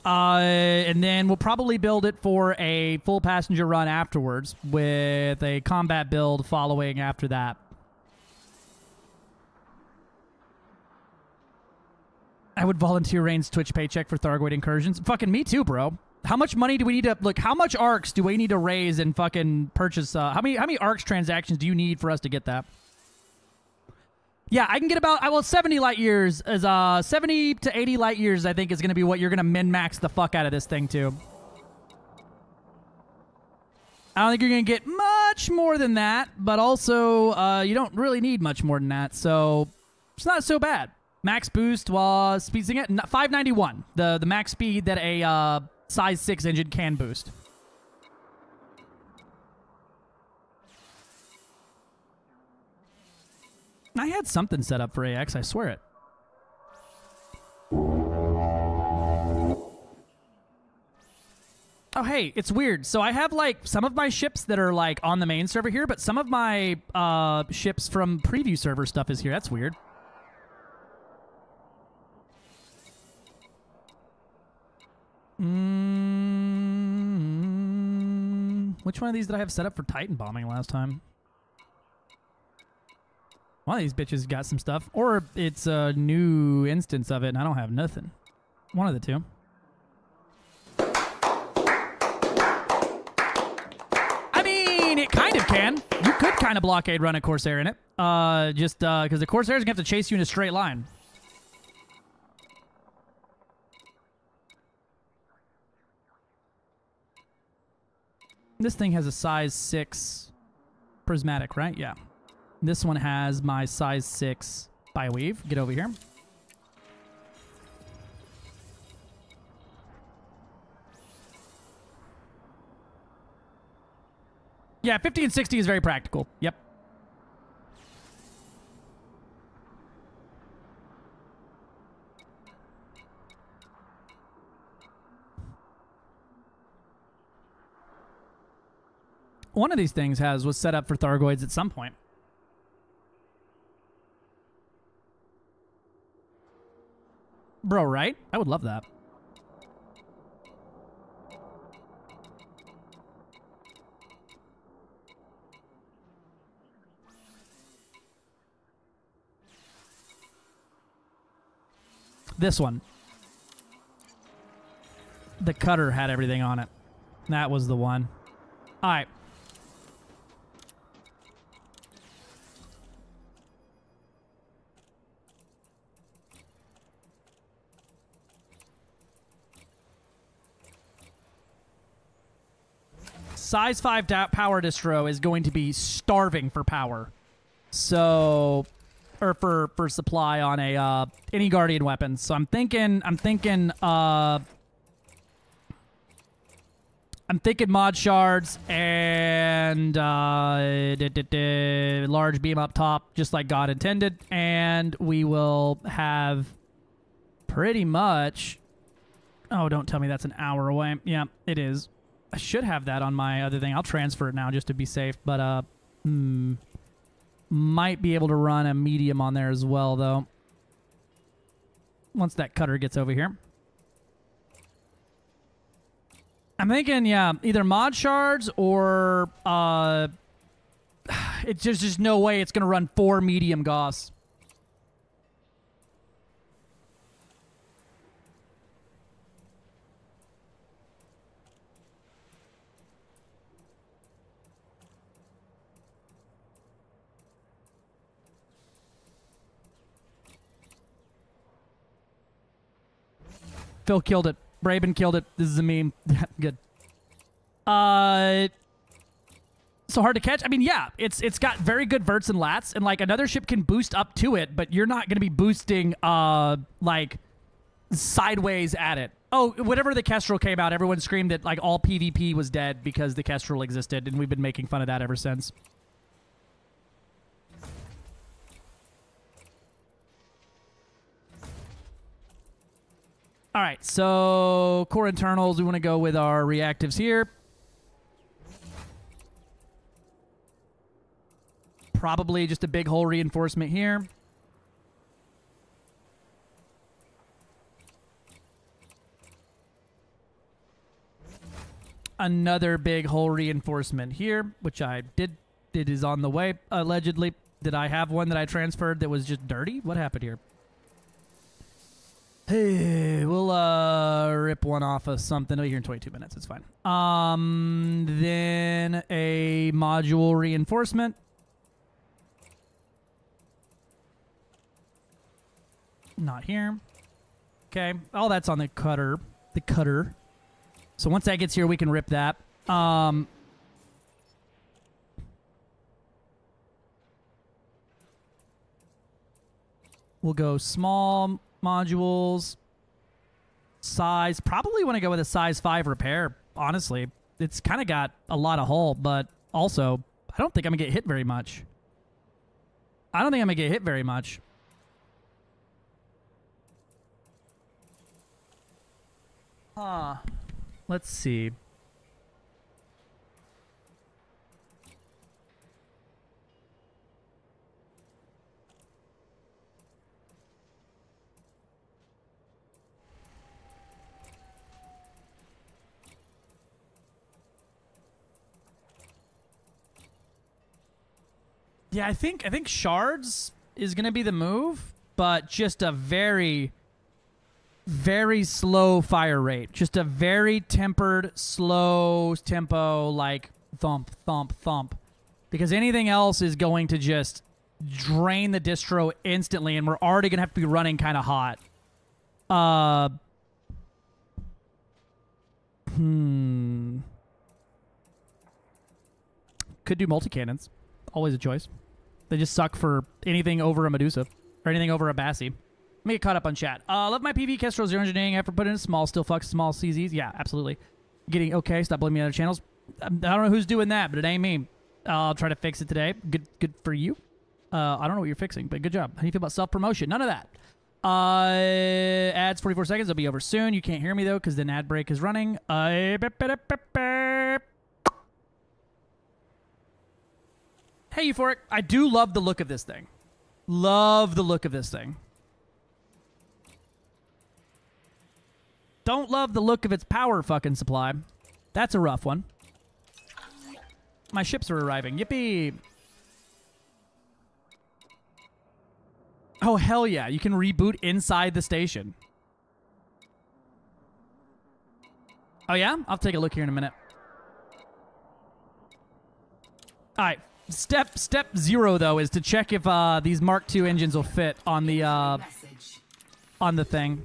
And then we'll probably build it for a full passenger run afterwards with a combat build following after that. I would volunteer Rain's Twitch paycheck for Thargoid incursions. Fucking me too, bro. How much money do we need to look? How much arcs do we need to raise and fucking purchase? How many arcs transactions do you need for us to get that? Yeah, I can get about 70 light years is 70 to 80 light years. I think is going to be what you're going to min max the fuck out of this thing too. I don't think you're going to get much more than that, but also you don't really need much more than that, so it's not so bad. Max boost was speeding it 591. The max speed that a size 6 engine can boost. I had something set up for AX, I swear it. Oh, hey, it's weird. So I have, like, some of my ships that are, like, on the main server here, but some of my ships from preview server stuff is here. That's weird. Which one of these did I have set up for Titan bombing last time? One of these bitches got some stuff. Or it's a new instance of it and I don't have nothing. One of the two. I mean, it kind of can. You could kind of blockade run a Corsair in it. Just because the Corsair is going to have to chase you in a straight line. This thing has a size 6 prismatic, right? Yeah. This one has my size 6 Bioweave. Get over here. Yeah, 50 and 60 is very practical. Yep. One of these things was set up for Thargoids at some point. Bro, right? I would love that. This one. The cutter had everything on it. That was the one. All right. Size 5 power distro is going to be starving for power. So, or for supply on a any Guardian weapon. So I'm thinking mod shards and large beam up top, just like God intended, and we will have pretty much. Oh, don't tell me that's an hour away. Yeah, it is. I should have that on my other thing. I'll transfer it now just to be safe, but might be able to run a medium on there as well, though. Once that cutter gets over here. I'm thinking, yeah, either mod shards or it's just no way it's going to run 4 medium Gauss. Phil killed it. Braben killed it. This is a meme. Good. So hard to catch. I mean, yeah, it's got very good verts and lats, and like another ship can boost up to it, but you're not going to be boosting like sideways at it. Oh, whenever the Kestrel came out, everyone screamed that like all PvP was dead because the Kestrel existed, and we've been making fun of that ever since. All right, so core internals, we want to go with our reactives here. Probably just a big hole reinforcement here. Another big hole reinforcement here, which I did. It is on the way, allegedly. Did I have one that I transferred that was just dirty? What happened here? Hey, we'll rip one off of something. It'll be here in 22 minutes. It's fine. Then a module reinforcement. Not here. Okay. All that's on the cutter. The cutter. So once that gets here, we can rip that. We'll go small modules. Size. Probably want to go with a size 5 repair, honestly. It's kind of got a lot of hull, but also, I don't think I'm going to get hit very much. Let's see. Yeah, I think shards is going to be the move, but just a very, very slow fire rate. Just a very tempered, slow tempo, like thump, thump, thump. Because anything else is going to just drain the distro instantly, and we're already going to have to be running kind of hot. Could do multi-cannons. Always a choice. They just suck for anything over a Medusa or anything over a Bassi. Let me get caught up on chat. Love my PV Kestrel Zero Engineering effort. Put in small, still fucks small CZs. Yeah, absolutely. Getting okay. Stop blaming other channels. I don't know who's doing that, but it ain't me. I'll try to fix it today. Good for you. I don't know what you're fixing, but good job. How do you feel about self-promotion? None of that. Ads 44 seconds. They'll be over soon. You can't hear me though because the ad break is running. Hey, Euphoric. I do love the look of this thing. Love the look of this thing. Don't love the look of its power fucking supply. That's a rough one. My ships are arriving. Yippee. Oh, hell yeah. You can reboot inside the station. Oh, yeah? I'll take a look here in a minute. All right. Step 0 though is to check if these Mark II engines will fit on the thing.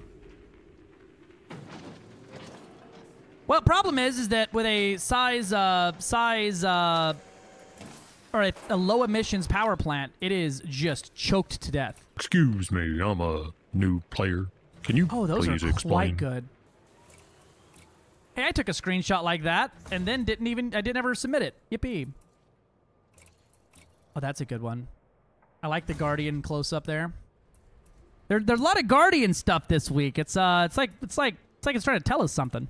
Well, problem is that with a size or a low emissions power plant, it is just choked to death. Excuse me, I'm a new player. Can you those please are explain? quite good. Hey, I took a screenshot like that and then I didn't ever submit it. Yippee. Oh, that's a good one. I like the Guardian close up there. There's a lot of Guardian stuff this week. It's like it's trying to tell us something.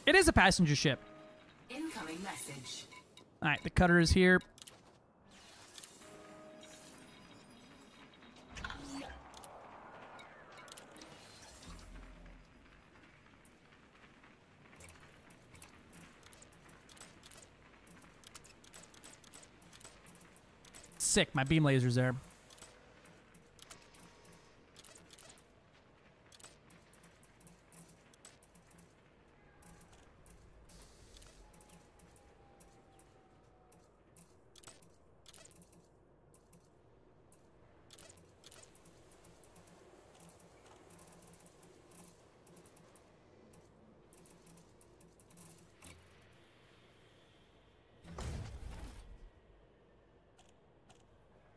It is a passenger ship. Incoming message. All right, the cutter is here. Sick, my beam laser's there.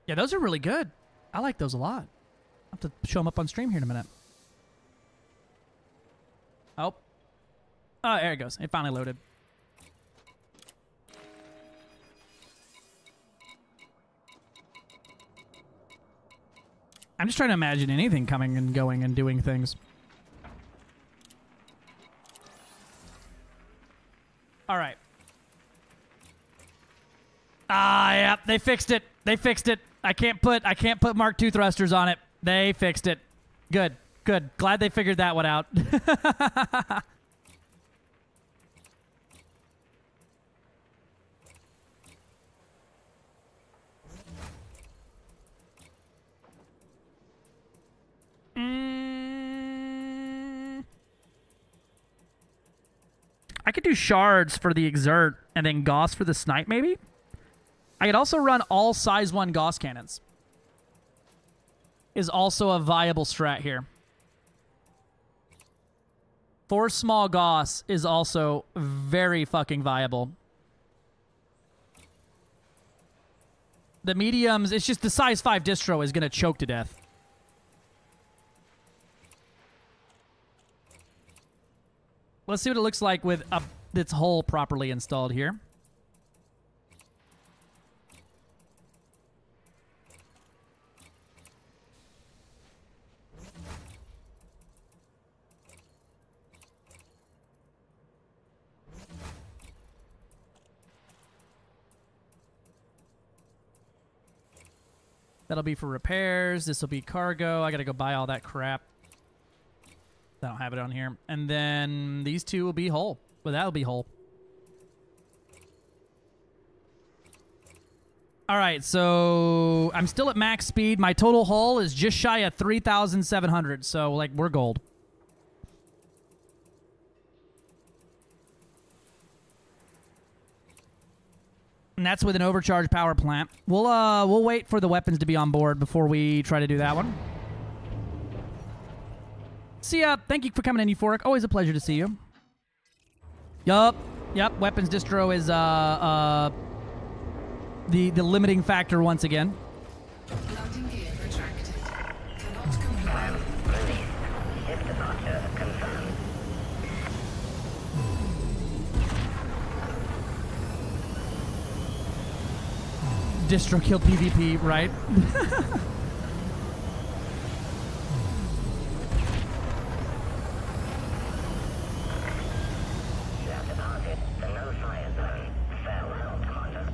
Yeah, those are really good. I like those a lot. I'll have to show them up on stream here in a minute. Oh. Oh, there it goes. It finally loaded. I'm just trying to imagine anything coming and going and doing things. All right. Yeah, they fixed it. They fixed it. I can't put Mark II thrusters on it. They fixed it. Good. Good. Glad they figured that one out. I could do shards for the exert and then Gauss for the snipe, maybe? I could also run all size 1 Gauss cannons. Is also a viable strat here. 4 small Gauss is also very fucking viable. The mediums, it's just the size 5 distro is going to choke to death. Let's see what it looks like with its hull properly installed here. That'll be for repairs. This will be cargo. I gotta go buy all that crap. I don't have it on here. And then these two will be whole. Well, that'll be whole. All right, so I'm still at max speed. My total hull is just shy of 3,700. So, like, we're gold. And that's with an overcharged power plant. We'll wait for the weapons to be on board before we try to do that one. See ya. Thank you for coming in, Euphoric. Always a pleasure to see you. Yup. Yep. Weapons distro is the limiting factor once again. Landing gear retracted. Cannot comply. Ship departure confirmed. Distro kill PvP, right? You have departed the no-fire zone. Farewell, Commander.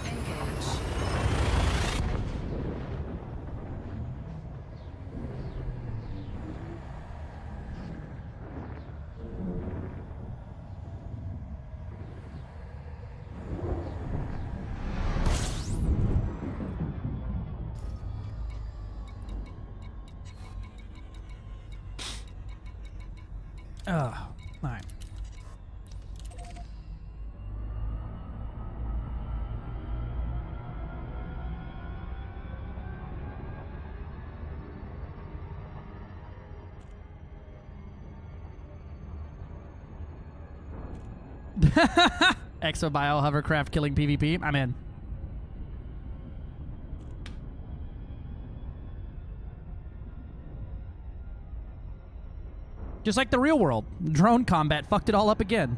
Engage. All right. Exobio hovercraft killing PvP. I'm in. Just like the real world. Drone combat fucked it all up again.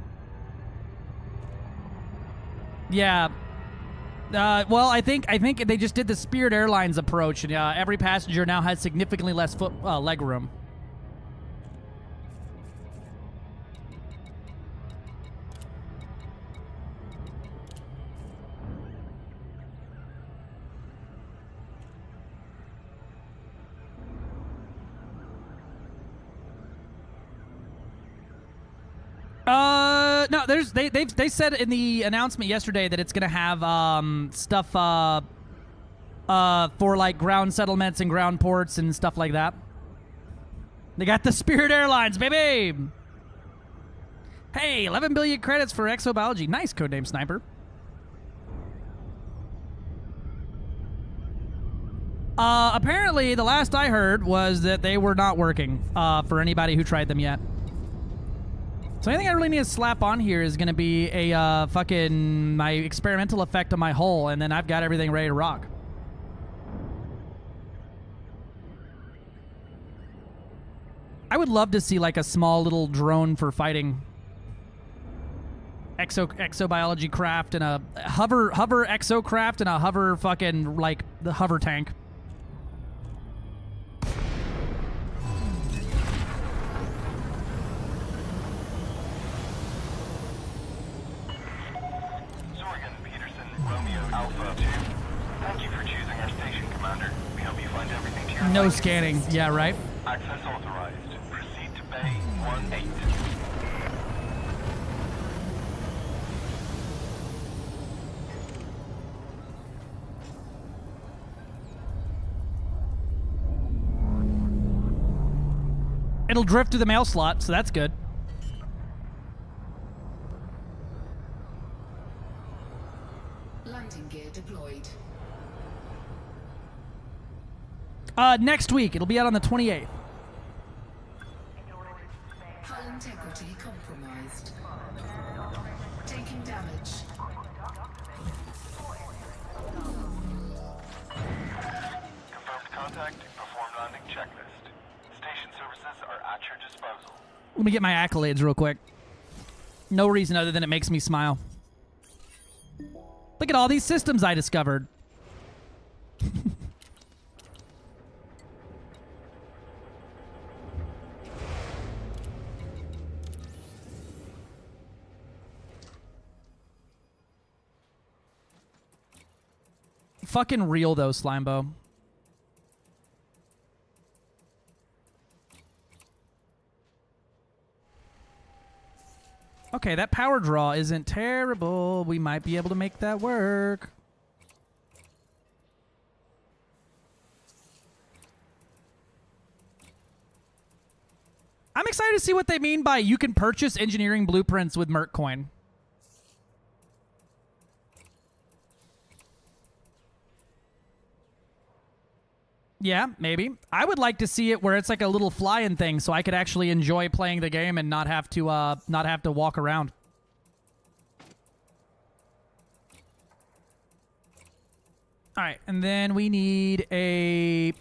Yeah. Well, I think they just did the Spirit Airlines approach, and every passenger now has significantly less leg room. No, they said in the announcement yesterday that it's gonna have stuff for like ground settlements and ground ports and stuff like that. They got the Spirit Airlines, baby. Hey, 11 billion credits for exobiology. Nice codename Sniper. Apparently, the last I heard was that they were not working for anybody who tried them yet. So anything I really need to slap on here is going to be a fucking my experimental effect on my hull, and then I've got everything ready to rock. I would love to see like a small little drone for fighting. Exobiology craft and a hover exocraft and a hover fucking like the hover tank. Alpha 2. Thank you for choosing our station, Commander. We hope you find everything to your No liking. scanning. Yeah, right? Access authorized. Proceed to Bay 18. It'll drift through the mail slot, so that's good. Landing gear deployed. Next week. It'll be out on the 28th. Hull integrity compromised. Taking damage. Confirmed contact. Performed landing checklist. Station services are at your disposal. Let me get my accolades real quick. No reason other than it makes me smile. Look at all these systems I discovered. Fucking real though, Slimebo. Okay, that power draw isn't terrible. We might be able to make that work. I'm excited to see what they mean by you can purchase engineering blueprints with Merc coin. Yeah, maybe. I would like to see it where it's like a little flying thing, so I could actually enjoy playing the game and not have to walk around. All right, and then we need a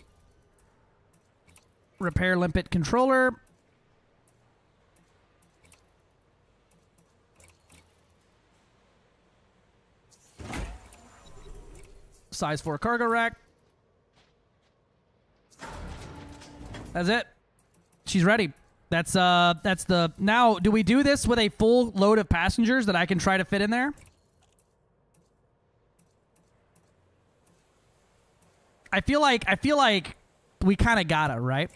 repair limpet controller. Size 4 cargo rack. That's it. She's ready. That's the... Now, do we do this with a full load of passengers that I can try to fit in there? I feel like we kind of gotta, right?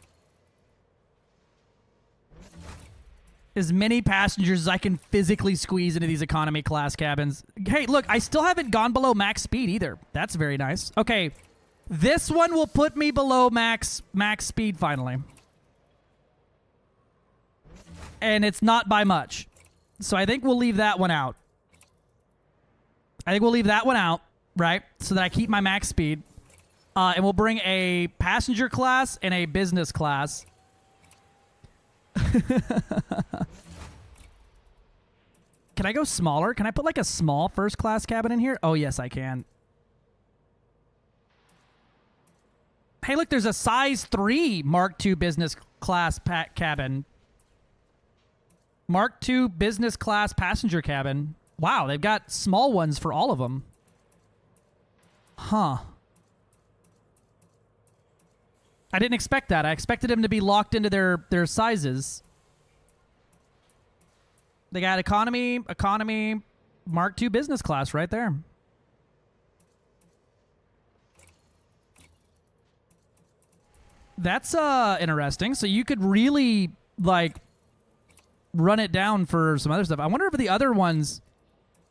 As many passengers as I can physically squeeze into these economy class cabins. Hey, look, I still haven't gone below max speed either. That's very nice. Okay. This one will put me below max speed finally. And it's not by much. So I think we'll leave that one out. Right? So that I keep my max speed. And we'll bring a passenger class and a business class. Can I go smaller? Can I put like a small first class cabin in here? Oh, yes, I can. Hey, look, there's a size 3 Mark II business class cabin. Mark II business class passenger cabin. Wow, they've got small ones for all of them. Huh. I didn't expect that. I expected them to be locked into their sizes. They got economy, Mark II business class right there. That's interesting. So you could really like run it down for some other stuff. I wonder if the other ones,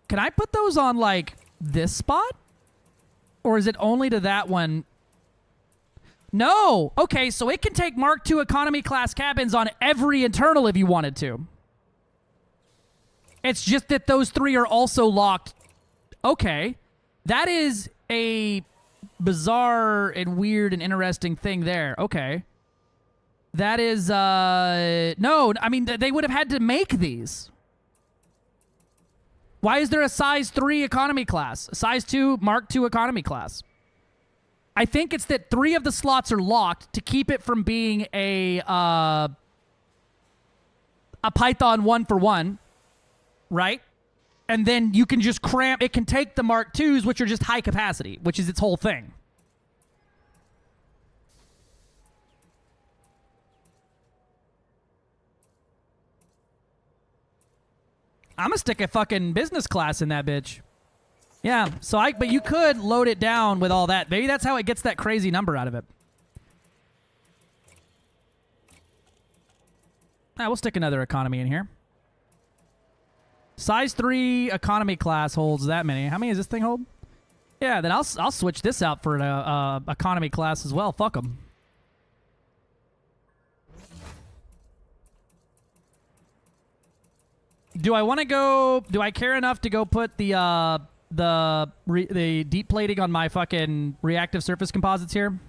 can I put those on like this spot? Or is it only to that one? No. Okay, so it can take Mark II economy class cabins on every internal if you wanted to. It's just that those 3 are also locked. Okay. That is a bizarre and weird and interesting thing there. Okay. That is, no, I mean, they would have had to make these. Why is there a size 3 economy class? A size 2 Mark II economy class? I think it's that 3 of the slots are locked to keep it from being a Python 1-for-1, right? And then you can just cramp. It can take the Mark IIs, which are just high capacity, which is its whole thing. I'm gonna stick a fucking business class in that bitch. Yeah, so but you could load it down with all that. Maybe that's how it gets that crazy number out of it. We'll stick another economy in here. Size 3 economy class holds that many. How many does this thing hold? Yeah, then I'll switch this out for an economy class as well. Fuck them. Do I want to go? Do I care enough to go put the deep plating on my fucking reactive surface composites here?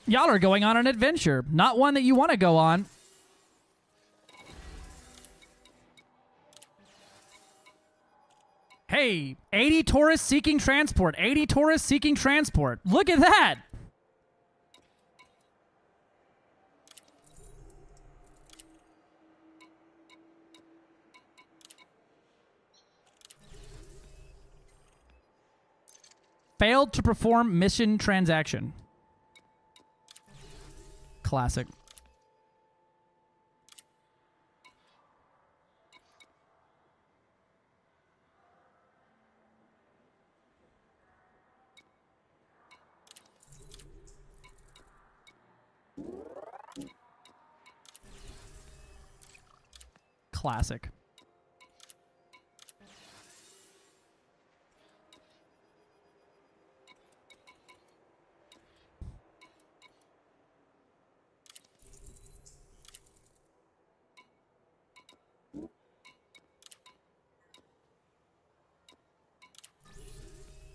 Y'all are going on an adventure, not one that you want to go on. Hey, 80 tourists seeking transport. 80 tourists seeking transport. Look at that. Failed to perform mission transaction. Classic. Classic.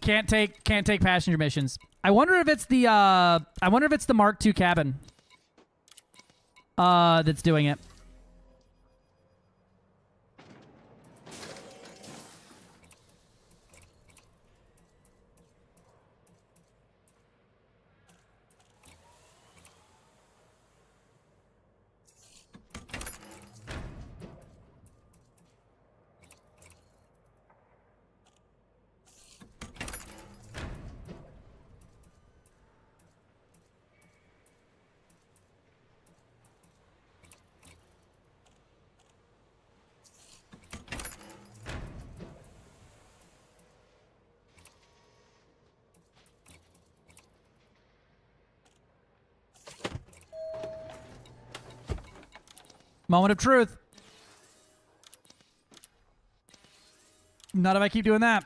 Can't take passenger missions. I wonder if it's the Mark II cabin that's doing it. Moment of truth. Not if I keep doing that.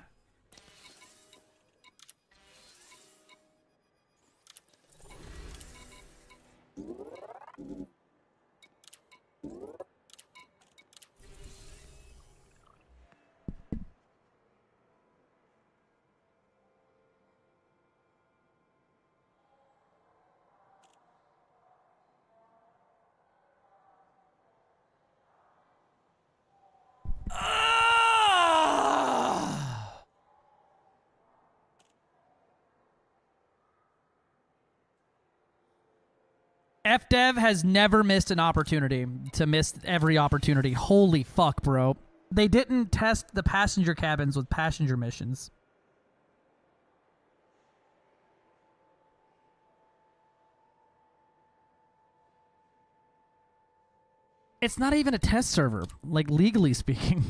FDev has never missed an opportunity to miss every opportunity. Holy fuck, bro. They didn't test the passenger cabins with passenger missions. It's not even a test server, like legally speaking.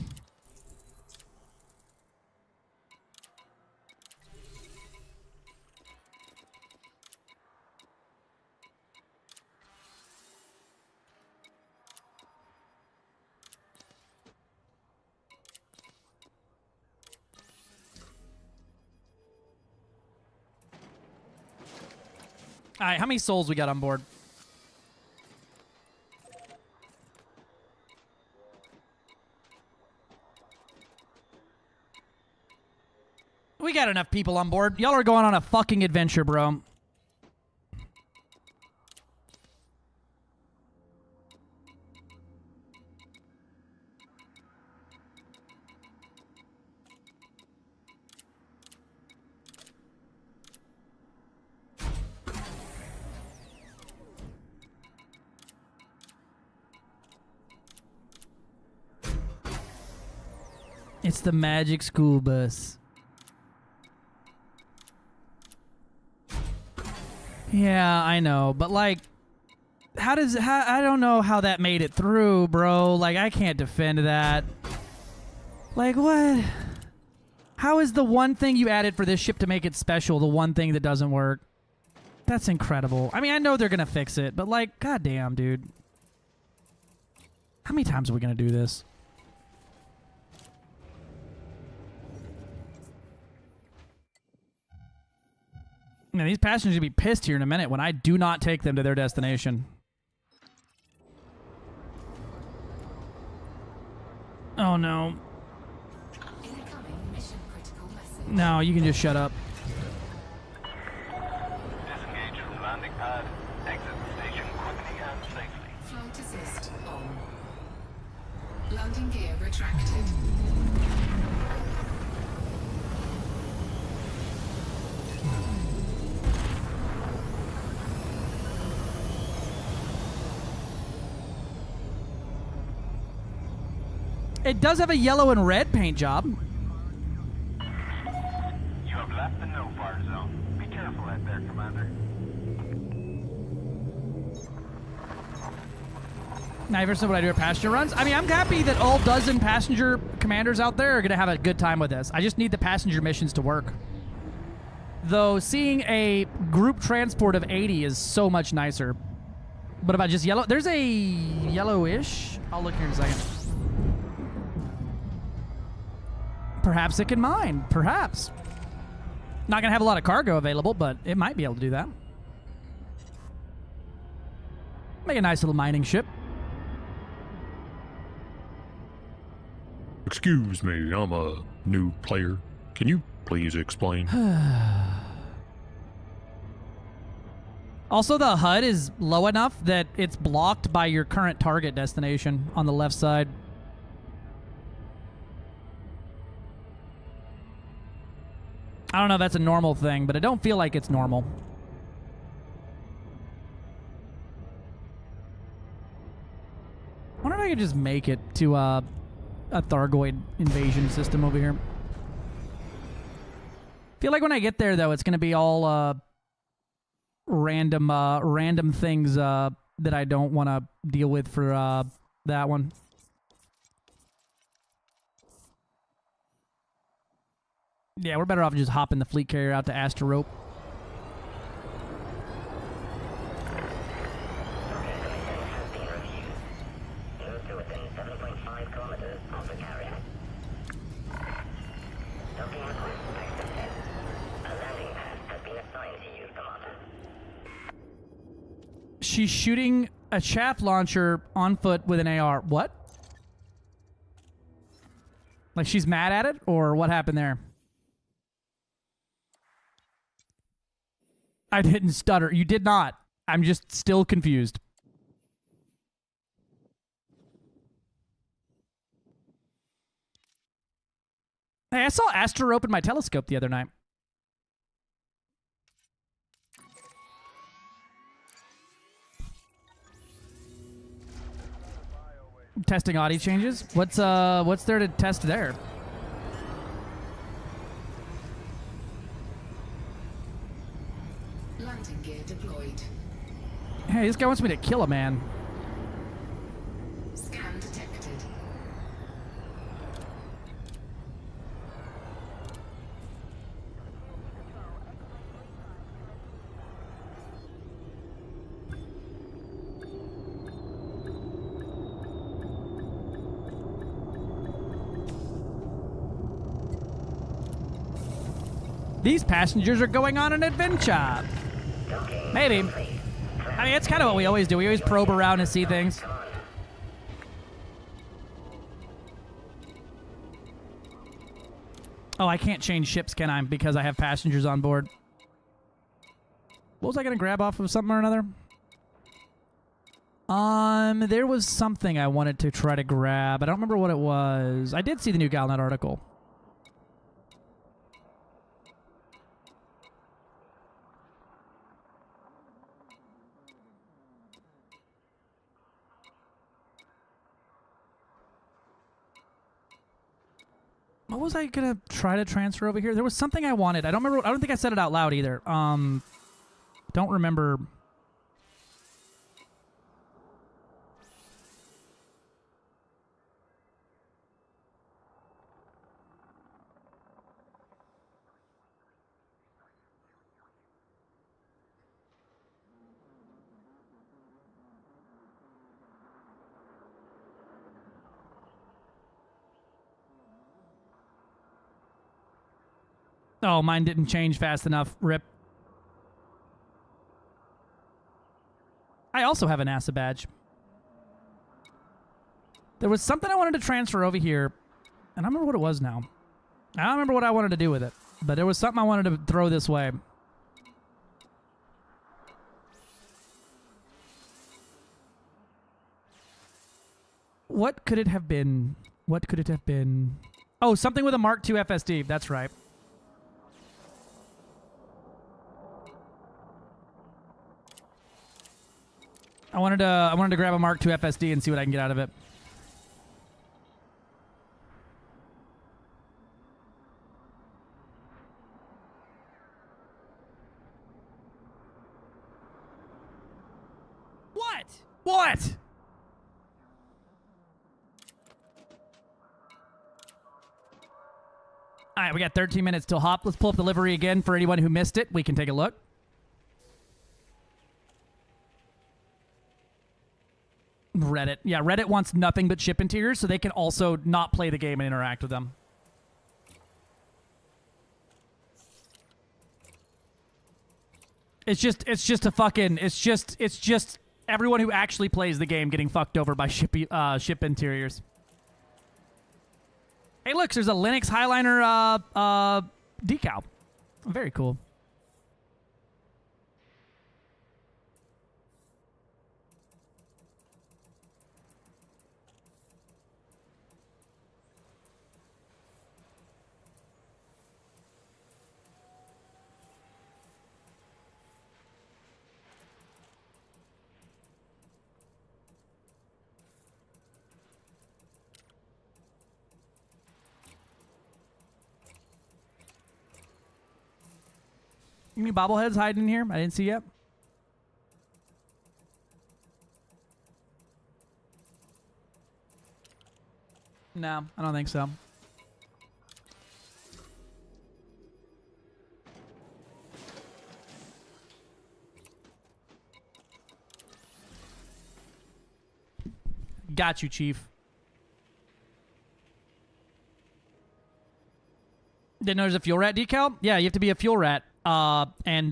All right, how many souls we got on board? We got enough people on board. Y'all are going on a fucking adventure, bro. It's the magic school bus. Yeah, I know, but like, I don't know how that made it through, bro. Like, I can't defend that. Like, what? How is the one thing you added for this ship to make it special the one thing that doesn't work? That's incredible. I mean, I know they're gonna fix it, but like, goddamn, dude. How many times are we gonna do this? Man, these passengers will be pissed here in a minute when I do not take them to their destination. Oh no. Incoming mission critical message. No, you can just shut up. Disengage from landing pad. Exit the station quickly and safely. Flight assist on. Landing gear retracted. It does have a yellow and red paint job. You have left the no-fire zone. Be careful out there, Commander. Now, you ever seen what I do at passenger runs? I mean, I'm happy that all dozen passenger commanders out there are going to have a good time with this. I just need the passenger missions to work. Though, seeing a group transport of 80 is so much nicer. What about just yellow? There's a yellowish. I'll look here in a second. Perhaps it can mine. Perhaps. Not going to have a lot of cargo available, but it might be able to do that. Make a nice little mining ship. Excuse me, I'm a new player. Can you please explain? Also, the HUD is low enough that it's blocked by your current target destination on the left side. I don't know if that's a normal thing, but I don't feel like it's normal. I wonder if I could just make it to a Thargoid invasion system over here. Feel like when I get there, though, it's going to be all random things that I don't want to deal with for that one. Yeah, we're better off just hopping the fleet carrier out to Asterope. Move to within 7.5 kilometers of the carrier. Docking request accepted. A landing pad has been assigned to you, Commander. She's shooting a chaff launcher on foot with an AR. What? Like she's mad at it? Or what happened there? I didn't stutter. You did not. I'm just still confused. Hey, I saw Asterope in my telescope the other night. Testing audio changes. What's there to test there? Landing gear deployed. Hey, this guy wants me to kill a man. Scan detected. These passengers are going on an adventure. Maybe. I mean, it's kind of what we always do. We always probe around and see things. Oh, I can't change ships, can I? Because I have passengers on board. What was I going to grab off of something or another? There was something I wanted to try to grab. I don't remember what it was. I did see the new Galnet article. What was I gonna try to transfer over here? There was something I wanted. I don't remember. I don't think I said it out loud either. Don't remember. Oh, mine didn't change fast enough. Rip. I also have a NASA badge. There was something I wanted to transfer over here, and I don't remember what it was now. I don't remember what I wanted to do with it, but there was something I wanted to throw this way. What could it have been? What could it have been? Oh, something with a Mark II FSD. That's right. I wanted to grab a Mark II FSD and see what I can get out of it. What? What? All right, we got 13 minutes till hop. Let's pull up the livery again for anyone who missed it. We can take a look. Reddit. Yeah, Reddit wants nothing but ship interiors, so they can also not play the game and interact with them. It's just a fucking, it's just everyone who actually plays the game getting fucked over by ship interiors. Hey, look, there's a LYNX Highliner decal. Very cool. Any bobbleheads hiding in here? I didn't see yet. No, I don't think so. Got you, Chief. Didn't know there's a fuel rat decal? Yeah, you have to be a fuel rat. And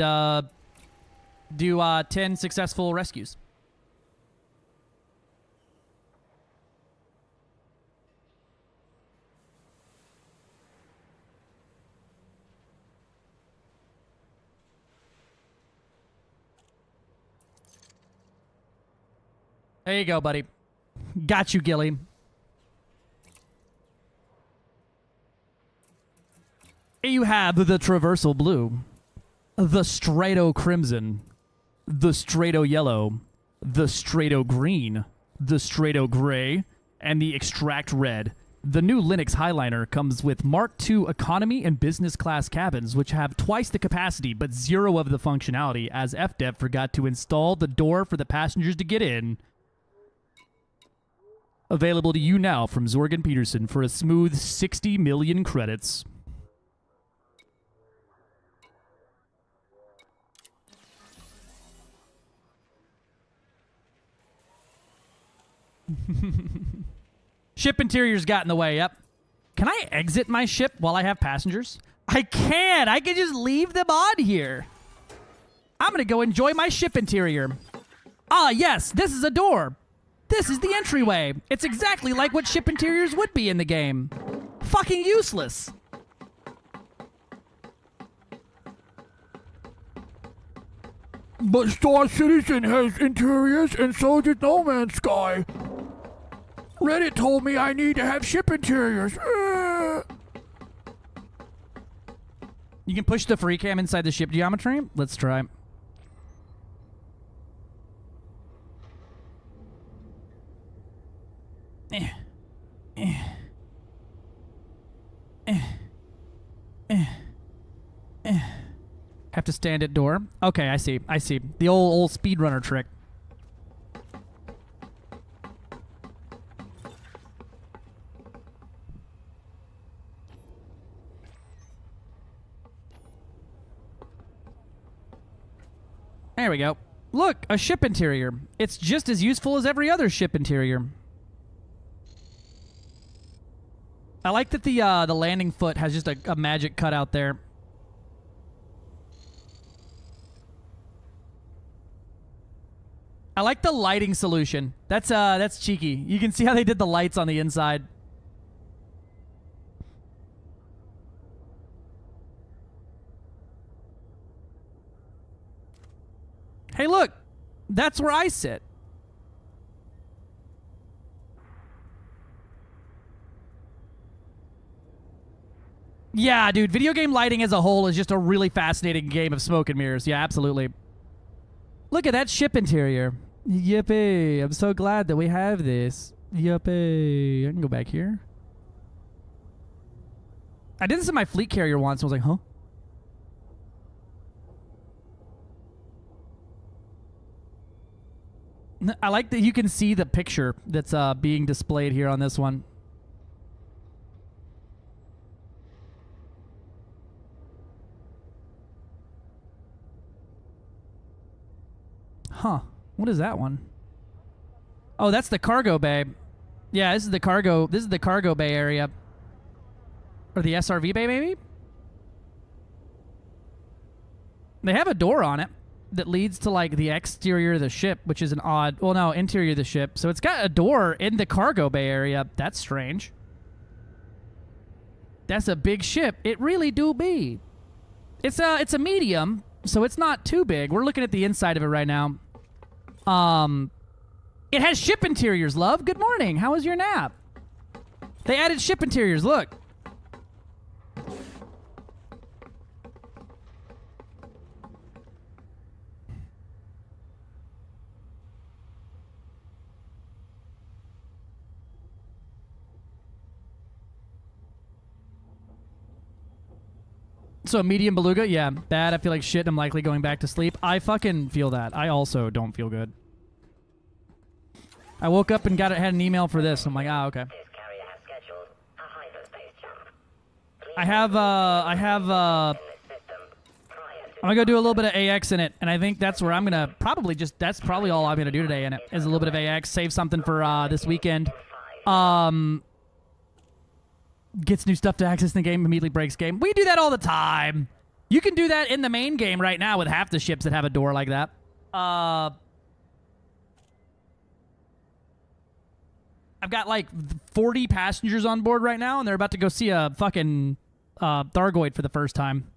do 10 successful rescues. There you go, buddy. Got you, Gilly. You have the Traversal Blue, the Strato Crimson, the Strato Yellow, the Strato Green, the Strato Gray, and the Extract Red. The new LYNX Highliner comes with Mark II economy and business class cabins, which have twice the capacity but zero of the functionality, as FDev forgot to install the door for the passengers to get in. Available to you now from Zorgan Peterson for a smooth 60 million credits. Ship interiors got in the way, yep. Can I exit my ship while I have passengers? I can! I can just leave them on here. I'm gonna go enjoy my ship interior. Ah, yes, this is a door. This is the entryway. It's exactly like what ship interiors would be in the game. Fucking useless. But Star Citizen has interiors, and so did No Man's Sky. Reddit told me I need to have ship interiors. You can push the free cam inside the ship geometry? Let's try. Have to stand at door. Okay, I see. I see. The old speedrunner trick. There we go. Look, a ship interior. It's just as useful as every other ship interior. I like that the landing foot has just a magic cutout there. I like the lighting solution. That's cheeky. You can see how they did the lights on the inside. Hey, look. That's where I sit. Yeah, dude, video game lighting as a whole is just a really fascinating game of smoke and mirrors. Yeah, absolutely. Look at that ship interior. Yippee. I'm so glad that we have this. Yippee. I can go back here. I did this in my fleet carrier once. I was like, huh? I like that you can see the picture that's being displayed here on this one. Huh. What is that one? Oh, that's the cargo bay. Yeah, this is the cargo bay area. Or the SRV bay, maybe? They have a door on it that leads to, like, the exterior of the ship, which is an odd... Well, no, interior of the ship. So it's got a door in the cargo bay area. That's strange. That's a big ship. It really do be. It's a medium, so it's not too big. We're looking at the inside of it right now. It has ship interiors, love. Good morning. How was your nap? They added ship interiors. Look. So a medium beluga? Yeah, bad. I feel like shit. I'm likely going back to sleep. I fucking feel that. I also don't feel good. I woke up and had an email for this. I'm like, ah, okay. This carrier has scheduled a hyperspace jump. I'm gonna go do a little bit of AX in it, and I think that's where I'm gonna that's probably all I'm gonna do today in it, is a little bit of AX, save something for this weekend. Gets new stuff to access in the game, immediately breaks game. We do that all the time. You can do that in the main game right now with half the ships that have a door like that. I've got like 40 passengers on board right now, and they're about to go see a fucking Thargoid for the first time.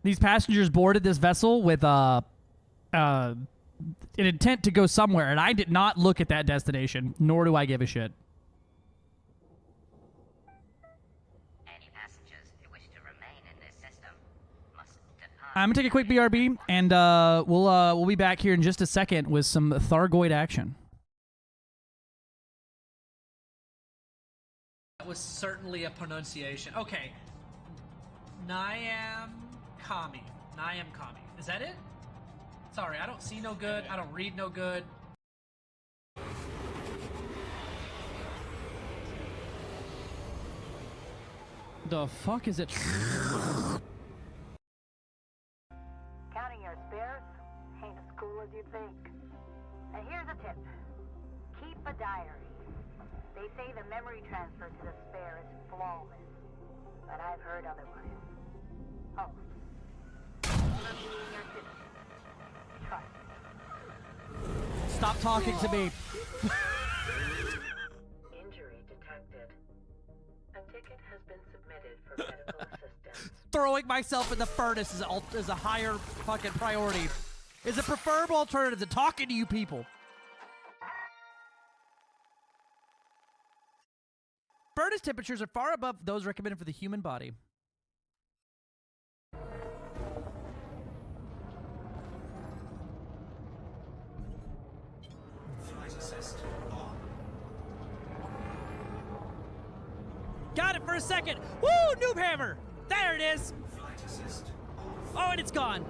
These passengers boarded this vessel with an intent to go somewhere, and I did not look at that destination, nor do I give a shit. Any passengers who wish to remain in this system must depart. I'm gonna take a quick BRB, and we'll be back here in just a second with some Thargoid action. That was certainly a pronunciation. Okay, Niam Kami. Is that it? Sorry, I don't see no good. I don't read no good. The fuck is it? Counting your spares ain't as cool as you think. And here's a tip. Keep a diary. They say the memory transfer to the spare is flawless, but I've heard otherwise. Oh. Trust. Stop talking to me. Injury detected. A ticket has been submitted for medical assistance. Throwing myself in the furnace is a higher fucking priority. Is a preferable alternative to talking to you people. Furnace temperatures are far above those recommended for the human body. Got it for a second. Woo, noob hammer. There it is. Oh, and it's gone.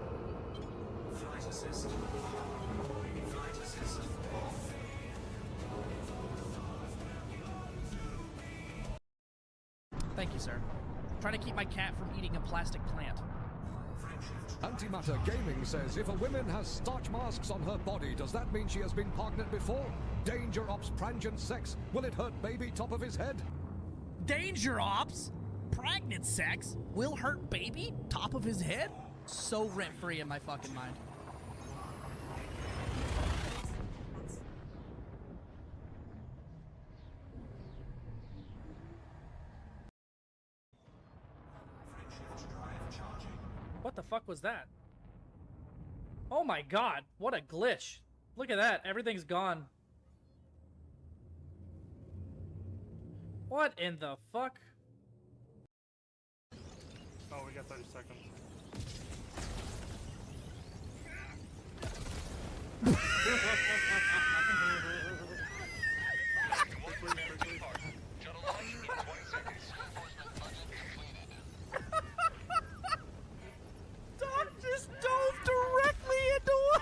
Thank you, sir. Trying to keep my cat from eating a plastic plant. Antimatter Gaming says if a woman has starch masks on her body, does that mean she has been pregnant before? Danger Ops Prangent Sex. Will it hurt baby top of his head? Danger Ops? Pregnant sex? Will hurt baby? Top of his head? So rent-free in my fucking mind. What the fuck was that? Oh my god, what a glitch. Look at that, everything's gone. What in the fuck? Oh, we got 30 seconds. Doc just dove directly into one.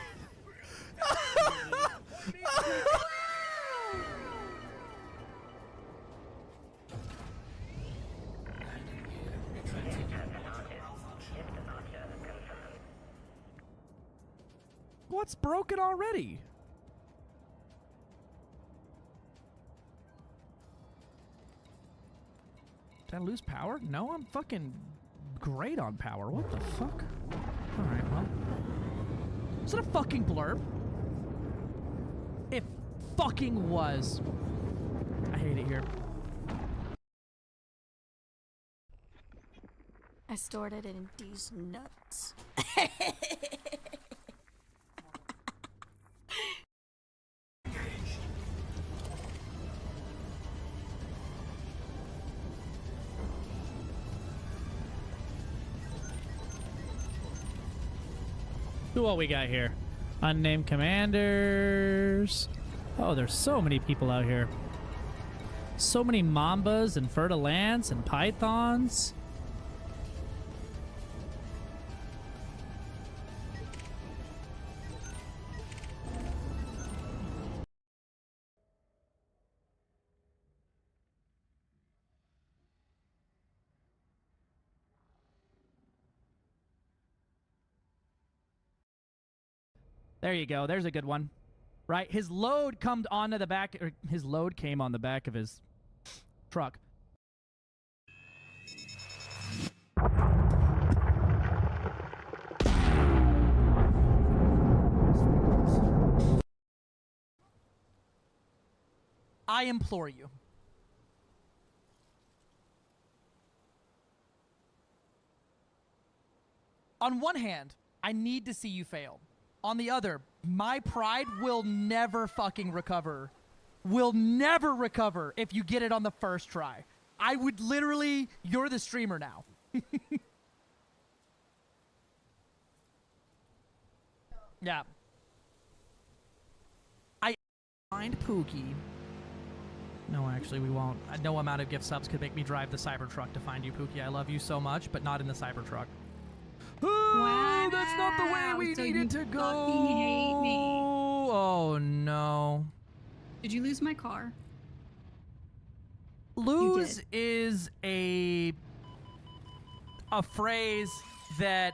What's broken already? Did I lose power? No, I'm fucking great on power. What the fuck? Alright, well. Is it a fucking blurb? It fucking was. I hate it here. I stored it in these nuts. Who all we got here? Unnamed commanders. Oh, there's so many people out here. So many mambas and fertilants and pythons. There you go. There's a good one. Right? His load comes onto the back, or his load came on the back of his truck. I implore you. On one hand, I need to see you fail. On the other, my pride will never fucking recover. Will never recover if you get it on the first try. I would literally, you're the streamer now. Yeah. I find Pookie. No, actually, we won't. No amount of gift subs could make me drive the Cybertruck to find you, Pookie. I love you so much, but not in the Cybertruck. Wow, that's not the way we so needed you to go. fucking hate me. Oh no. Did you lose my car? Lose is a phrase that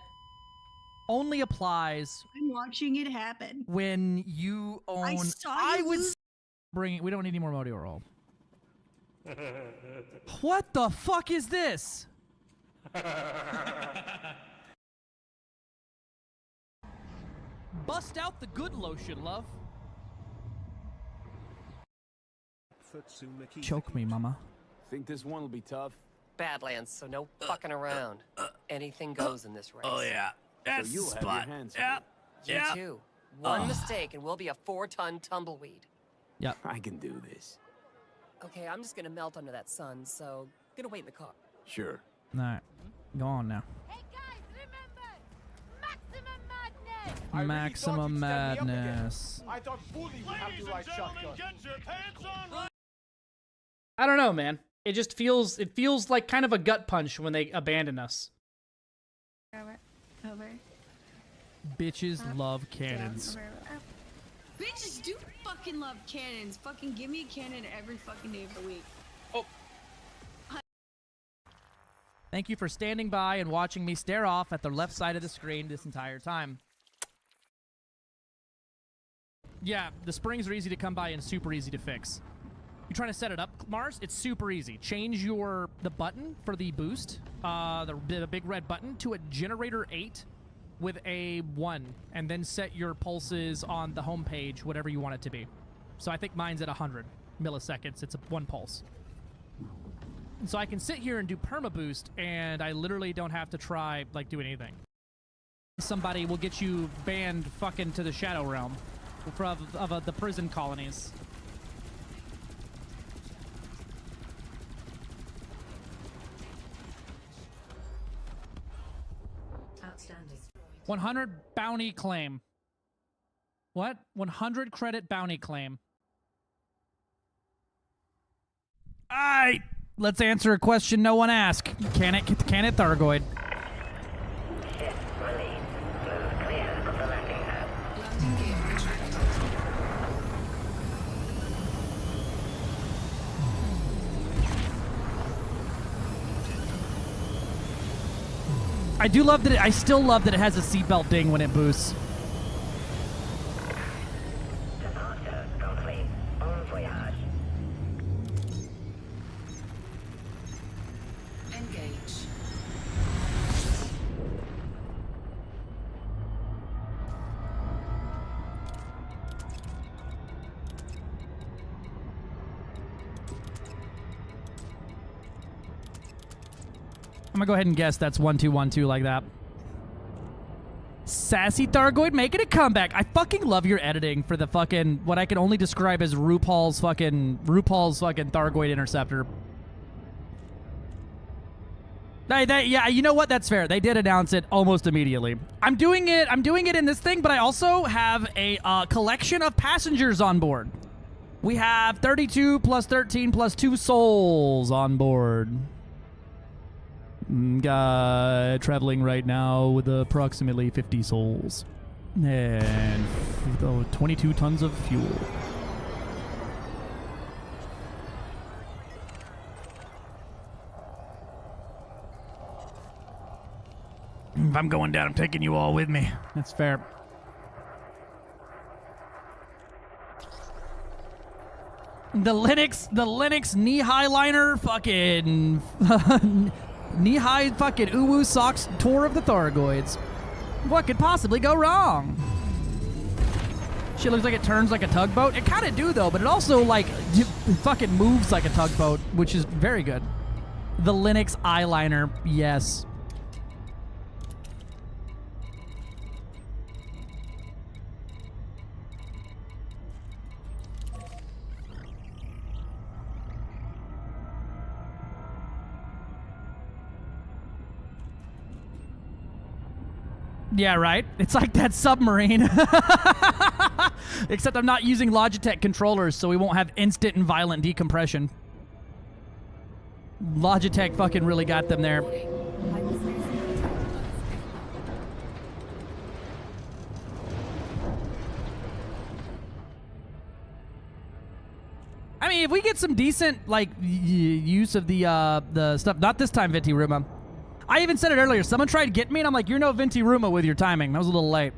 only applies I'm watching it happen. when you own. I would bring it. We don't need any more Modi roll. What the fuck is this? Bust out the good lotion, love. Choke me, mama. Think this one will be tough? Badlands, so no fucking around. Anything goes in this race. Oh yeah, that's the spot. Yeah. You too. One mistake and we'll be a 4-ton tumbleweed. Yep. I can do this. Okay, I'm just gonna melt under that sun, so gonna wait in the car. Sure. Alright. Go on now. Hey guys, remember! Maximum madness! Maximum madness. I thought Bully would have to ride shotgun. I don't know, man. It just feels like kind of a gut punch when they abandon us. Over. Bitches love cannons. Down, over, up. Bitches do fucking love cannons. Fucking give me a cannon every fucking day of the week. Oh. Thank you for standing by and watching me stare off at the left side of the screen this entire time. Yeah, the springs are easy to come by and super easy to fix. You're trying to set it up, Mars? It's super easy. Change the button for the boost, the big red button, to a generator 8 with a 1, and then set your pulses on the home page, whatever you want it to be. So I think mine's at 100 milliseconds. It's a 1 pulse. So I can sit here and do perma boost, and I literally don't have to try, like, do anything. Somebody will get you banned fucking to the Shadow Realm of the prison colonies. Outstanding. 100 bounty claim. What? 100 credit bounty claim. Alright, let's answer a question no one asked. Can it Thargoid? I do love that I still love that it has a seatbelt ding when it boosts. Engage. I'm gonna go ahead and guess that's 1212 like that. Sassy Thargoid making a comeback. I fucking love your editing for the fucking what I can only describe as RuPaul's fucking Thargoid interceptor. Yeah, you know what? That's fair. They did announce it almost immediately. I'm doing it in this thing, but I also have a collection of passengers on board. We have 32 plus 13 plus 2 souls on board. Guy traveling right now with approximately 50 souls and 22 tons of fuel. If I'm going down, I'm taking you all with me. That's fair. The LYNX Highliner fucking knee-high fucking uwu socks tour of the Thargoids. What could possibly go wrong? Shit looks like it turns like a tugboat. It kind of do though, but it also like fucking moves like a tugboat, which is very good. The LYNX Highliner, yes. Yeah, right? It's like that submarine. Except I'm not using Logitech controllers, so we won't have instant and violent decompression. Logitech fucking really got them there. I mean, if we get some decent, like, use of the stuff, not this time, Venti Ruma. I even said it earlier. Someone tried to get me, and I'm like, you're no Venti Ruma with your timing. That was a little late.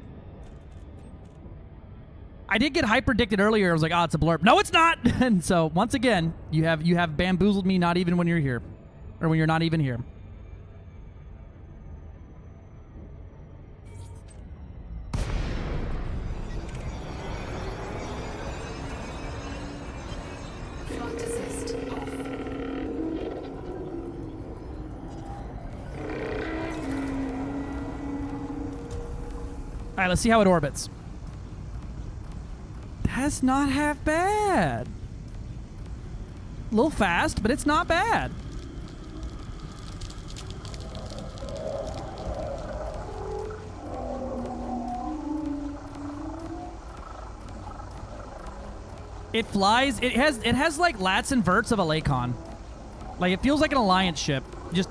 I did get hyper-addicted earlier. I was like, oh, it's a blurb. No, it's not! And so, once again, you have bamboozled me not even when you're here. Or when you're not even here. Flight assist off. All right, let's see how it orbits. That's not half bad. A little fast, but it's not bad. It flies. It has like lats and verts of a Lakon. Like it feels like an Alliance ship, just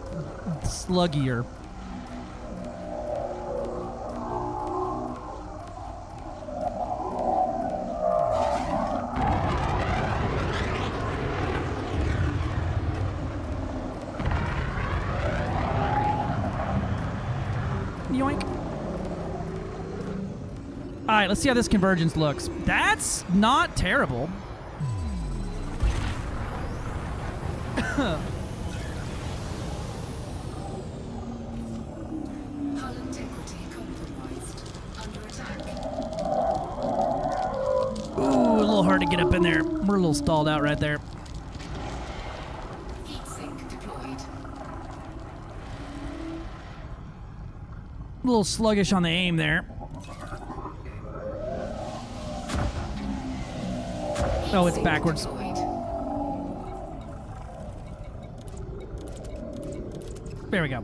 sluggier. tank. All right, let's see how this convergence looks. That's not terrible. Hull integrity compromised. Under attack. Ooh, a little hard to get up in there. We're a little stalled out right there. Heat sink deployed. A little sluggish on the aim there. Oh, it's backwards. There we go.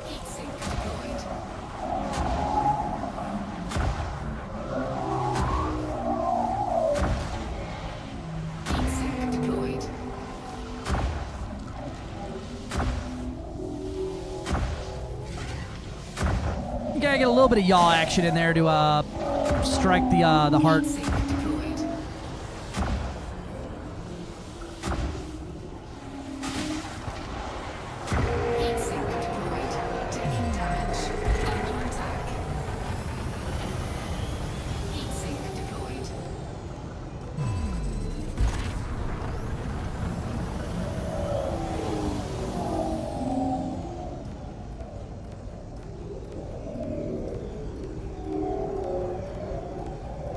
Heat sink deployed. Heat sink deployed. You gotta get a little bit of yaw action in there to strike the heart. Heat sink deployed. Heat sink deployed. Taking damage. Under attack. Heat sink deployed.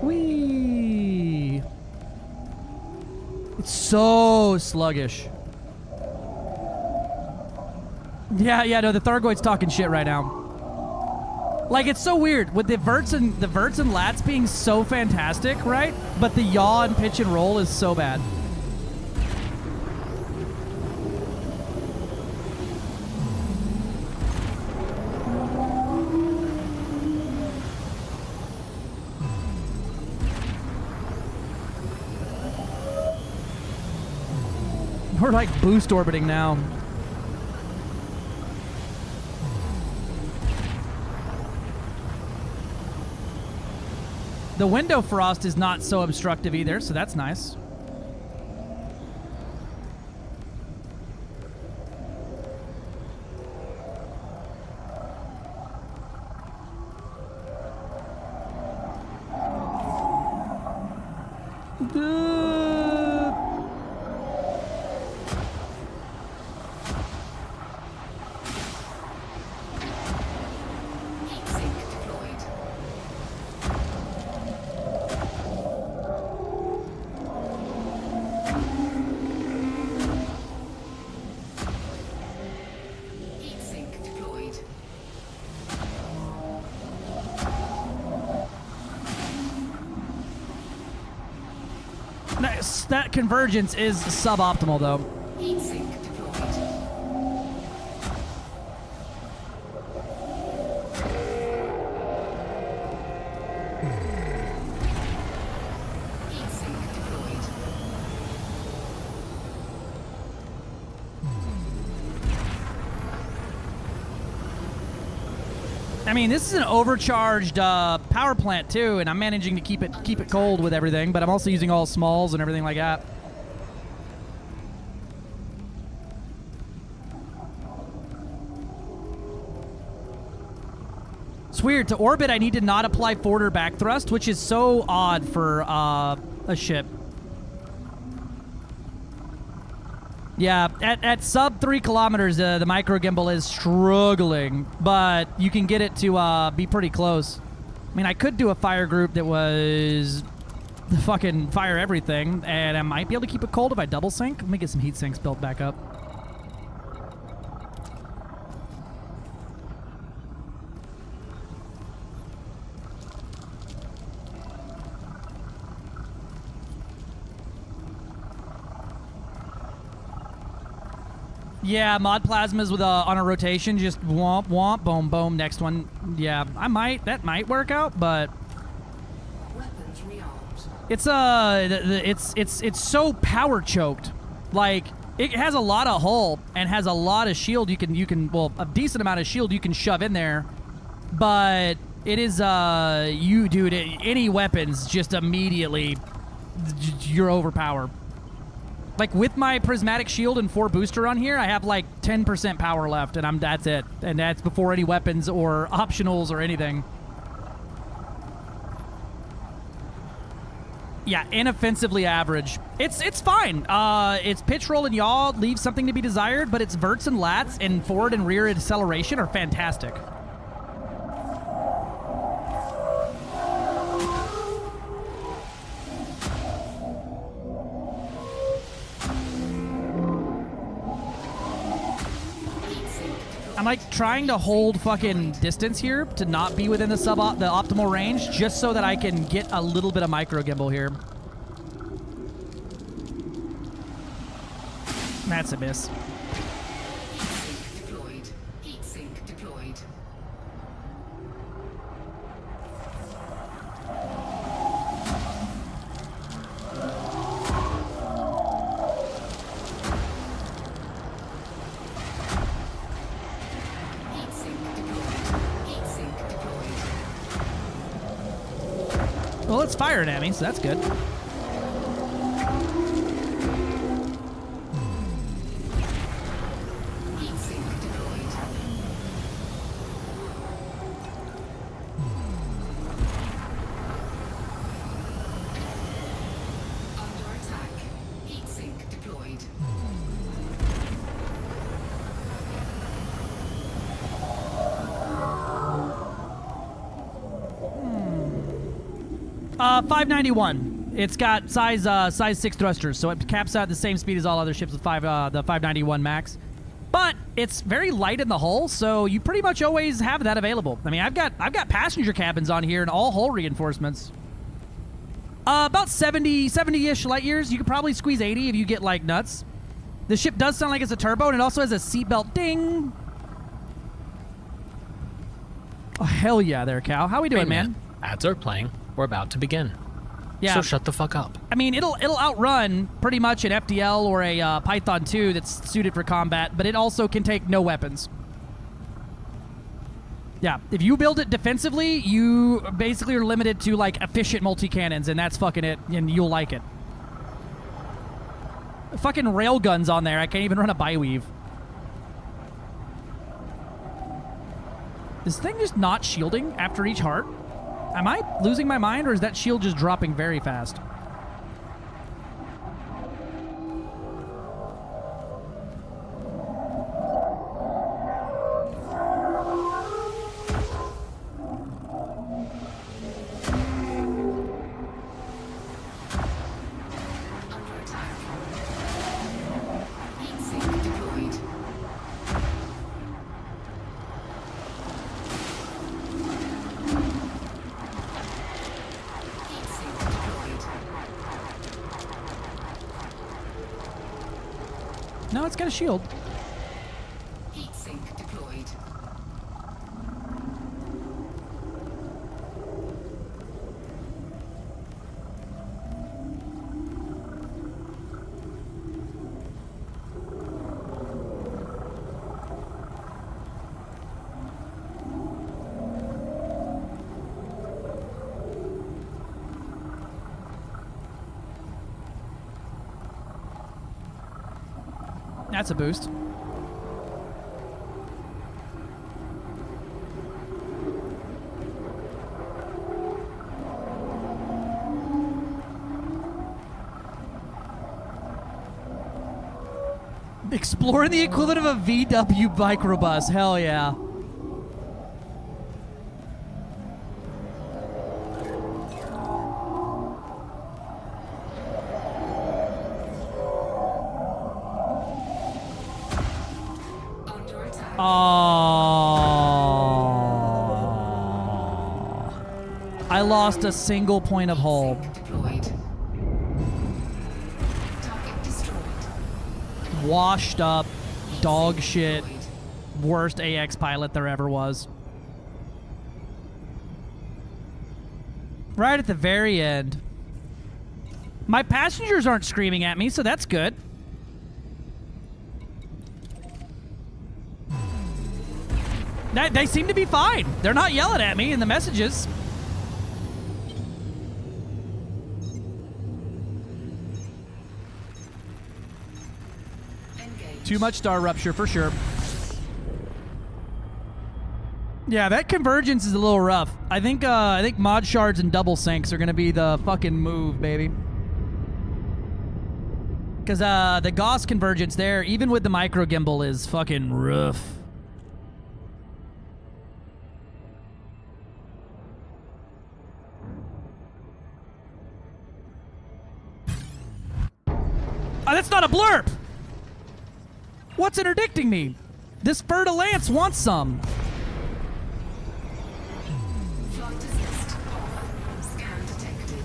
Whee! It's so sluggish. Yeah, no, the Thargoid's talking shit right now. Like, it's so weird with the verts and lats being so fantastic, right? But the yaw and pitch and roll is so bad. We're like boost orbiting now. The window frost is not so obstructive either, so that's nice. Heat sink deployed. Heat sink deployed. Nice. That convergence is suboptimal, though. Heat sink deployed. Heat sink deployed. I mean, this is an overcharged power plant too, and I'm managing to keep it cold with everything, but I'm also using all smalls and everything like that. It's weird. To orbit, I need to not apply forward or back thrust, which is so odd for a ship. Yeah, at sub 3 kilometers, the micro gimbal is struggling, but you can get it to be pretty close. I mean, I could do a fire group that was the fucking fire everything, and I might be able to keep it cold if I double sync. Let me get some heat sinks built back up. Yeah, mod plasmas with on a rotation, just womp womp, boom boom. Next one, yeah, that might work out, but Weapons rearmed. it's so power choked. Like, it has a lot of hull and has a lot of shield. You can well, a decent amount of shield you can shove in there, but it is dude, any weapons just immediately you're overpowered. Like, with my prismatic shield and 4 booster on here, I have like 10% power left, and that's it. And that's before any weapons or optionals or anything. Yeah, inoffensively average. It's fine. Its pitch roll and yaw leaves something to be desired, but its verts and lats and forward and rear acceleration are fantastic. I'm like trying to hold fucking distance here to not be within the optimal range, just so that I can get a little bit of micro gimbal here. That's a miss. Deployed. Heat sink deployed. Well, it's firing at me, so that's good. Uh, 591. It's got size 6 thrusters, so it caps out at the same speed as all other ships with the 591 max. But it's very light in the hull, so you pretty much always have that available. I mean, I've got passenger cabins on here and all hull reinforcements. About 70-ish light years. You could probably squeeze 80 if you get like nuts. The ship does sound like it's a turbo, and it also has a seatbelt ding. Oh hell yeah, there, Cal. How we doing, man? Ads are playing. We're about to begin. Yeah. So shut the fuck up. I mean, it'll outrun pretty much an FDL or a Python 2 that's suited for combat, but it also can take no weapons. Yeah, if you build it defensively, you basically are limited to like efficient multi-cannons, and that's fucking it, and you'll like it. Fucking railguns on there. I can't even run a biweave. Is this thing just not shielding after each heart? Am I losing my mind, or is that shield just dropping very fast? No, it's got a shield. Heat sink deployed. That's a boost. Exploring the equivalent of a VW microbus. Hell yeah. Oh, I lost a single point of hull. Washed up, dog shit, worst AX pilot there ever was. Right at the very end. My passengers aren't screaming at me, so that's good. They seem to be fine. They're not yelling at me in the messages. Too much star rupture for sure. Yeah, that convergence is a little rough. I think mod shards and double sinks are gonna be the fucking move, baby. Because the Gauss convergence there, even with the micro gimbal, is fucking rough. Oh, that's not a blurb! What's interdicting me? This Ferda Lance wants some. Flight assist off. Scan detected.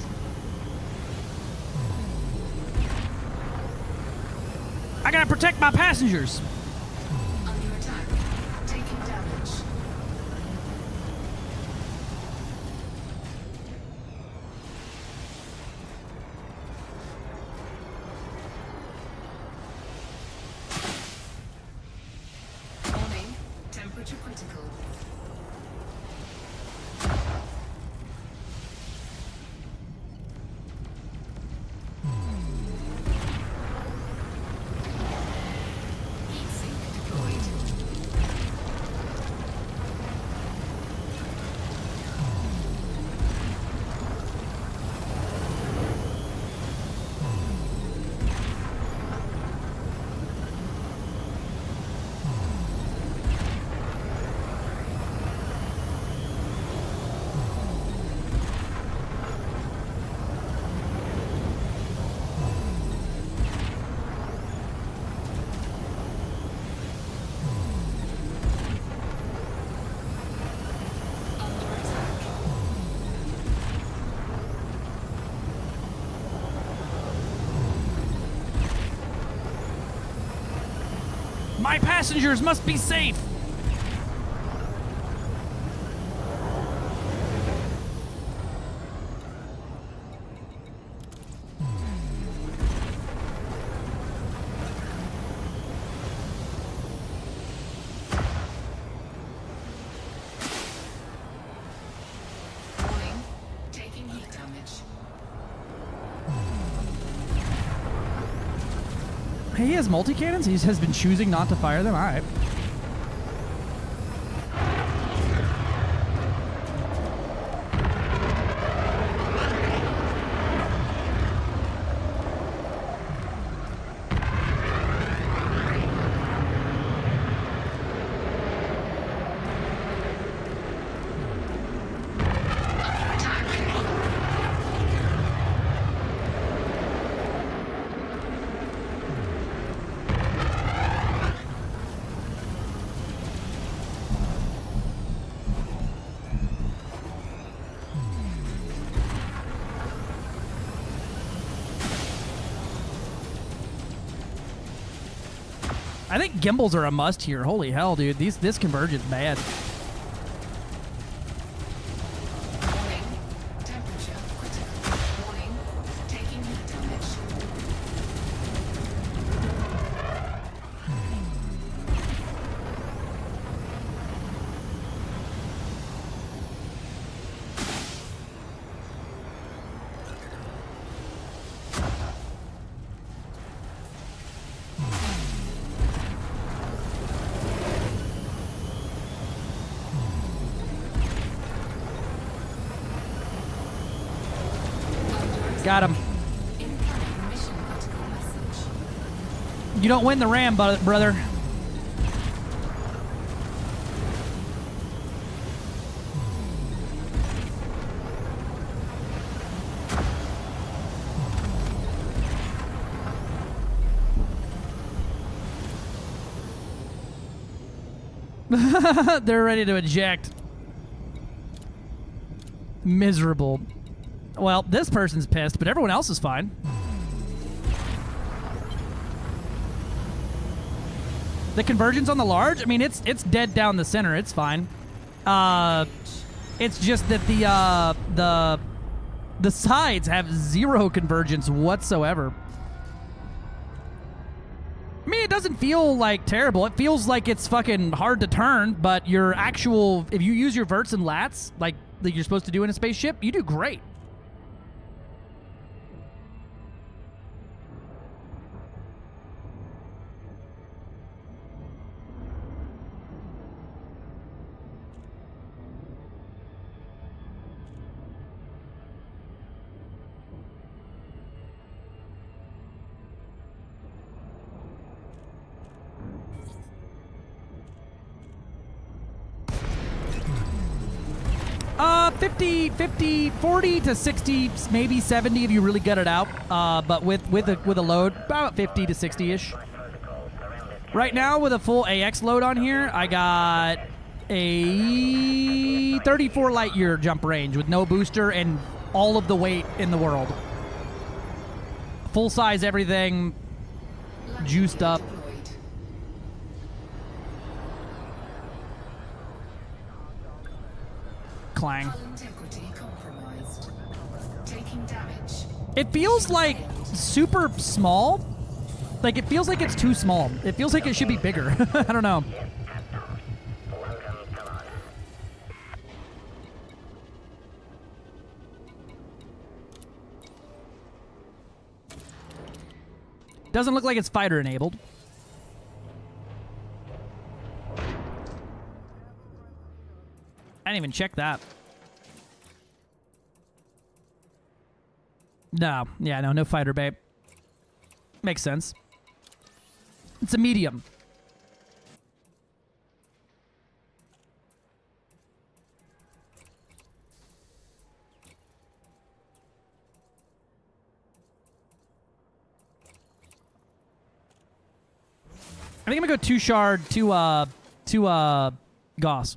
I gotta protect my passengers. Under attack. Taking damage. Warning. Temperature critical. Heat sink deployed. My passengers must be safe. Warning. Taking heat damage. He has multi-cannons? He has been choosing not to fire them? Alright. I think gimbals are a must here. Holy hell, dude. This convergence bad. Warning. Temperature critical. Warning. Taking heat damage. Got him. Incoming mission critical message. You don't win the ram, brother. They're ready to eject. Miserable. Well, this person's pissed, but everyone else is fine. The convergence on the large, I mean, it's dead down the center. It's fine. It's just that the sides have zero convergence whatsoever. I mean, it doesn't feel like terrible. It feels like it's fucking hard to turn, but your actual, if you use your verts and lats like you're supposed to do in a spaceship, you do great. 40 to 60, maybe 70 if you really gut it out. But with a load, about 50 to 60-ish. Right now, with a full AX load on here, I got a 34 light year jump range with no booster and all of the weight in the world. Full size everything, juiced up. Clang. It feels like super small. Like, it feels like it's too small. It feels like it should be bigger. I don't know. Doesn't look like it's fighter enabled. I didn't even check that. No. Yeah, no fighter, babe. Makes sense. It's a medium. I think I'm gonna go 2 shard to Gauss.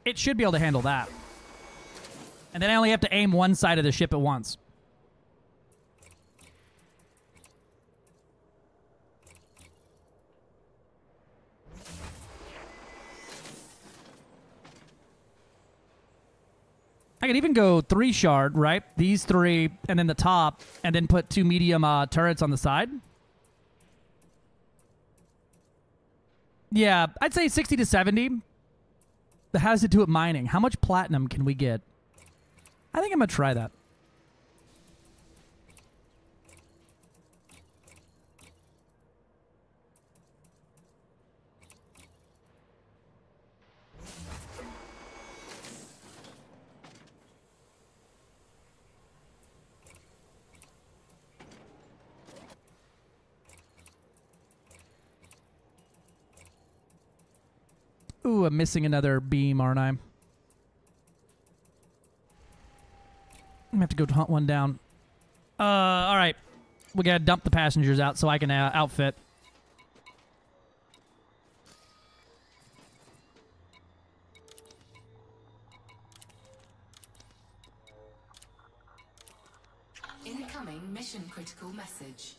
It should be able to handle that. And then I only have to aim one side of the ship at once. I could even go 3 shard, right? These 3, and then the top, and then put 2 medium turrets on the side. Yeah, I'd say 60 to 70. That has to do with mining. How much platinum can we get? I think I'm going to try that. Ooh, I'm missing another beam, aren't I? I'm gonna have to go hunt one down. All right. We gotta dump the passengers out so I can outfit. Incoming mission critical message.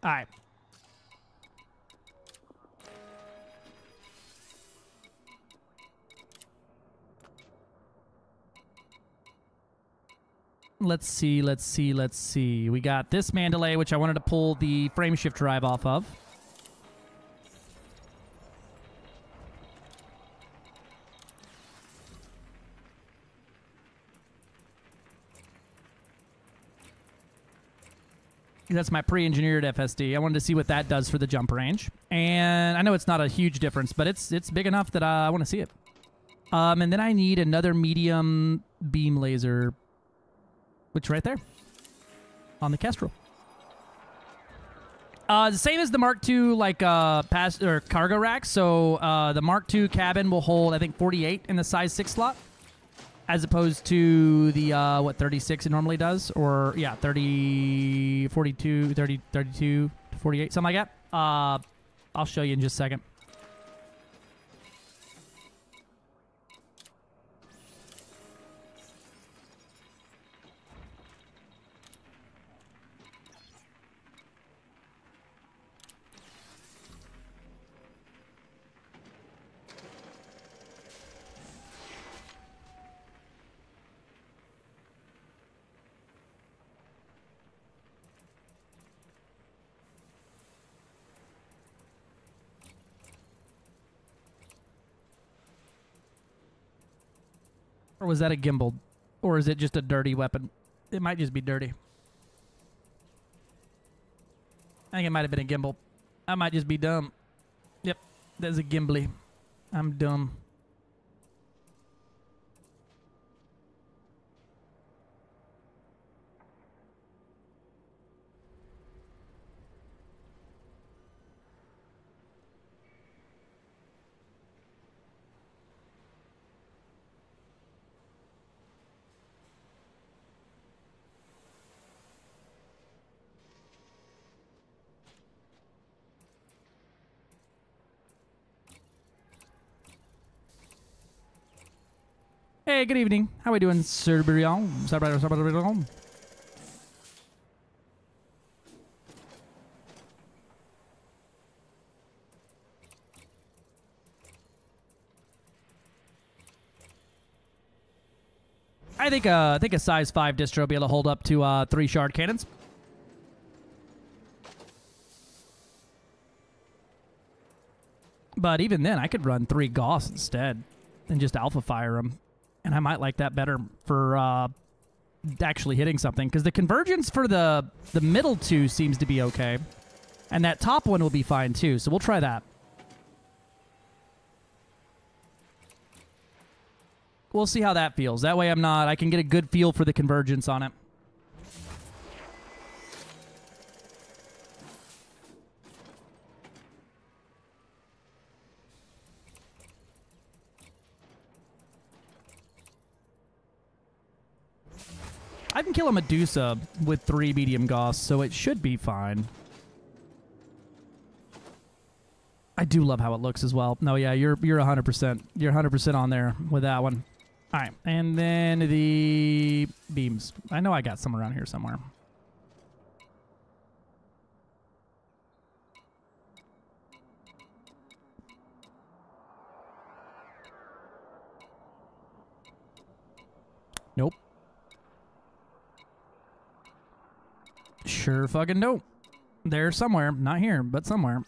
All right. Let's see. We got this Mandalay, which I wanted to pull the frame shift drive off of. That's my pre-engineered FSD. I wanted to see what that does for the jump range. And I know it's not a huge difference, but it's big enough that I want to see it. And then I need another medium beam laser, which right there on the Kestrel. The same as the Mark II, like cargo rack. So the Mark II cabin will hold, I think, 48 in the size 6 slot, as opposed to the 36 it normally does, or yeah, 30, 42, 30, 32, 48, something like that. I'll show you in just a second. Or was that a gimbal? Or is it just a dirty weapon? It might just be dirty. I think it might have been a gimbal. I might just be dumb. Yep, that's a gimbly. I'm dumb. Hey, good evening. How we doing, Sir Brion? I think a size 5 distro will be able to hold up to 3 shard cannons. But even then, I could run 3 Gauss instead and just alpha fire them. And I might like that better for actually hitting something. Because the convergence for the middle 2 seems to be okay. And that top one will be fine too. So we'll try that. We'll see how that feels. That way I can get a good feel for the convergence on it. I can kill a Medusa with 3 medium Gauss, so it should be fine. I do love how it looks as well. No, yeah, you're 100%. You're 100% on there with that one. All right, and then the beams. I know I got some around here somewhere. Nope. Sure fucking nope. There somewhere. Not here, but somewhere.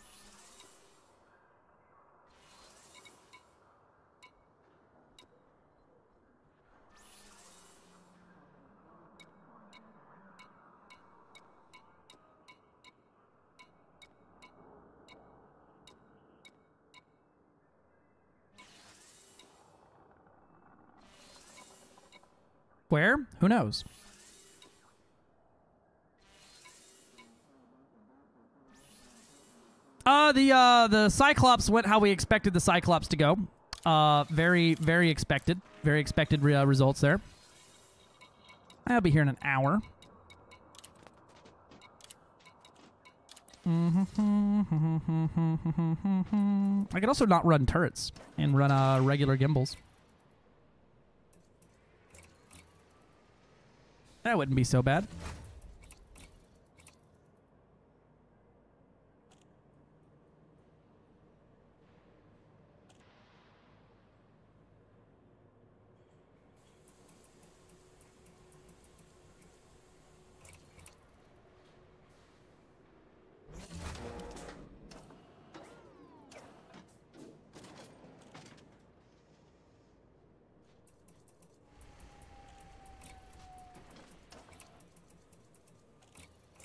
Where? Who knows? The Cyclops went how we expected the Cyclops to go. Very, very expected. Very expected results there. I'll be here in an hour. I could also not run turrets and run regular gimbals. That wouldn't be so bad.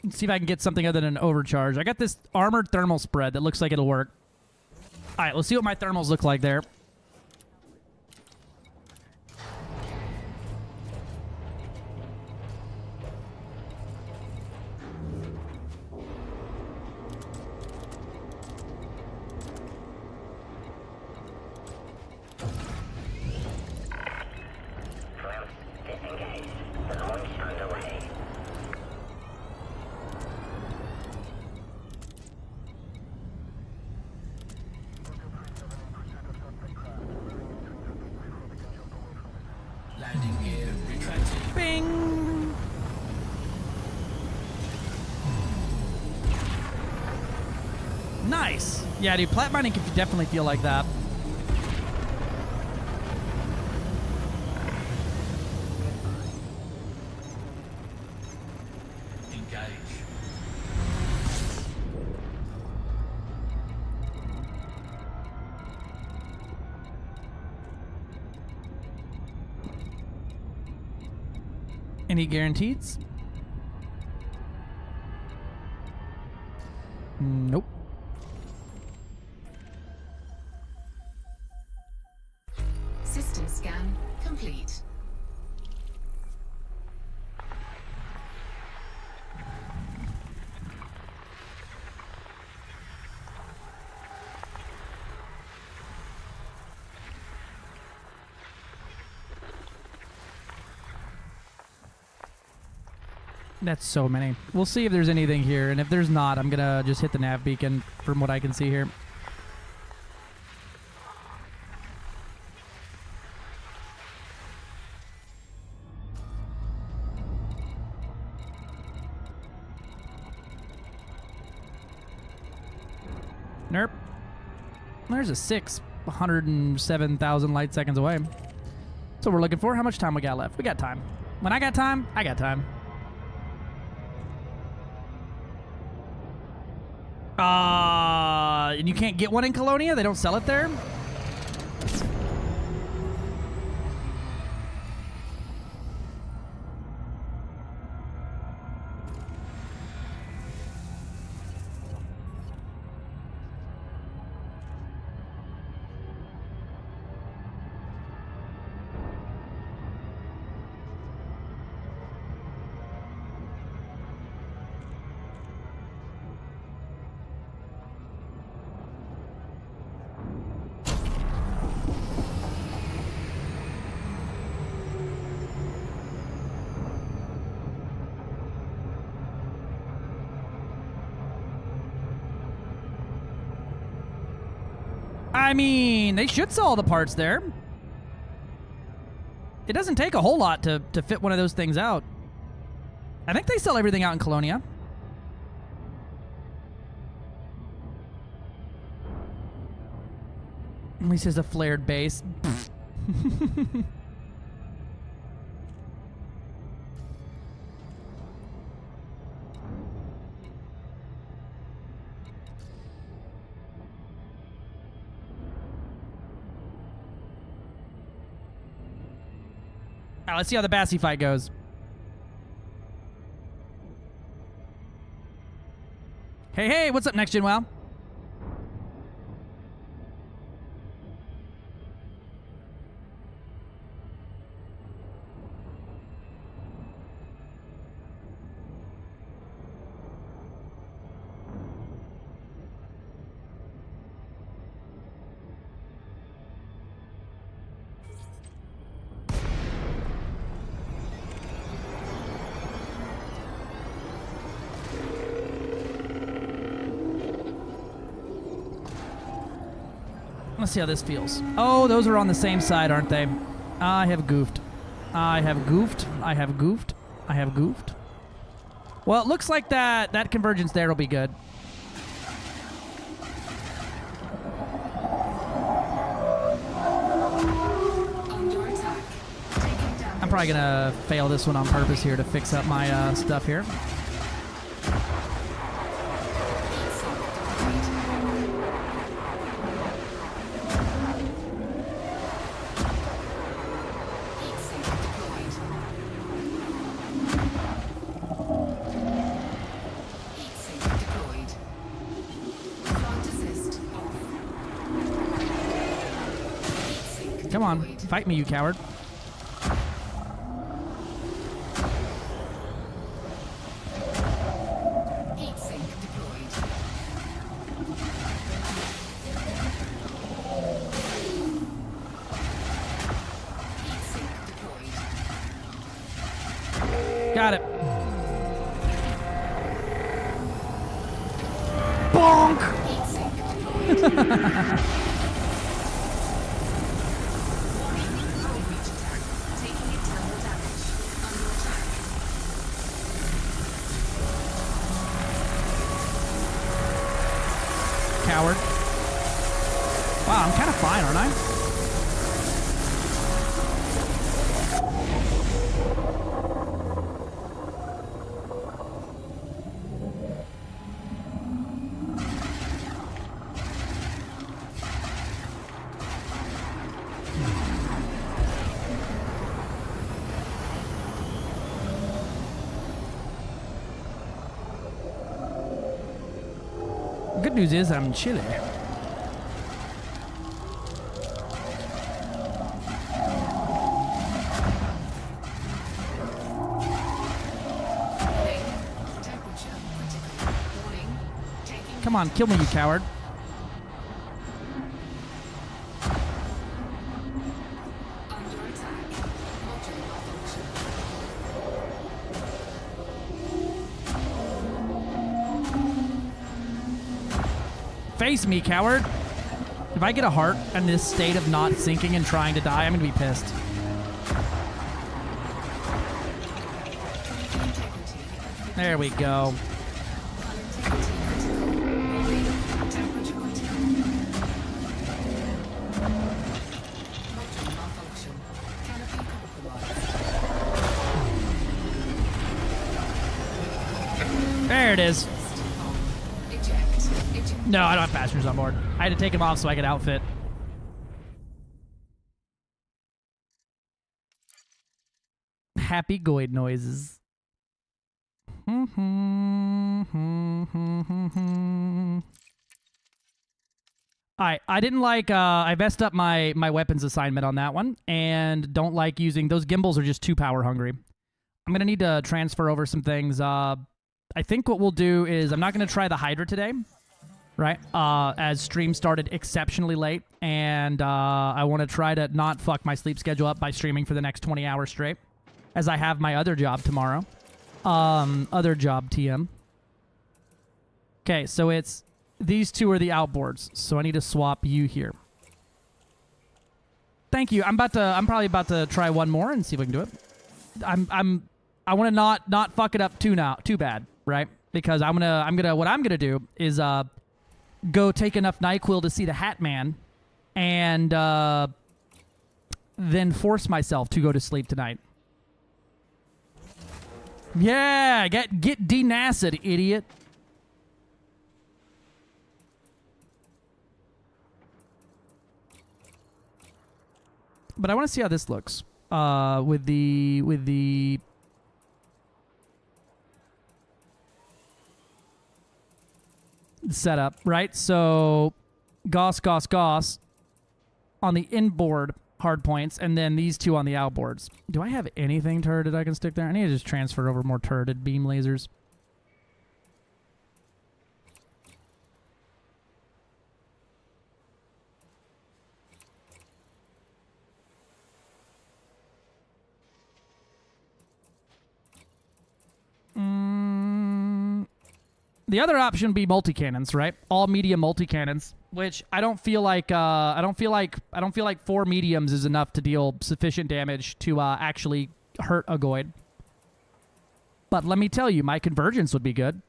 Let's see if I can get something other than an overcharge. I got this armored thermal spread that looks like it'll work. All right, let's see what my thermals look like there. Bing! Nice! Yeah, dude, plat mining can definitely feel like that. Any guarantees? Nope. System scan complete. That's so many. We'll see if there's anything here, and if there's not, I'm gonna just hit the nav beacon from what I can see here. Nerp. There's a 607,000 light seconds away. So we're looking for. How much time we got left? We got time. When I got time, I got time. And you can't get one in Colonia? They don't sell it there? I mean, they should sell all the parts there. It doesn't take a whole lot to fit one of those things out. I think they sell everything out in Colonia. At least it's a flared base. All right, let's see how the Bassie fight goes. Hey, hey, what's up, Next Gen WoW? Let's see how this feels. Oh, those are on the same side, aren't they? I have goofed. I have goofed. I have goofed. I have goofed. Well, it looks like that convergence there will be good. I'm probably gonna fail this one on purpose here to fix up my stuff here. Come on, fight me, you coward. Got it. Bonk! Coward. Wow, I'm kind of fine, aren't I? good news is I'm chilly. Come on, kill me, you coward. Face me, coward. If I get a heart in this state of not sinking and trying to die, I'm gonna be pissed. There we go. There it is. No, I don't have passengers on board. I had to take them off so I could outfit. Happy Goid noises. Alright, I didn't like, I messed up my weapons assignment on that one, and don't like using, those gimbals are just too power hungry. I'm gonna need to transfer over some things. I think what we'll do is, I'm not gonna try the Hydra today, right? As stream started exceptionally late, and I want to try to not fuck my sleep schedule up by streaming for the next 20 hours straight, as I have my other job tomorrow. Other job TM. Okay, so it's these two are the outboards, so I need to swap you here. Thank you. I'm probably about to try one more and see if we can do it. I want to not fuck it up too bad, right? Because what I'm gonna do is go take enough NyQuil to see the Hat Man, and then force myself to go to sleep tonight. Yeah, get denacid, idiot. But I want to see how this looks with the setup, right? So Goss on the inboard hard points, and then these two on the outboards. Do I have anything turreted I can stick there? I need to just transfer over more turreted beam lasers. The other option would be multi-cannons, right? All medium multi-cannons, which I don't feel like 4 mediums is enough to deal sufficient damage to actually hurt a Goid. But let me tell you, my convergence would be good.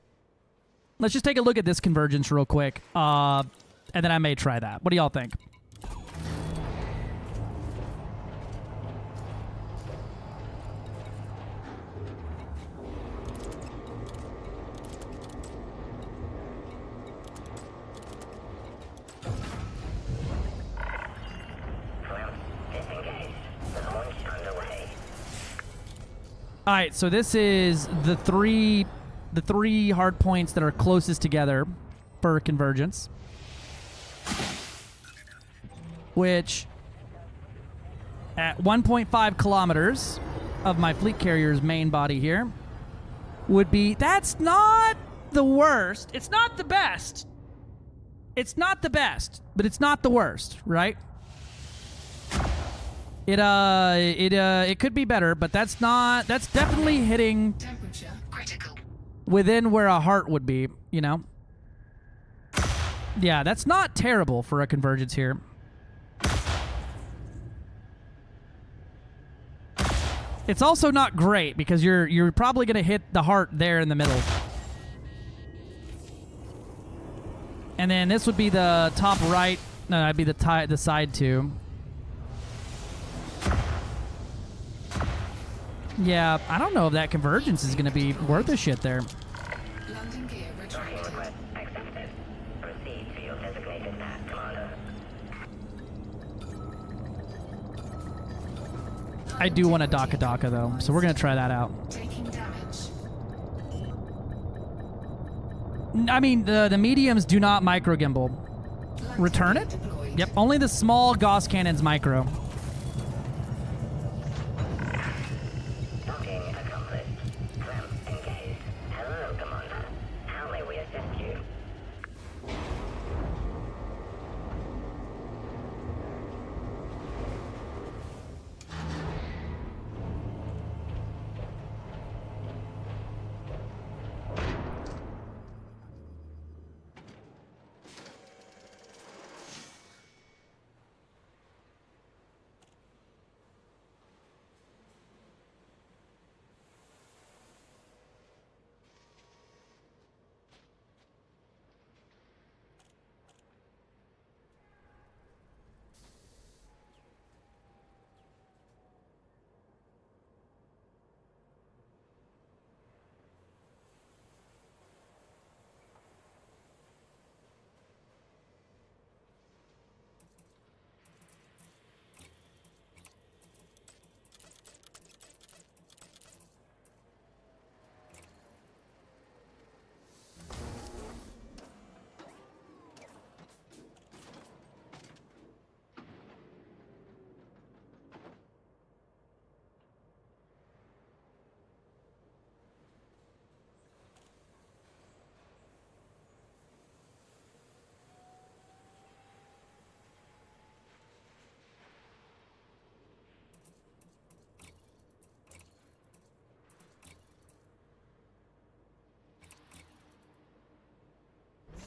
Let's just take a look at this convergence real quick, and then I may try that. What do y'all think? All right, so this is the three hard points that are closest together for convergence, which at 1.5 kilometers of my fleet carrier's main body here would be. That's not the worst. It's not the best. It's not the best, but it's not the worst, right? It could be better, but that's definitely hitting within where a heart would be, you know? Yeah, that's not terrible for a convergence here. It's also not great because you're probably gonna hit the heart there in the middle. And then this would be the top right. No, that'd be the side two. Yeah, I don't know if that convergence is going to be worth a shit there. I do want a Daka though, so we're going to try that out. I mean, the mediums do not micro gimbal. Return it? Yep, only the small Gauss cannons micro. Docking accomplished. Clamp engaged. Hello, Commander. How may we assist you?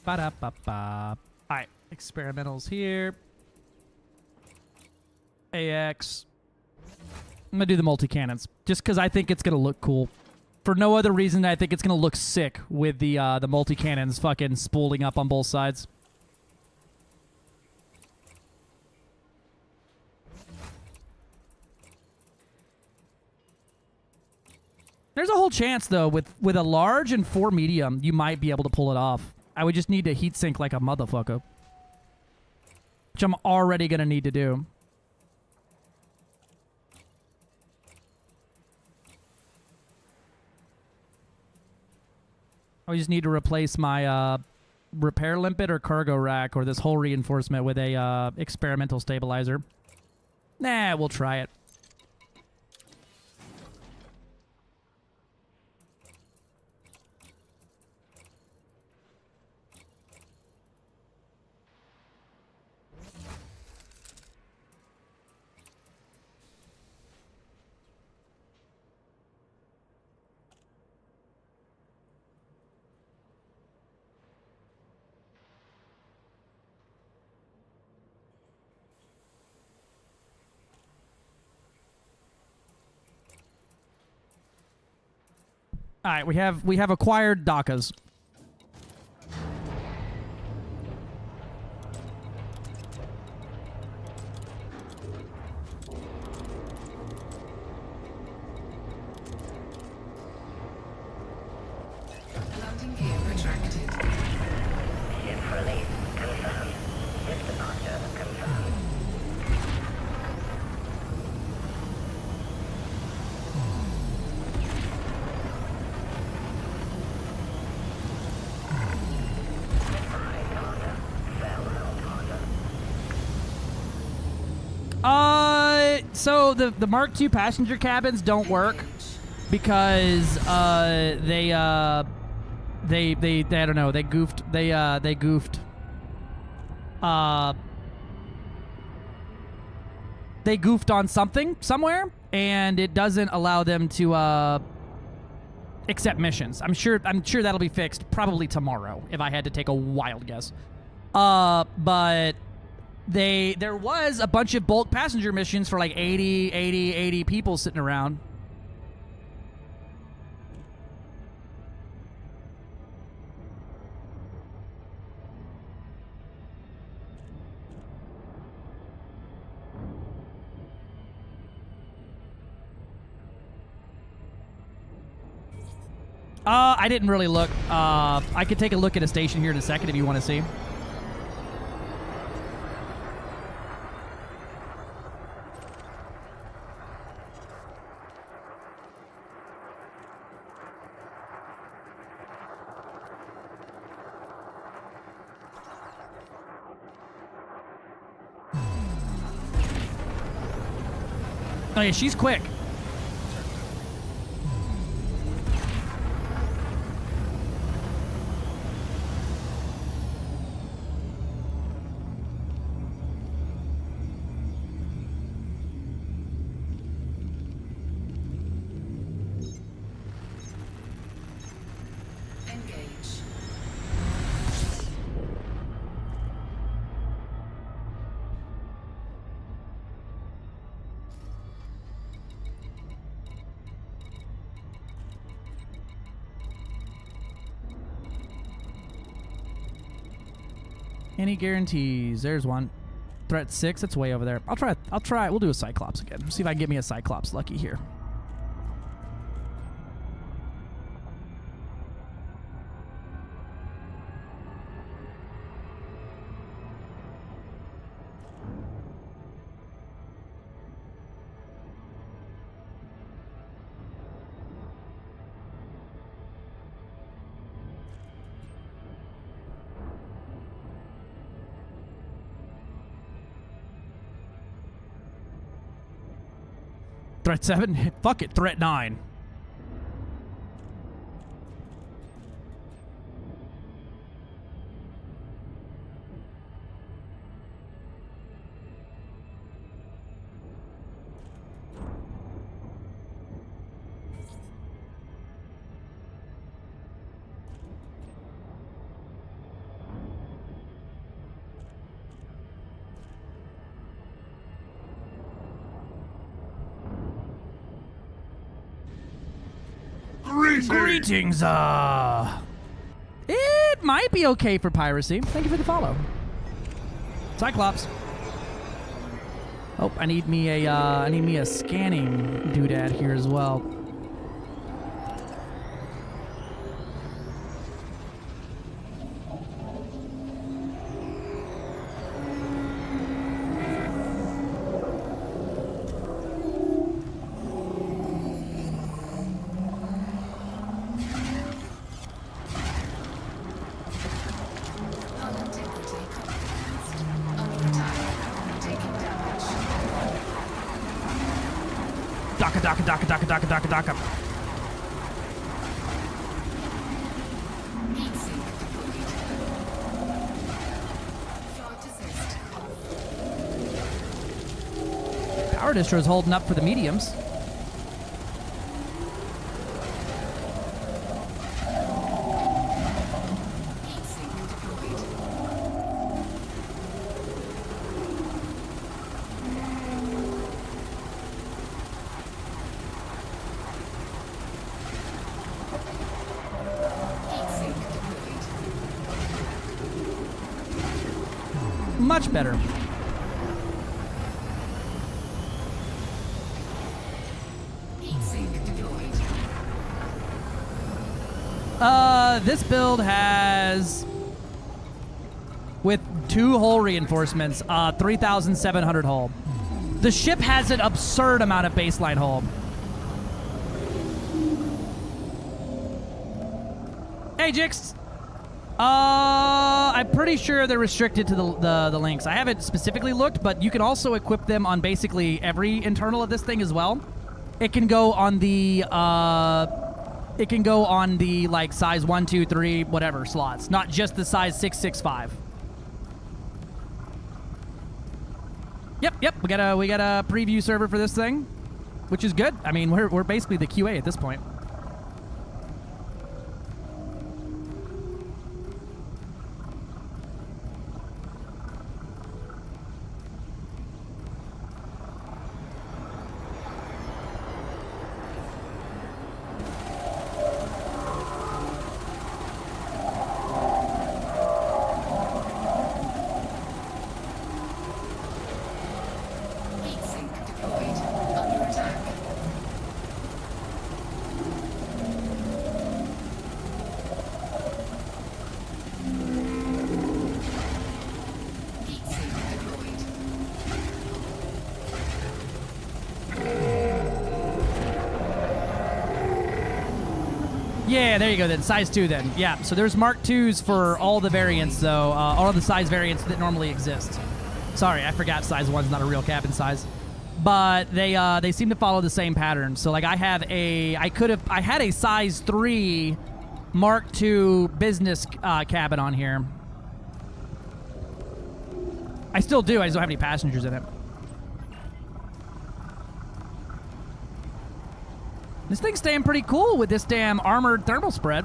Ba-da-ba-ba. Alright, experimentals here. AX. I'm gonna do the multi-cannons, just because I think it's gonna look cool. For no other reason, I think it's gonna look sick with the multi-cannons fucking spooling up on both sides. There's a whole chance, though, with a large and 4 medium, you might be able to pull it off. I would just need to heat sink like a motherfucker. Which I'm already going to need to do. I just need to replace my repair limpet or cargo rack or this whole reinforcement with a experimental stabilizer. Nah, we'll try it. All right, we have acquired DACAs. Landing gear retracted. Ship release confirmed. Ship departure confirmed. So the Mark II passenger cabins don't work because they I don't know, they goofed on something somewhere, and it doesn't allow them to accept missions. I'm sure that'll be fixed probably tomorrow if I had to take a wild guess. But there was a bunch of bulk passenger missions for like 80 people sitting around. I didn't really look. I could take a look at a station here in a second if you want to see. Oh yeah, she's quick. Engage. Any guarantees? There's one. Threat 6, it's way over there. I'll try. We'll do a Cyclops again. See if I can get me a Cyclops lucky here. Threat 7? Fuck it, threat 9. Greetings, It might be okay for piracy. Thank you for the follow. Cyclops. Oh, I need me a scanning doodad here as well. Daka. Power Distro's holding up for the mediums. Much better. This build has, with 2 hull reinforcements, 3,700 hull. The ship has an absurd amount of baseline hull. Hey, Jix. I'm pretty sure they're restricted to the LYNX. I haven't specifically looked, but you can also equip them on basically every internal of this thing as well. It can go on the like size 1, 2, 3, whatever slots, not just the size 6, 6, 5. Yep. We got a preview server for this thing, which is good. I mean, we're basically the QA at this point. Yeah, there you go then. Size 2 then. Yeah, so there's Mark 2s for all the variants, though. All the size variants that normally exist. Sorry, I forgot size 1's not a real cabin size. but they seem to follow the same pattern. So like I had a size 3 Mark II business cabin on here. I still do. I just don't have any passengers in it. This thing's staying pretty cool with this damn armored thermal spread.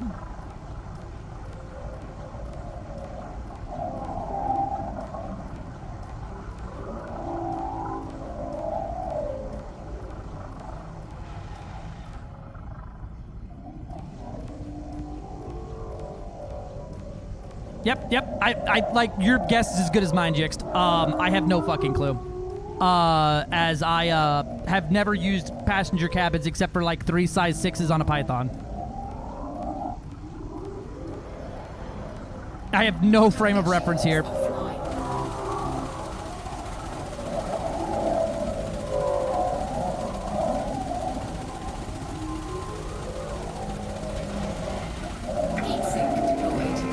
Yep. I like your guess is as good as mine, Jixt. I have no fucking clue. As I have never used passenger cabins except for like 3 size 6s on a Python. I have no frame of reference here.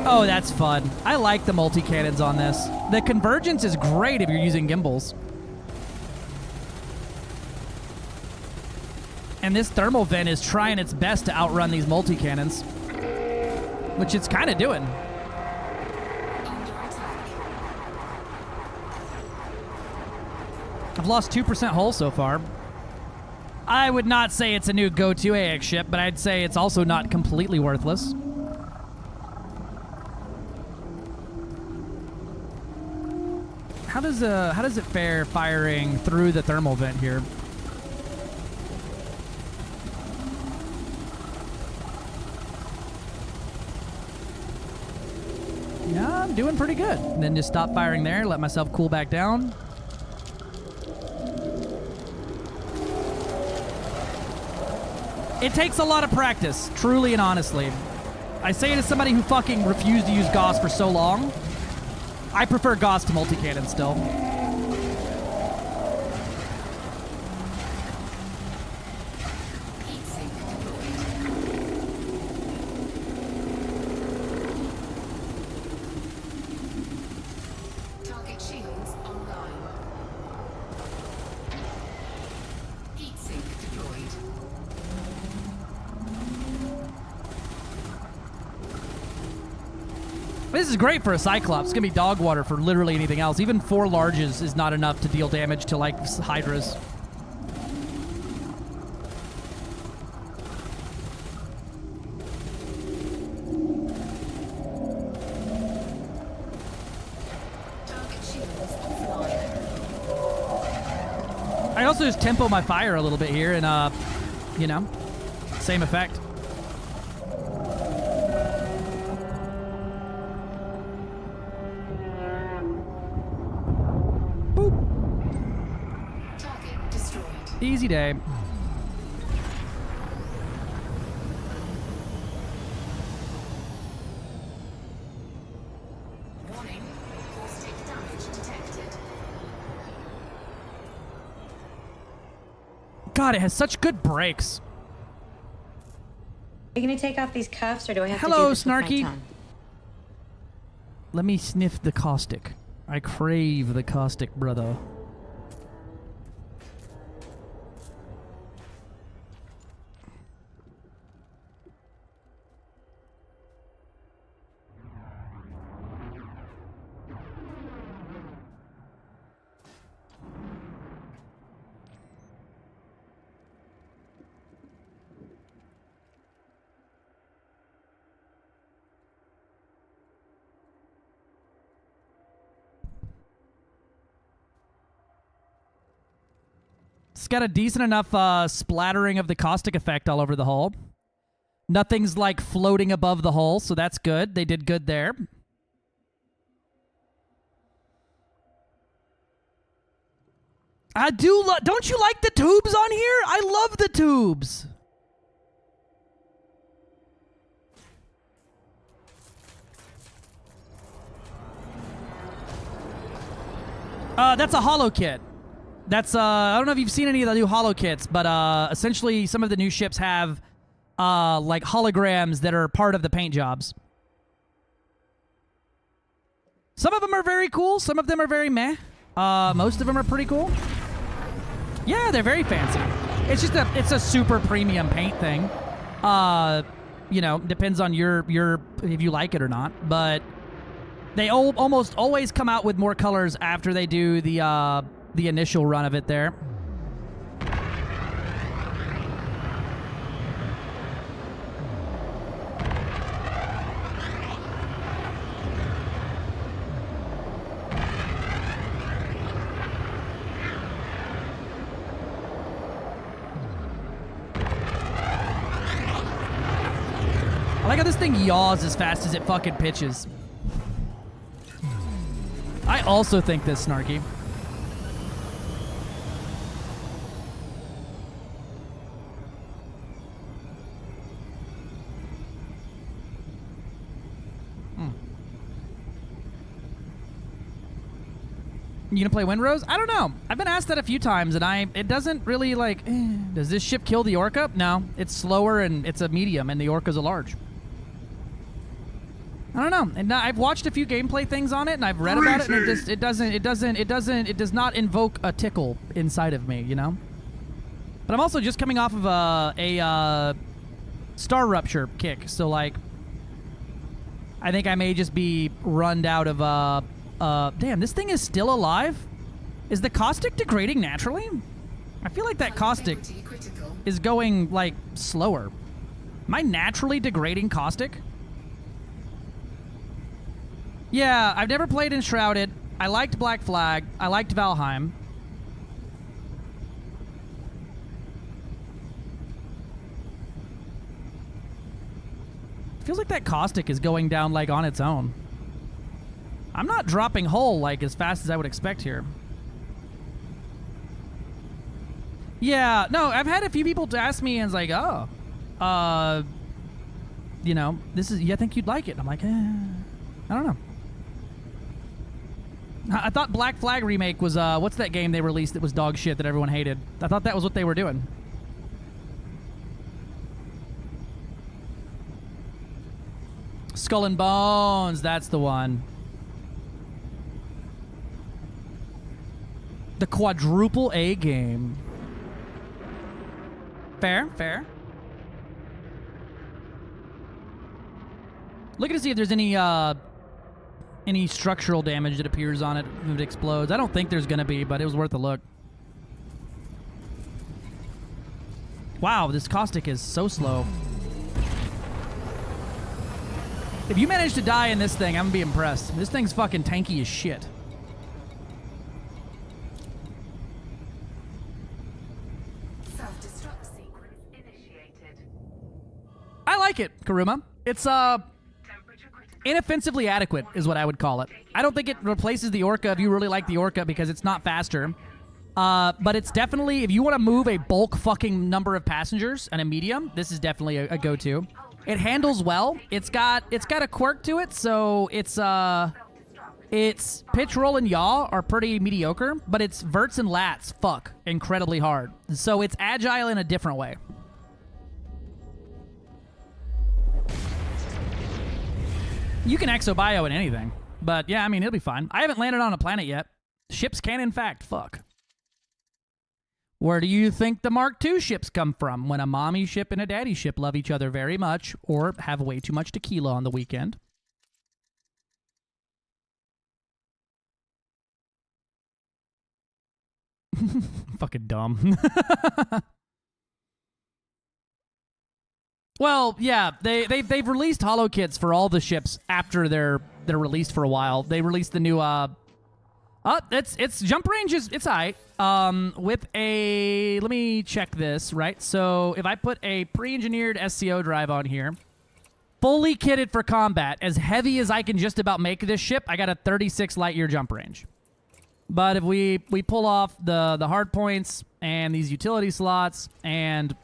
Oh, that's fun. I like the multi-cannons on this. The convergence is great if you're using gimbals. And this thermal vent is trying its best to outrun these multi-cannons, which it's kind of doing. I've lost 2% hull so far. I would not say it's a new go-to AX ship, but I'd say it's also not completely worthless. How does it fare firing through the thermal vent here? Yeah, I'm doing pretty good. And then just stop firing there, let myself cool back down. It takes a lot of practice, truly and honestly. I say it as somebody who fucking refused to use Gauss for so long. I prefer Gauss to multi-cannon still. Target shields online. Heat sink deployed. This is great for a Cyclops. It's gonna be dog water for literally anything else. Even 4 larges is not enough to deal damage to like Hydras. I also just tempo my fire a little bit here and you know, same effect. Easy day. Warning, caustic damage detected. God, it has such good brakes. Are you gonna take off these cuffs, or do I have Hello, to do this Snarky. with my tongue? Let me sniff the caustic. I crave the caustic, brother. It's got a decent enough splattering of the caustic effect all over the hull. Nothing's like floating above the hull, so that's good. They did good there. I do don't you like the tubes on here? I love the tubes. That's a holo kit. That's I don't know if you've seen any of the new holo kits, but essentially some of the new ships have like holograms that are part of the paint jobs. Some of them are very cool, some of them are very meh. Most of them are pretty cool. Yeah, they're very fancy. It's a super premium paint thing. You know, depends on your if you like it or not. But they almost always come out with more colors after they do the initial run of it there. I like how this thing yaws as fast as it fucking pitches. I also think this, Snarky. You gonna play Windrose? I don't know. I've been asked that a few times, and it doesn't really like. Does this ship kill the Orca? No, it's slower and it's a medium, and the Orca's a large. I don't know. And I've watched a few gameplay things on it, and I've read about it, and it does not invoke a tickle inside of me, you know. But I'm also just coming off of a Star Rupture kick, so like, I think I may just be runned out of damn, this thing is still alive? Is the caustic degrading naturally? I feel like that caustic is going, like, slower. Am I naturally degrading caustic? Yeah, I've never played Enshrouded. I liked Black Flag. I liked Valheim. Feels like that caustic is going down, like, on its own. I'm not dropping hull, like, as fast as I would expect here. Yeah, no, I've had a few people to ask me, and it's like, oh, you know, I think you'd like it. I'm like, I don't know. I thought Black Flag Remake was, what's that game they released that was dog shit that everyone hated? I thought that was what they were doing. Skull and Bones, that's the one. The quadruple A game. Fair, fair. Looking to see if there's any structural damage that appears on it if it explodes. I don't think there's gonna be, but it was worth a look. Wow, this caustic is so slow. If you manage to die in this thing, I'm gonna be impressed. This thing's fucking tanky as shit. Self-destruct sequence initiated. I like it, Karuma. It's inoffensively adequate is what I would call it. I don't think it replaces the Orca if you really like the Orca because it's not faster. But it's definitely, if you want to move a bulk fucking number of passengers and a medium, this is definitely a go-to. It handles well. It's got a quirk to it, so its pitch, roll, and yaw are pretty mediocre, but its verts and lats fuck incredibly hard. So it's agile in a different way. You can exo-bio in anything, but yeah, I mean, it'll be fine. I haven't landed on a planet yet. Ships can, in fact, fuck. Where do you think the Mark II ships come from when a mommy ship and a daddy ship love each other very much or have way too much tequila on the weekend? Fucking dumb. Well, yeah, they've released holo kits for all the ships after they're released for a while. They released the new it's jump range is it's alright. With a let me check this, right? So if I put a pre-engineered SCO drive on here, fully kitted for combat, as heavy as I can just about make this ship, I got a 36 light year jump range. But if we pull off the hard points and these utility slots and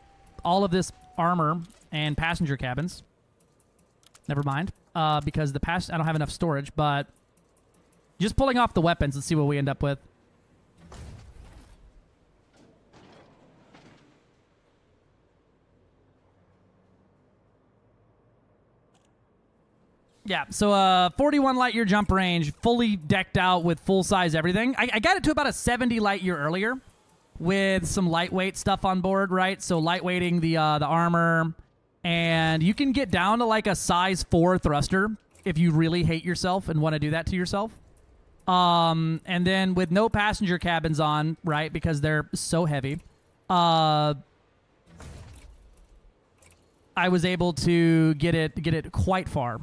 all of this armor and passenger cabins, never mind, because I don't have enough storage, but just pulling off the weapons, let's see what we end up with. Yeah, so 41 light year jump range, fully decked out with full size everything. I got it to about a 70 light year earlier, with some lightweight stuff on board, right? So lightweighting the armor, and you can get down to like a size 4 thruster if you really hate yourself and want to do that to yourself. And then with no passenger cabins on, right, because they're so heavy, I was able to get it quite far.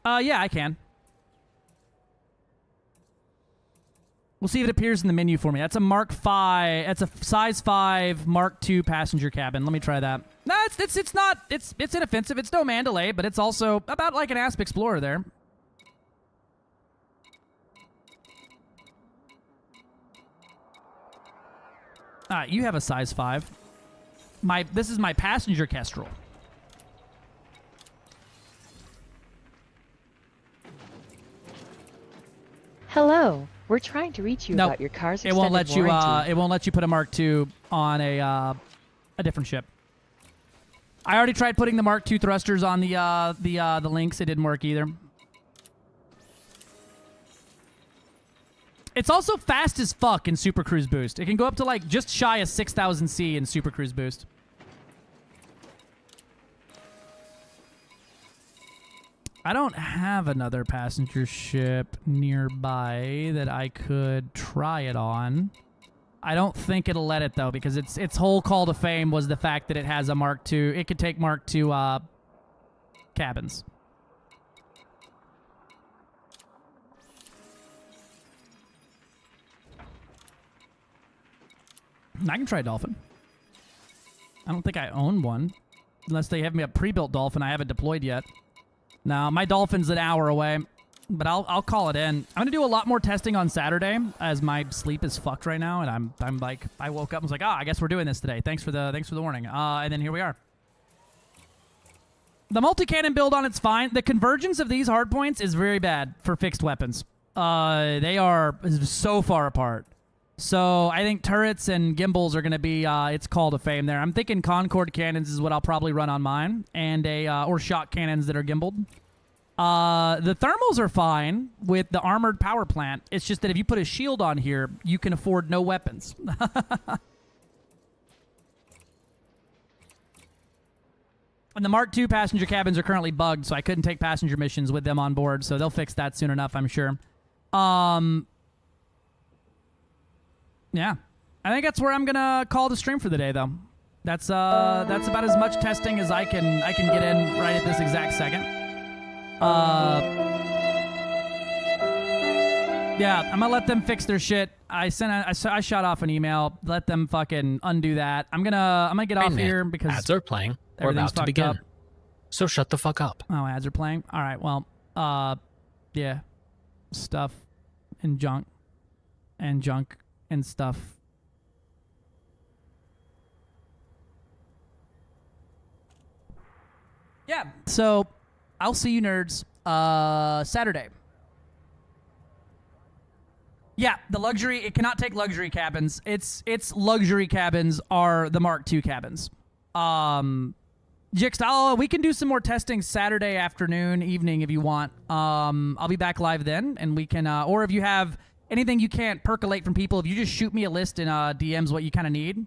Yeah, I can. We'll see if it appears in the menu for me. That's a Mark 5. That's a size 5 Mark 2 passenger cabin. Let me try that. No, it's not. It's inoffensive. It's no Mandalay, but it's also about like an Asp Explorer there. You have a size 5. This is my passenger Kestrel. Hello. We're trying to reach you Nope. about your car's It extended won't let you. warranty. It won't let you put a Mark II on a different ship. I already tried putting the Mark II thrusters on the LYNX. It didn't work either. It's also fast as fuck in Super Cruise Boost. It can go up to like just shy of 6,000 C in Super Cruise Boost. I don't have another passenger ship nearby that I could try it on. I don't think it'll let it though, because its whole call to fame was the fact that it has a Mark II. It could take Mark II cabins. I can try Dolphin. I don't think I own one, unless they have me a pre-built Dolphin I haven't deployed yet. No, my Dolphin's an hour away, but I'll call it in. I'm gonna do a lot more testing on Saturday, as my sleep is fucked right now, and I'm like, I woke up and was like, I guess we're doing this today. Thanks for the warning. And then here we are. The multi-cannon build on it's fine. The convergence of these hardpoints is very bad for fixed weapons. They are so far apart. So I think turrets and gimbals are going to be its call to fame there. I'm thinking Concorde cannons is what I'll probably run on mine, and or shock cannons that are gimbaled. The thermals are fine with the armored power plant. It's just that if you put a shield on here, you can afford no weapons. And the Mark II passenger cabins are currently bugged, so I couldn't take passenger missions with them on board. So they'll fix that soon enough, I'm sure. Yeah, I think that's where I'm gonna call the stream for the day, though. That's about as much testing as I can get in right at this exact second. Yeah, I'm gonna let them fix their shit. I shot off an email. Let them fucking undo that. I'm gonna get off here because ads are playing. We're everything's about to fucked begin. up. So shut the fuck up. Oh, ads are playing. All right. Well, yeah, stuff and junk and stuff. Yeah. So I'll see you nerds Saturday. Yeah, the luxury, it cannot take luxury cabins. Its luxury cabins are the Mark II cabins. Jixta, we can do some more testing Saturday afternoon, evening if you want. I'll be back live then, and we can, or if you have anything you can't percolate from people, if you just shoot me a list in DMs what you kind of need,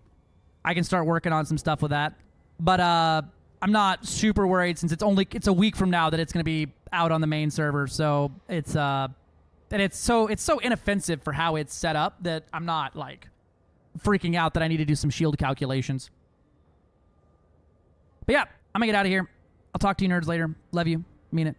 I can start working on some stuff with that. But I'm not super worried since it's a week from now that it's going to be out on the main server. So it's so inoffensive for how it's set up that I'm not like freaking out that I need to do some shield calculations. But yeah, I'm gonna get out of here. I'll talk to you nerds later. Love you. Mean it.